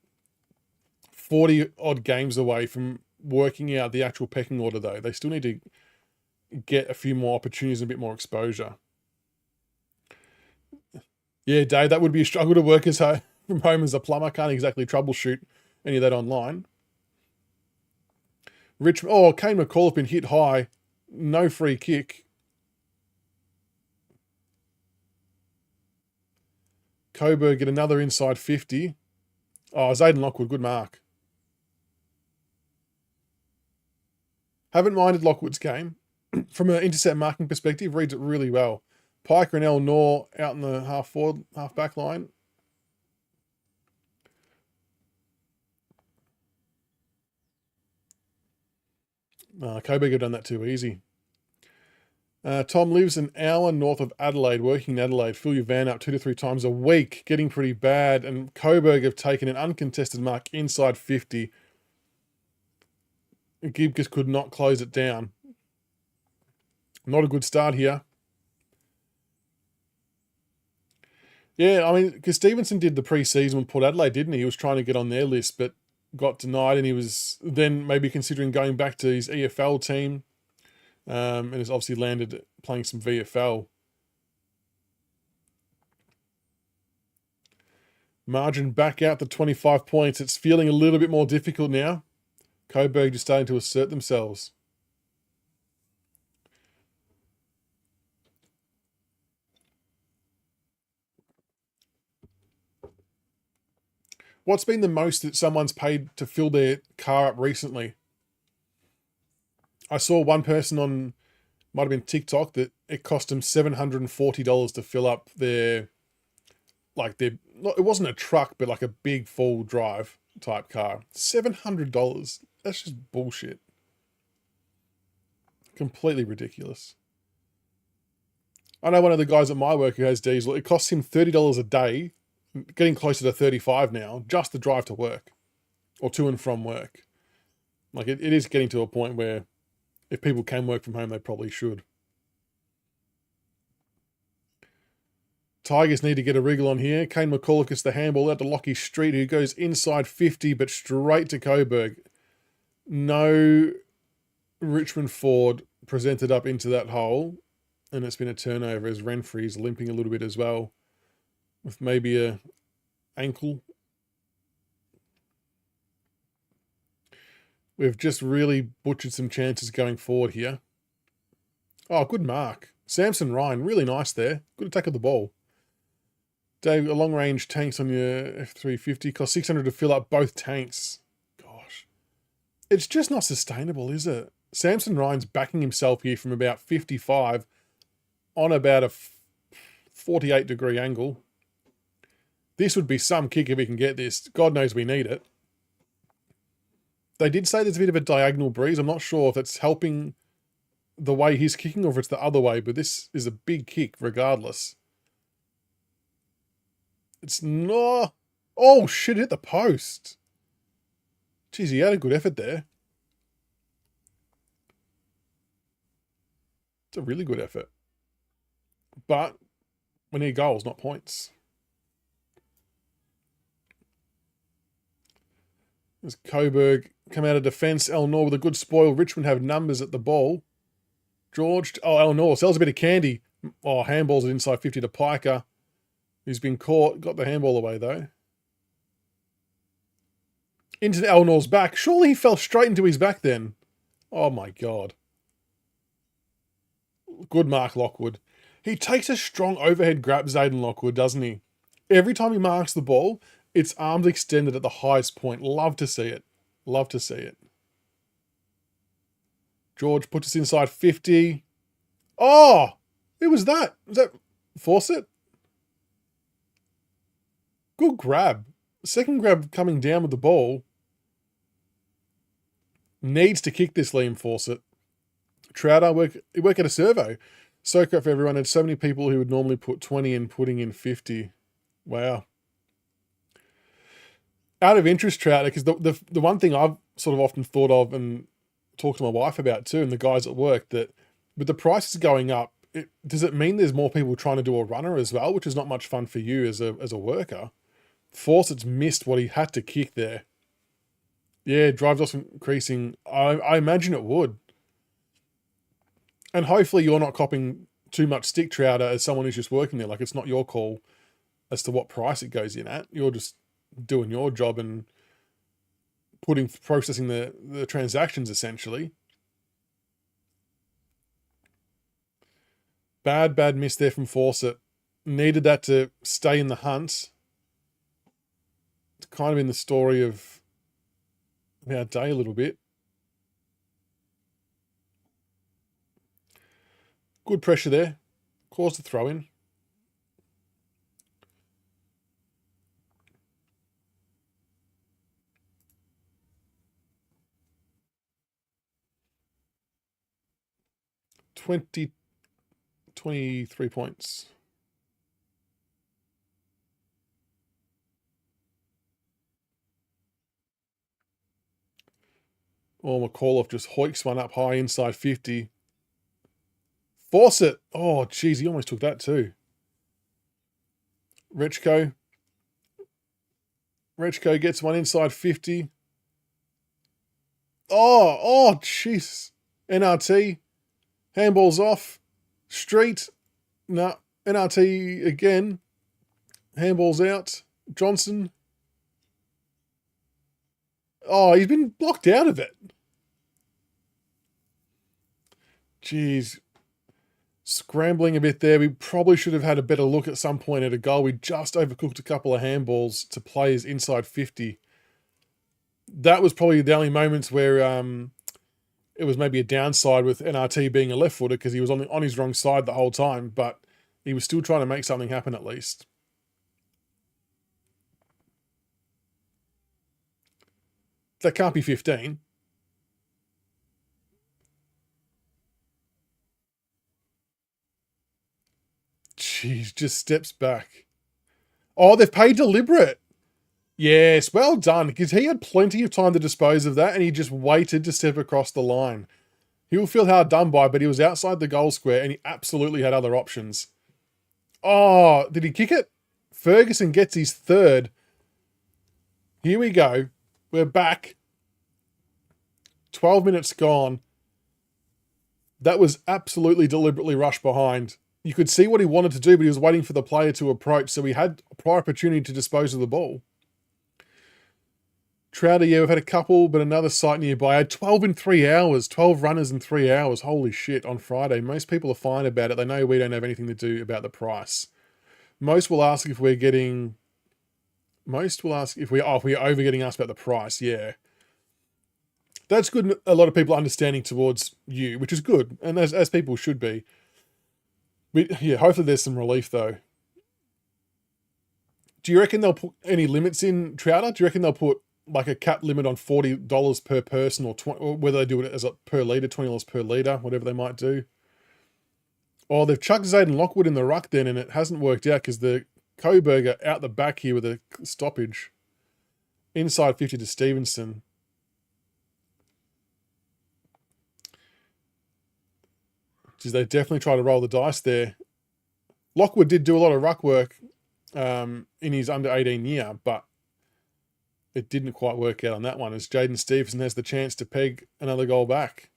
40 odd games away from working out the actual pecking order, though. They still need to get a few more opportunities and a bit more exposure. Yeah, Dave, that would be a struggle to work from home as a plumber. Can't exactly troubleshoot any of that online. Richmond. Oh, Kane McCall been hit high. No free kick. Coburg get another inside 50. Oh, Zayden Lockwood, good mark. Haven't minded Lockwood's game. From an intercept marking perspective, reads it really well. Piker and Elnor out in the half back line. Coburg have done that too easy. Tom lives an hour north of Adelaide, working in Adelaide. Fill your van up 2 to 3 times a week, getting pretty bad. And Coburg have taken an uncontested mark inside 50. Gibkus could not close it down. Not a good start here. Yeah, I mean, because Stevenson did the pre-season with Port Adelaide, didn't he? He was trying to get on their list, but got denied, and he was then maybe considering going back to his EFL team, and has obviously landed playing some VFL. Margin back out to 25 points. It's feeling a little bit more difficult now. Coburg just starting to assert themselves. What's been the most that someone's paid to fill their car up recently? I saw one person on, might have been TikTok, that it cost them $740 to fill up it wasn't a truck, but like a big full drive type car. $700. That's just bullshit. Completely ridiculous. I know one of the guys at my work who has diesel. It costs him $30 a day, getting closer to 35 now, just to drive to work or to and from work. Like it is getting to a point where if people can work from home, they probably should. Tigers need to get a wriggle on here. Kane McCulloch gets the handball out to Lockie Street, who goes inside 50, but straight to Coburg. No Richmond forward presented up into that hole. And it's been a turnover as Renfrey's limping a little bit as well, with maybe a ankle. We've just really butchered some chances going forward here. Oh, good mark. Samson Ryan, really nice there. Good attack of the ball. Dave, a long-range tanks on your F350. Cost 600 to fill up both tanks. Gosh. It's just not sustainable, is it? Samson Ryan's backing himself here from about 55 on about a 48-degree angle. This would be some kick if we can get this. God knows we need it. They did say there's a bit of a diagonal breeze. I'm not sure if it's helping the way he's kicking or if it's the other way, but this is a big kick regardless. It's not... Oh, shit, hit the post. Jeez, he had a good effort there. It's a really good effort. But we need goals, not points. There's Coburg come out of defence. Elnor with a good spoil. Richmond have numbers at the ball. George. Oh, Elnor sells a bit of candy. Oh, handballs it inside 50 to Piker. He's been caught. Got the handball away, though. Into Elnor's back. Surely he fell straight into his back then. Oh, my God. Good mark, Lockwood. He takes a strong overhead grab, Zayden Lockwood, doesn't he? Every time he marks the ball, it's arms extended at the highest point. Love to see it. Love to see it. George puts us inside 50. Oh! Who was that? Was that Fawcett? Good grab. Second grab coming down with the ball. Needs to kick this, Liam Fawcett. Trouter, work at a servo. So great for everyone. Had so many people who would normally put 20 in, putting in 50. Wow. Out of interest, Trouter, because the one thing I've sort of often thought of and talked to my wife about too, and the guys at work, that with the prices going up, does it mean there's more people trying to do a runner as well, which is not much fun for you as a worker? Fawcett's missed what he had to kick there. Yeah, drives off increasing. I imagine it would. And hopefully you're not copping too much stick, Trouter, as someone who's just working there. Like, it's not your call as to what price it goes in at. You're just doing your job and processing the transactions, essentially. Bad miss there from Fawcett. Needed that to stay in the hunt. It's kind of in the story of our day a little bit. Good pressure there. Caused the throw in. $23 points. Oh, McAuliffe just hoiks one up high inside 50. Fawcett. Oh, geez, he almost took that too. Rechko gets one inside 50. Oh, jeez. NRT. Handball's off. Street. No. NRT again. Handball's out. Johnson. Oh, he's been blocked out of it. Jeez. Scrambling a bit there. We probably should have had a better look at some point at a goal. We just overcooked a couple of handballs to players inside 50. That was probably the only moments where it was maybe a downside with NRT being a left footer, because he was on his wrong side the whole time, but he was still trying to make something happen at least. That can't be 15. Jeez, just steps back. Oh, they've paid deliberate. Yes, well done, because he had plenty of time to dispose of that, and he just waited to step across the line. He will feel hard done by, but he was outside the goal square, and he absolutely had other options. Oh, did he kick it? Ferguson gets his third. Here we go. We're back. 12 minutes gone. That was absolutely deliberately rushed behind. You could see what he wanted to do, but he was waiting for the player to approach, so he had a prior opportunity to dispose of the ball. Trouter, yeah, we've had a couple, but another site nearby. I had 12 in 3 hours, 12 runners in 3 hours. Holy shit, on Friday. Most people are fine about it. They know we don't have anything to do about the price. Most will ask if we're getting... Most will ask if we're over getting asked about the price, yeah. That's good. A lot of people understanding towards you, which is good, and as people should be. Yeah, hopefully there's some relief, though. Do you reckon they'll put any limits in, Trouter? Do you reckon they'll put like a cap limit on $40 per person, or whether they do it as a per litre, $20 per litre, whatever they might do? Oh, they've chucked Zayden Lockwood in the ruck then, and it hasn't worked out because the Coburg are out the back here with a stoppage. Inside 50 to Stevenson. Geez, they definitely try to roll the dice there. Lockwood did do a lot of ruck work in his under 18 year, but it didn't quite work out on that one as Jaden Stevenson has the chance to peg another goal back.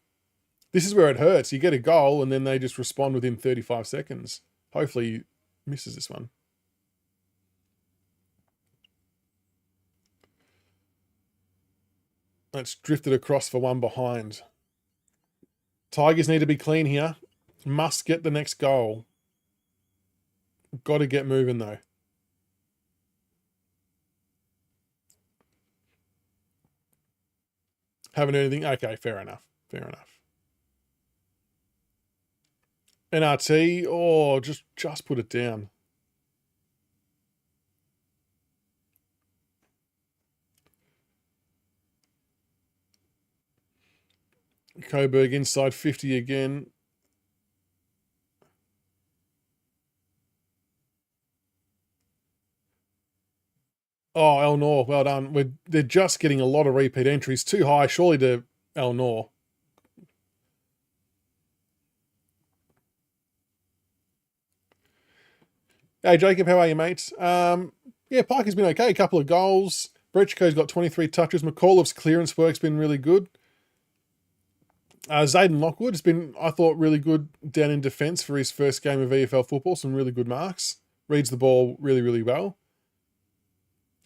This is where it hurts. You get a goal and then they just respond within 35 seconds. Hopefully he misses this one. That's drifted across for one behind. Tigers need to be clean here. Must get the next goal. Got to get moving though. Haven't heard anything? Okay, fair enough. Fair enough. NRT, oh, just put it down. Coburg inside 50 again. Oh, El Nor, well done. They're just getting a lot of repeat entries. Too high, surely, to El Nor. Hey, Jacob, how are you, mate? Yeah, Parker's been okay. A couple of goals. Brechko's got 23 touches. McAuliffe's clearance work's been really good. Zayden Lockwood has been, I thought, really good down in defence for his first game of VFL football. Some really good marks. Reads the ball really, really well.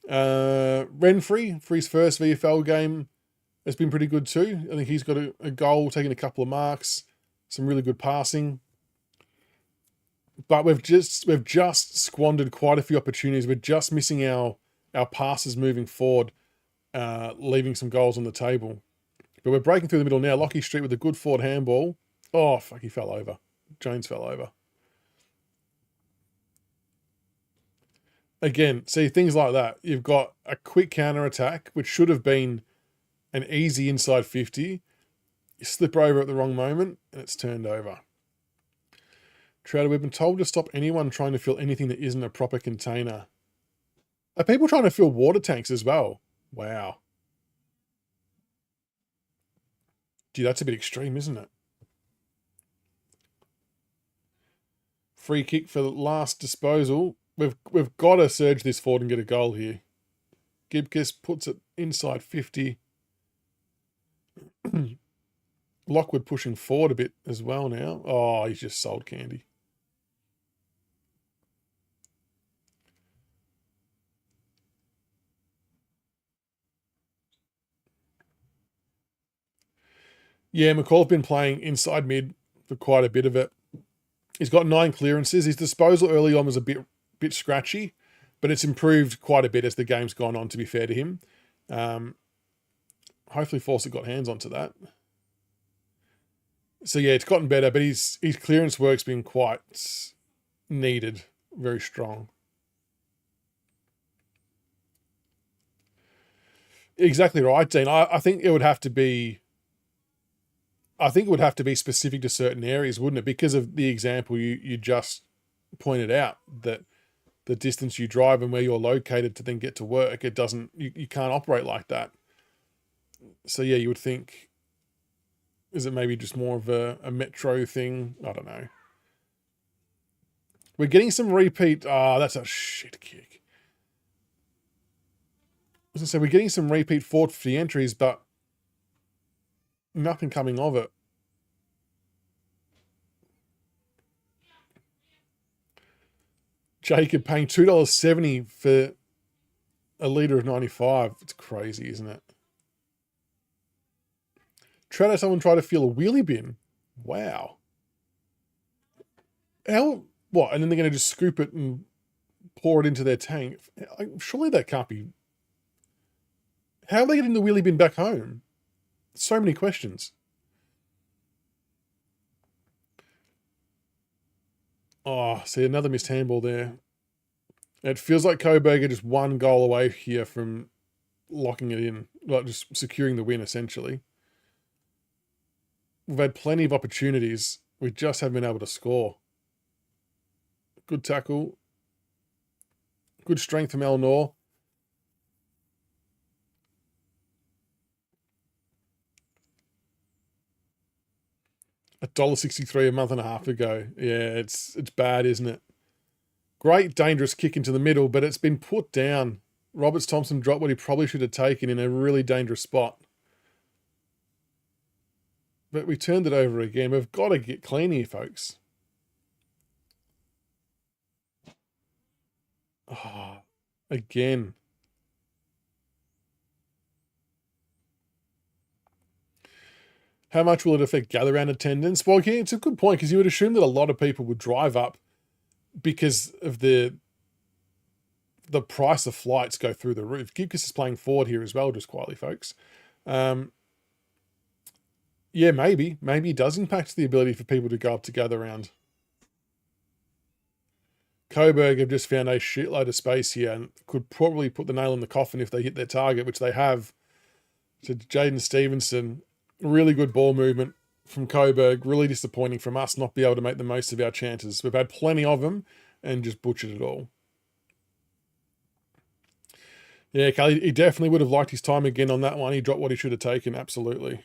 Renfrey, for his first VFL game, has been pretty good too. I think he's got a goal, taking a couple of marks, some really good passing. But we've just squandered quite a few opportunities. We're just missing our passes moving forward, leaving some goals on the table. But we're breaking through the middle now. Lockie Street with a good forward handball. Oh, fuck, he fell over. Jones fell over. Again, see, things like that. You've got a quick counter-attack, which should have been an easy inside 50. You slip over at the wrong moment, and it's turned over. Trouter, we've been told to stop anyone trying to fill anything that isn't a proper container. Are people trying to fill water tanks as well? Wow. Gee, that's a bit extreme, isn't it? Free kick for the last disposal. We've got to surge this forward and get a goal here. Gibkus puts it inside 50. Lockwood pushing forward a bit as well now. Oh, he's just sold candy. Yeah, McCall's been playing inside mid for quite a bit of it. He's got 9 clearances. His disposal early on was a bit scratchy, but it's improved quite a bit as the game's gone on, to be fair to him. Hopefully Fawcett got hands onto that. So yeah, it's gotten better, but his clearance work's been quite needed, very strong. Exactly right, Dean. I think it would have to be... I think it would have to be specific to certain areas, wouldn't it? Because of the example you just pointed out, that the distance you drive and where you're located to then get to work, it doesn't, you can't operate like that. So yeah, you would think, is it maybe just more of a metro thing? I don't know. We're getting some repeat. That's a shit kick. I was going to say, we're getting some repeat 450 entries, but nothing coming of it. Jacob paying $2.70 for a litre of 95. It's crazy, isn't it? Trout had someone try to fill a wheelie bin. Wow. How? What? And then they're going to just scoop it and pour it into their tank? Surely that can't be. How are they getting the wheelie bin back home? So many questions. Oh, see, another missed handball there. It feels like Coburg are just one goal away here from locking it in, like just securing the win, essentially. We've had plenty of opportunities. We just haven't been able to score. Good tackle. Good strength from Eleanor. $1.63 a month and a half ago. Yeah, it's bad, isn't it? Great, dangerous kick into the middle, but it's been put down. Roberts Thompson dropped what he probably should have taken in a really dangerous spot. But we turned it over again. We've got to get clean here, folks. Oh, again. How much will it affect gather round attendance? Well, yeah, it's a good point because you would assume that a lot of people would drive up because of the price of flights go through the roof. Gibkus is playing forward here as well, just quietly, folks. Yeah, maybe it does impact the ability for people to go up to gather round. Coburg have just found a shitload of space here and could probably put the nail in the coffin if they hit their target, which they have. To Jaden Stevenson, really good ball movement from Coburg. Really disappointing from us not be able to make the most of our chances. We've had plenty of them and just butchered it all. Yeah, Kelly, he definitely would have liked his time again on that one. He dropped what he should have taken, absolutely.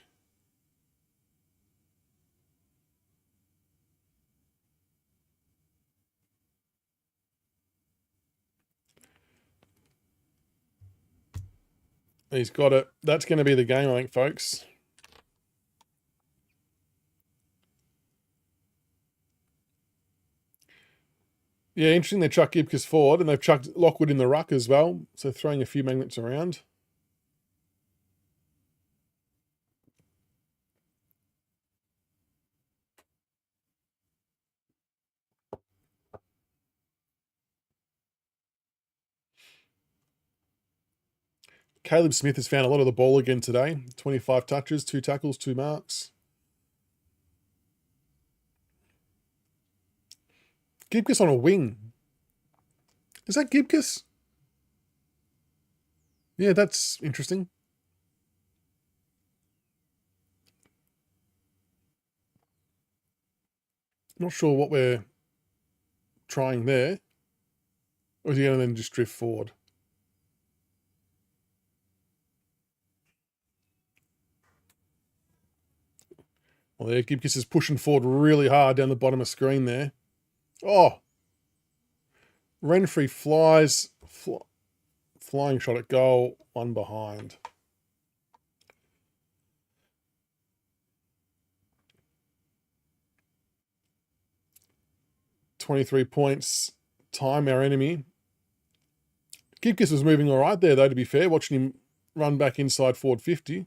He's got it. That's going to be the game, I think, folks. Yeah, interesting. They chucked Gibkus forward and they've chucked Lockwood in the ruck as well. So throwing a few magnets around. Caleb Smith has found a lot of the ball again today. 25 touches, 2 tackles, 2 marks. Gibkus on a wing. Is that Gibkus? Yeah, that's interesting. Not sure what we're trying there. Or is he going to then just drift forward? Well, there, Gibkus is pushing forward really hard down the bottom of screen there. Oh! Renfrey flies. Flying shot at goal. One behind. $23 points. Time our enemy. Gibkus was moving all right there, though, to be fair. Watching him run back inside forward 50.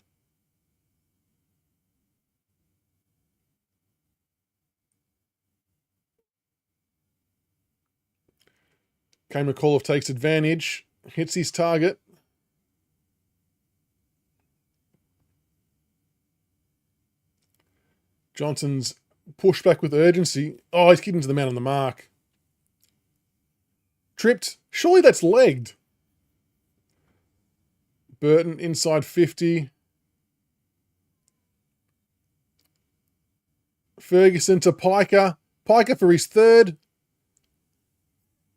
Kane McAuliffe takes advantage. Hits his target. Johnson's pushed back with urgency. Oh, he's getting to the man on the mark. Tripped. Surely that's legged. Burton inside 50. Ferguson to Piker. Piker for his third.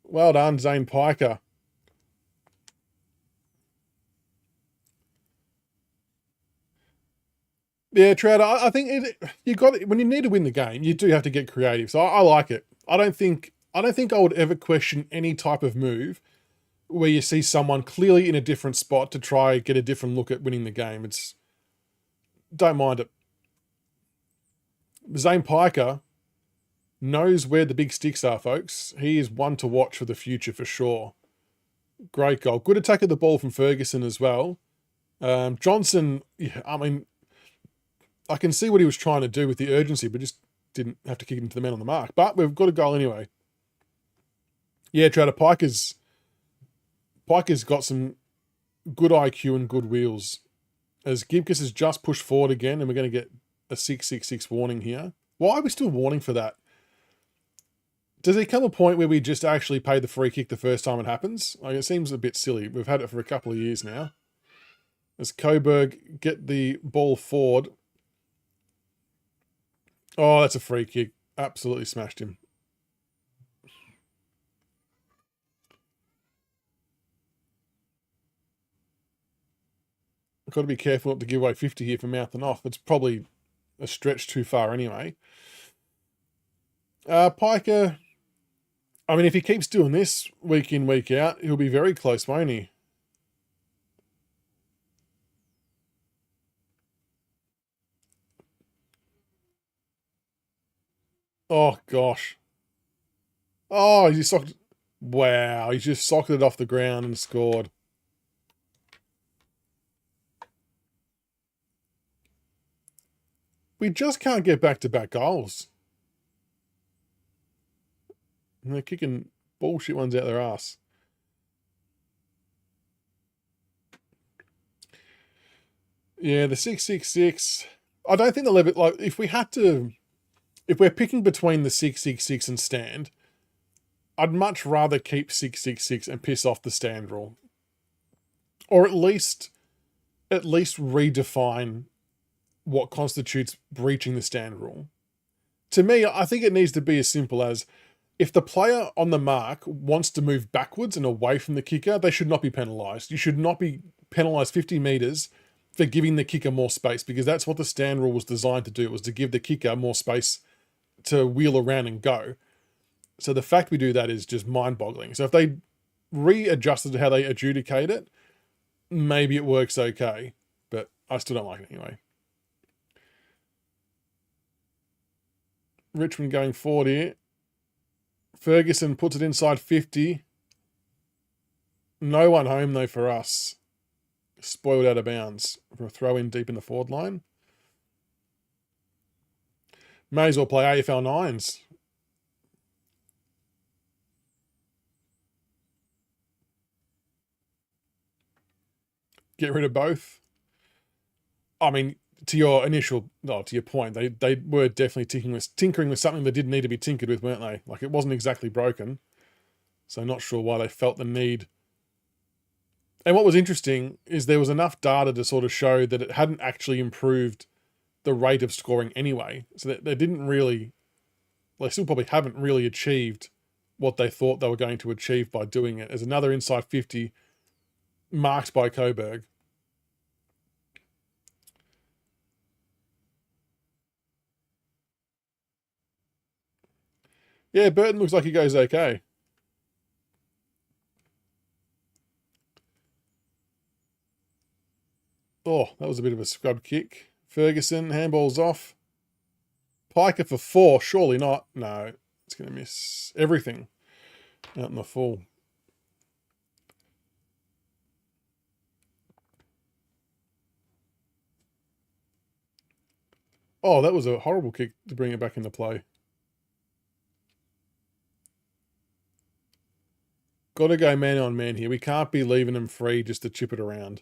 Well done, Zane Piker. Yeah, Trout, I think you got it. When you need to win the game, you do have to get creative. So I like it. I don't think I would ever question any type of move where you see someone clearly in a different spot to try get a different look at winning the game. Don't mind it. Zane Piker Knows where the big sticks are, folks. He is one to watch for the future for sure. Great goal. Good attack of the ball from Ferguson as well. Johnson, yeah, I mean, I can see what he was trying to do with the urgency, but just didn't have to kick it into the man on the mark. But we've got a goal anyway. Yeah, Trader, Piker's got some good IQ and good wheels. As Gibkus has just pushed forward again, and we're going to get a 666 warning here. Why are we still warning for that? Does it come a point where we just actually pay the free kick the first time it happens? Like, it seems a bit silly. We've had it for a couple of years now. As Coburg get the ball forward. Oh, that's a free kick. Absolutely smashed him. I've got to be careful not to give away 50 here for mouthing off. It's probably a stretch too far anyway. Piker, I mean, if he keeps doing this week in, week out, he'll be very close, won't he? Oh, gosh. Oh, he socked... Wow, he just socketed it off the ground and scored. We just can't get back-to-back goals. And they're kicking bullshit ones out their ass. Yeah, the 666. I don't think they'll ever... Like, if we're picking between the 666 and stand, I'd much rather keep 666 and piss off the stand rule. Or at least redefine what constitutes breaching the stand rule. To me, I think it needs to be as simple as, if the player on the mark wants to move backwards and away from the kicker, they should not be penalised. You should not be penalised 50 metres for giving the kicker more space, because that's what the stand rule was designed to do. It was to give the kicker more space to wheel around and go. So the fact we do that is just mind-boggling. So if they readjusted how they adjudicate it, maybe it works okay, but I still don't like it anyway. Richmond going forward here. Ferguson puts it inside 50. No one home, though, for us. Spoiled out of bounds for a throw-in deep in the forward line. May as well play AFL 9s. Get rid of both. I mean, to your point, they were definitely tinkering with something that didn't need to be tinkered with, weren't they? Like, it wasn't exactly broken. So not sure why they felt the need. And what was interesting is there was enough data to sort of show that it hadn't actually improved the rate of scoring anyway. So that they didn't really, well, they still probably haven't really achieved what they thought they were going to achieve by doing it. As another inside 50 marked by Coburg. Yeah, Burton looks like he goes okay. Oh, that was a bit of a scrub kick. Ferguson, handball's off. Piker for 4, surely not. No, it's going to miss everything out in the full. Oh, that was a horrible kick to bring it back into play. Got to go man on man here. We can't be leaving him free just to chip it around.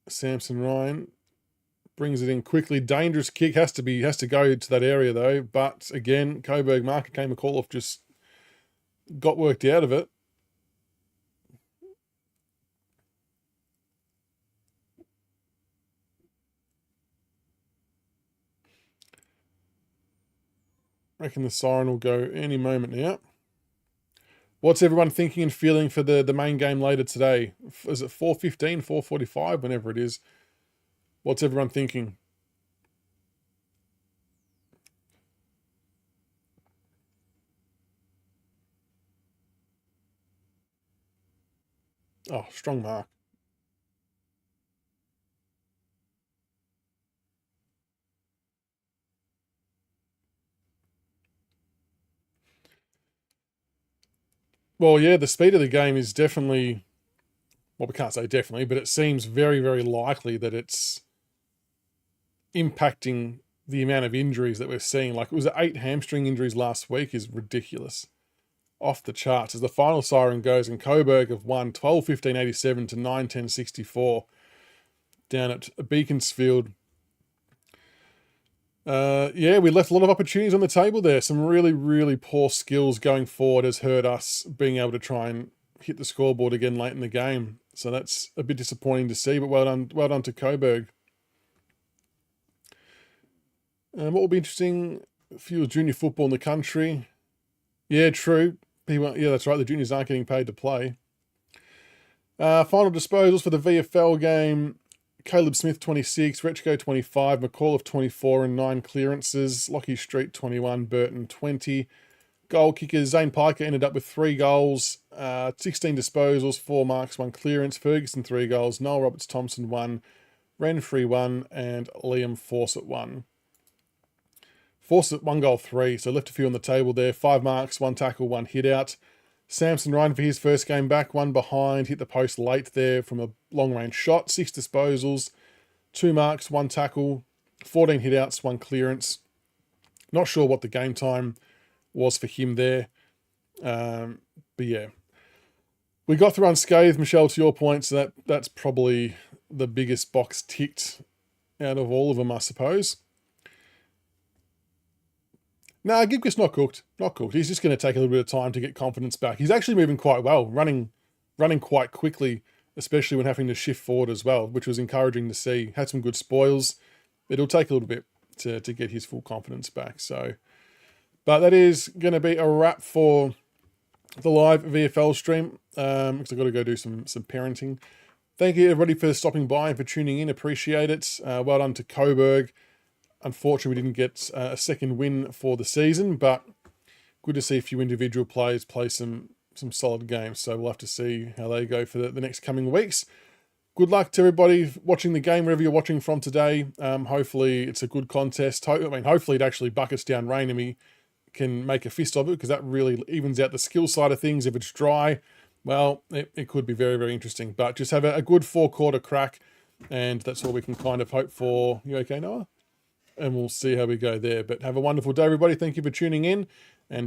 Samson Ryan brings it in quickly. Dangerous kick. Has to go to that area though. But again, Coburg marker came a call off, just got worked out of it. Reckon the siren will go any moment now. What's everyone thinking and feeling for the main game later today? Is it 4:15, 4:45, whenever it is? What's everyone thinking? Oh, strong mark. Well, yeah, the speed of the game is definitely, well, we can't say definitely, but it seems very, very likely that it's impacting the amount of injuries that we're seeing. Like, it was 8 hamstring injuries last week is ridiculous. Off the charts as the final siren goes, and Coburg have won 12-15-87 to 9-10-64 down at Beaconsfield. Yeah, we left a lot of opportunities on the table there. Some really, really poor skills going forward has hurt us being able to try and hit the scoreboard again late in the game. So that's a bit disappointing to see, but well done to Coburg. What will be interesting, few junior football in the country. Yeah, true. Yeah, that's right. The juniors aren't getting paid to play. Final disposals for the VFL game. Caleb Smith, 26. Rechko, 25. McCall, 24 and 9 clearances. Lockie Street, 21. Burton, 20. Goal kickers. Zane Piker ended up with 3 goals. 16 disposals, 4 marks, 1 clearance. Ferguson, 3 goals. Noel Roberts-Thompson, 1. Renfrey, 1. And Liam Fawcett, 1. Fawcett, 1 goal, 3. So left a few on the table there. 5 marks, 1 tackle, 1 hit out. Samson Ryan for his first game back, 1 behind, hit the post late there from a long-range shot. 6 disposals, 2 marks, 1 tackle, 14 hit outs, 1 clearance. Not sure what the game time was for him there. But yeah. We got through unscathed, Michelle, to your point, so that's probably the biggest box ticked out of all of them, I suppose. No, Gibkus not cooked. Not cooked. He's just going to take a little bit of time to get confidence back. He's actually moving quite well, running quite quickly, especially when having to shift forward as well, which was encouraging to see. Had some good spoils. It'll take a little bit to get his full confidence back. So, but that is going to be a wrap for the live VFL stream, because I've got to go do some parenting. Thank you, everybody, for stopping by and for tuning in. Appreciate it. Well done to Coburg. Unfortunately, we didn't get a second win for the season, but good to see a few individual players play some solid games. So we'll have to see how they go for the next coming weeks. Good luck to everybody watching the game, wherever you're watching from today. Hopefully it's a good contest. Hopefully it actually buckets down rain and we can make a fist of it, because that really evens out the skill side of things. If it's dry, well, it could be very, very interesting. But just have a good 4-quarter crack, and that's all we can kind of hope for. You okay, Noah? And we'll see how we go there. But have a wonderful day, everybody. Thank you for tuning in, and